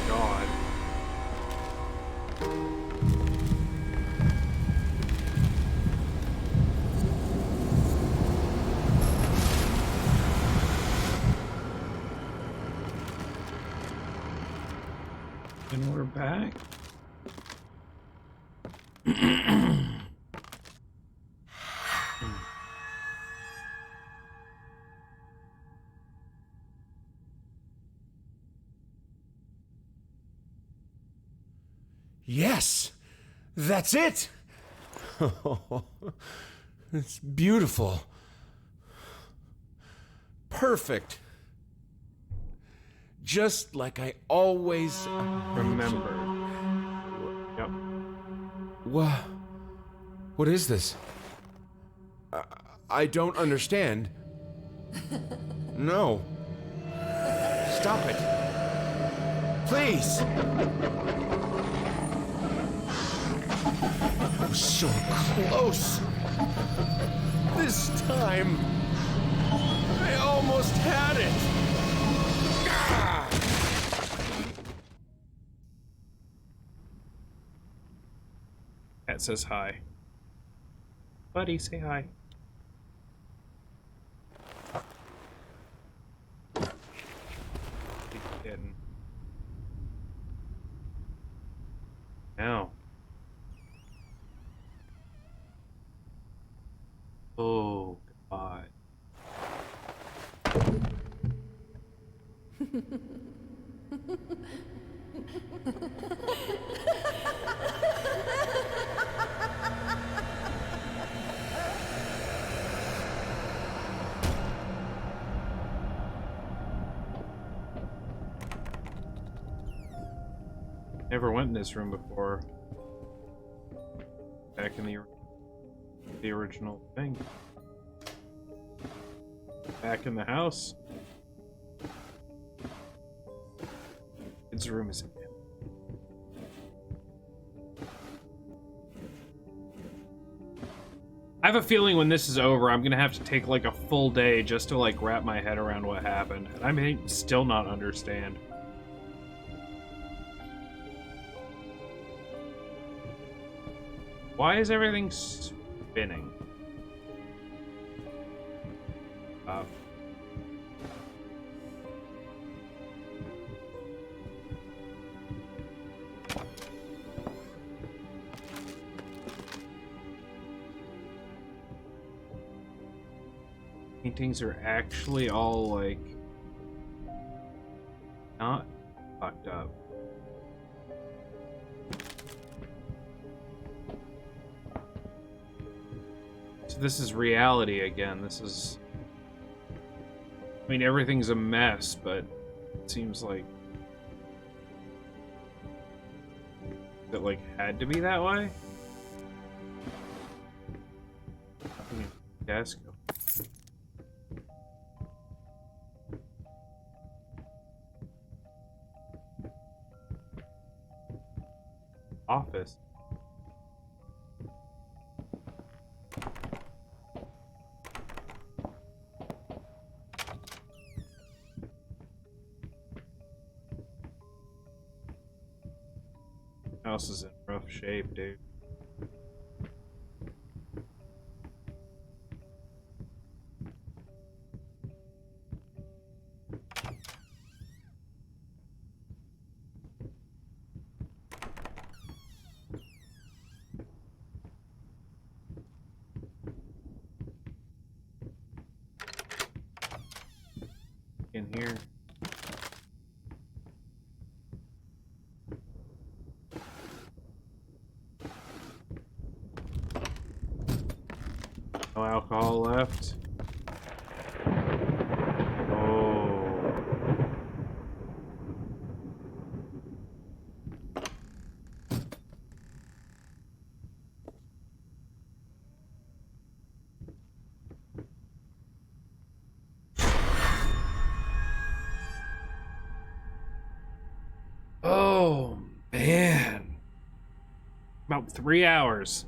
God. Okay. Yes! That's it! It's beautiful. Perfect. Just like I always Remember. Yep. What is this? I don't understand. No. Stop it. Please. I was so close. This time, I almost had it. Ah! Cat says hi. Buddy, say hi. Big kitten. Now. Oh, God. Never went in this room before. Back in the original thing. Back in the house. Kid's room is empty. I have a feeling when this is over, I'm gonna have to take like a full day just to like wrap my head around what happened. And I may still not understand. Why is everything spinning? Paintings are actually all like not fucked up. So this is reality again. This is, I mean, everything's a mess, but it seems like it like had to be that way. Desk. Office. House is in rough shape, dude. In here. No alcohol left. Oh. Oh, man. About 3 hours.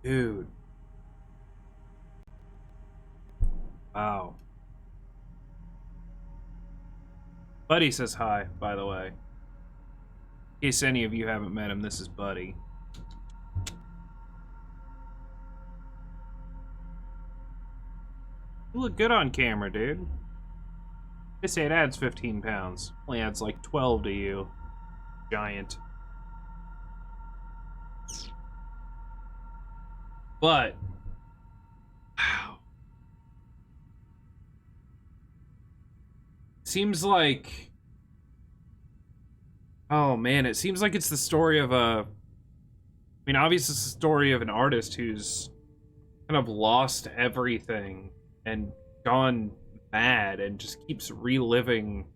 Dude. Wow. Buddy says hi, by the way. In case any of you haven't met him, this is Buddy. You look good on camera, dude. They say it adds 15 pounds. Only adds like 12 to you. Giant. But, wow. Seems like, oh man, it seems like it's the story of I mean, obviously it's the story of an artist who's kind of lost everything and gone mad and just keeps reliving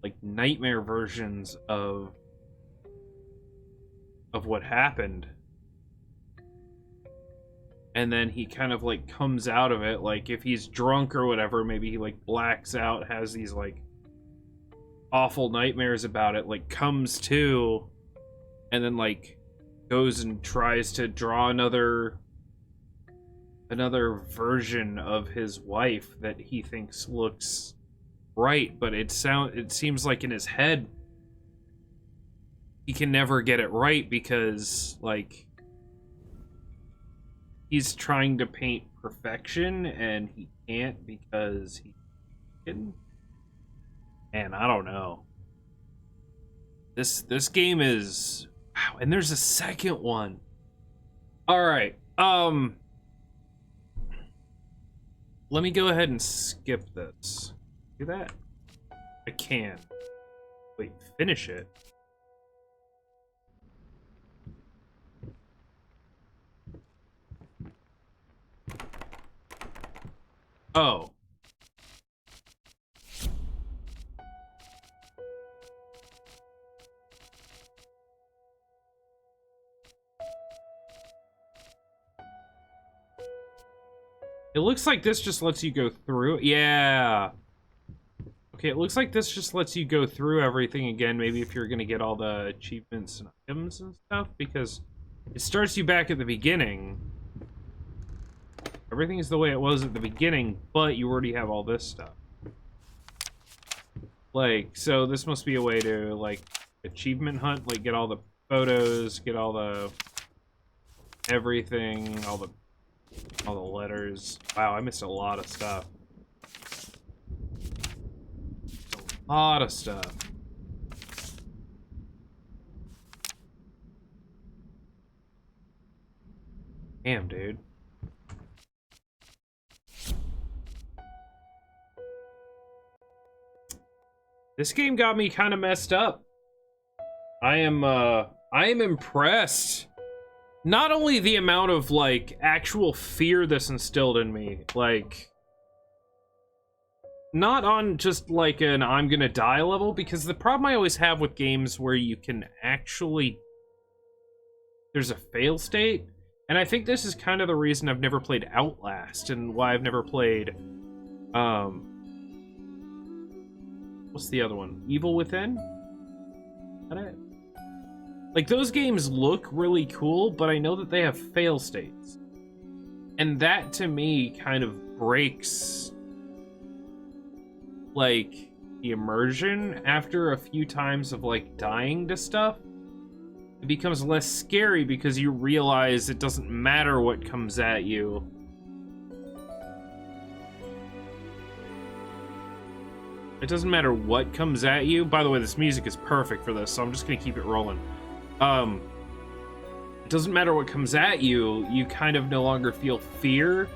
like nightmare versions of what happened. And then he kind of like comes out of it, like if he's drunk or whatever, maybe he like blacks out, has these like awful nightmares about it, like comes to, and then like goes and tries to draw another version of his wife that he thinks looks right, but it seems like in his head he can never get it right because like he's trying to paint perfection and he can't because he didn't. Man, I don't know. This game is, wow, and there's a second one. All right. Let me go ahead and skip this. Do that? I can. Wait, finish it. Oh. It looks like this just lets you go through. Yeah. Okay, it looks like this just lets you go through everything again, maybe if you're gonna get all the achievements and items and stuff, because it starts you back at the beginning. Everything is the way it was at the beginning, but you already have all this stuff. Like, so this must be a way to, like, achievement hunt, like, get all the photos, get all the everything, all the letters. Wow, I missed a lot of stuff. A lot of stuff. Damn, dude. This game got me kind of messed up. I am impressed. Not only the amount of, like, actual fear this instilled in me, like, not on just, like, an I'm gonna die level, because the problem I always have with games where you can actually, there's a fail state, and I think this is kind of the reason I've never played Outlast, and why I've never played, what's the other one? Evil Within? Is that it? Like, those games look really cool, but I know that they have fail states. And that, to me, kind of breaks, like, the immersion after a few times of, like, dying to stuff. It becomes less scary because you realize it doesn't matter what comes at you. It doesn't matter what comes at you. By the way, this music is perfect for this, so I'm just gonna keep it rolling. It doesn't matter what comes at you, you kind of no longer feel fear.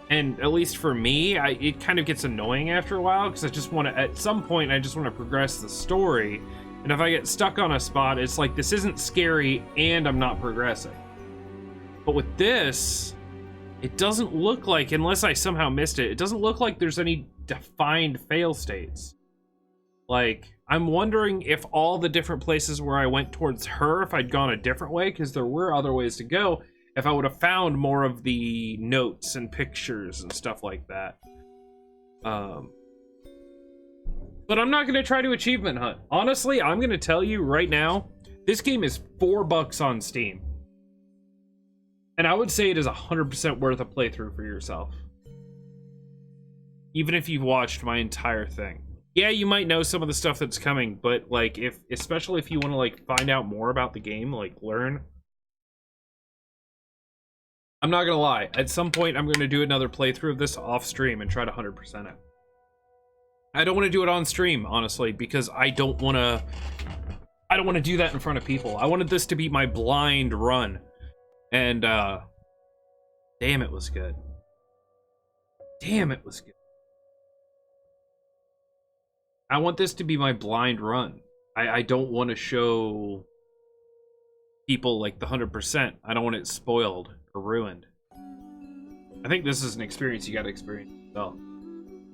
And at least for me, it kind of gets annoying after a while, because I just want to, at some point, I just want to progress the story. And if I get stuck on a spot, it's like, this isn't scary, and I'm not progressing. But with this, it doesn't look like, unless I somehow missed it, it doesn't look like there's any defined fail states. Like, I'm wondering if all the different places where I went towards her, if I'd gone a different way, because there were other ways to go, if I would have found more of the notes and pictures and stuff like that. But I'm not going to try to achievement hunt. Honestly, I'm going to tell you right now, this game is $4 on Steam. And I would say it is 100% worth a playthrough for yourself. Even if you've watched my entire thing. Yeah, you might know some of the stuff that's coming, but like, especially if you want to like find out more about the game, like learn. I'm not gonna lie, at some point I'm gonna do another playthrough of this off stream and try to 100% it. I don't want to do it on stream, honestly, because I don't want to do that in front of people. I wanted this to be my blind run. And damn, it was good. Damn, it was good. I want this to be my blind run. I don't want to show people like the 100%. I don't want it spoiled or ruined. I think this is an experience you gotta experience yourself.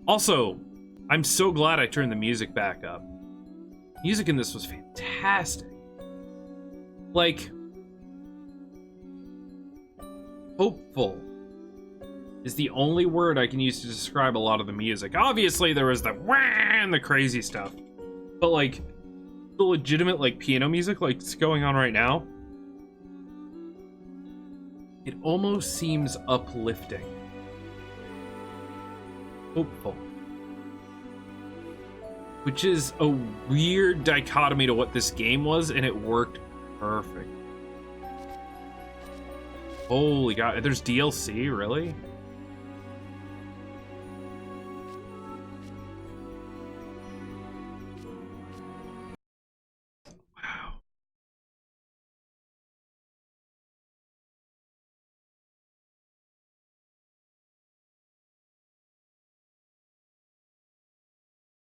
Also, I'm so glad I turned the music back up. Music in this was fantastic. Like, hopeful is the only word I can use to describe a lot of the music. Obviously, there was the wah and the crazy stuff. But, like, the legitimate, like, piano music, like, it's going on right now, it almost seems uplifting. Hopeful. Which is a weird dichotomy to what this game was, and it worked perfect. Holy God, there's DLC, really? Wow.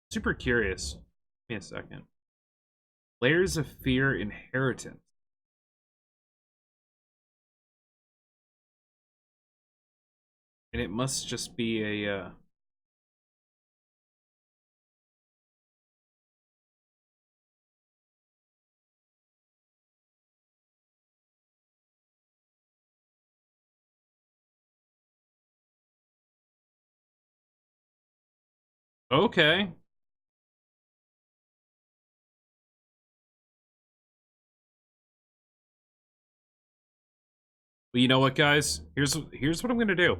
Super curious. Give me a second. Layers of Fear Inheritance. And it must just be a, Okay. Well, you know what, guys? Here's what I'm gonna do.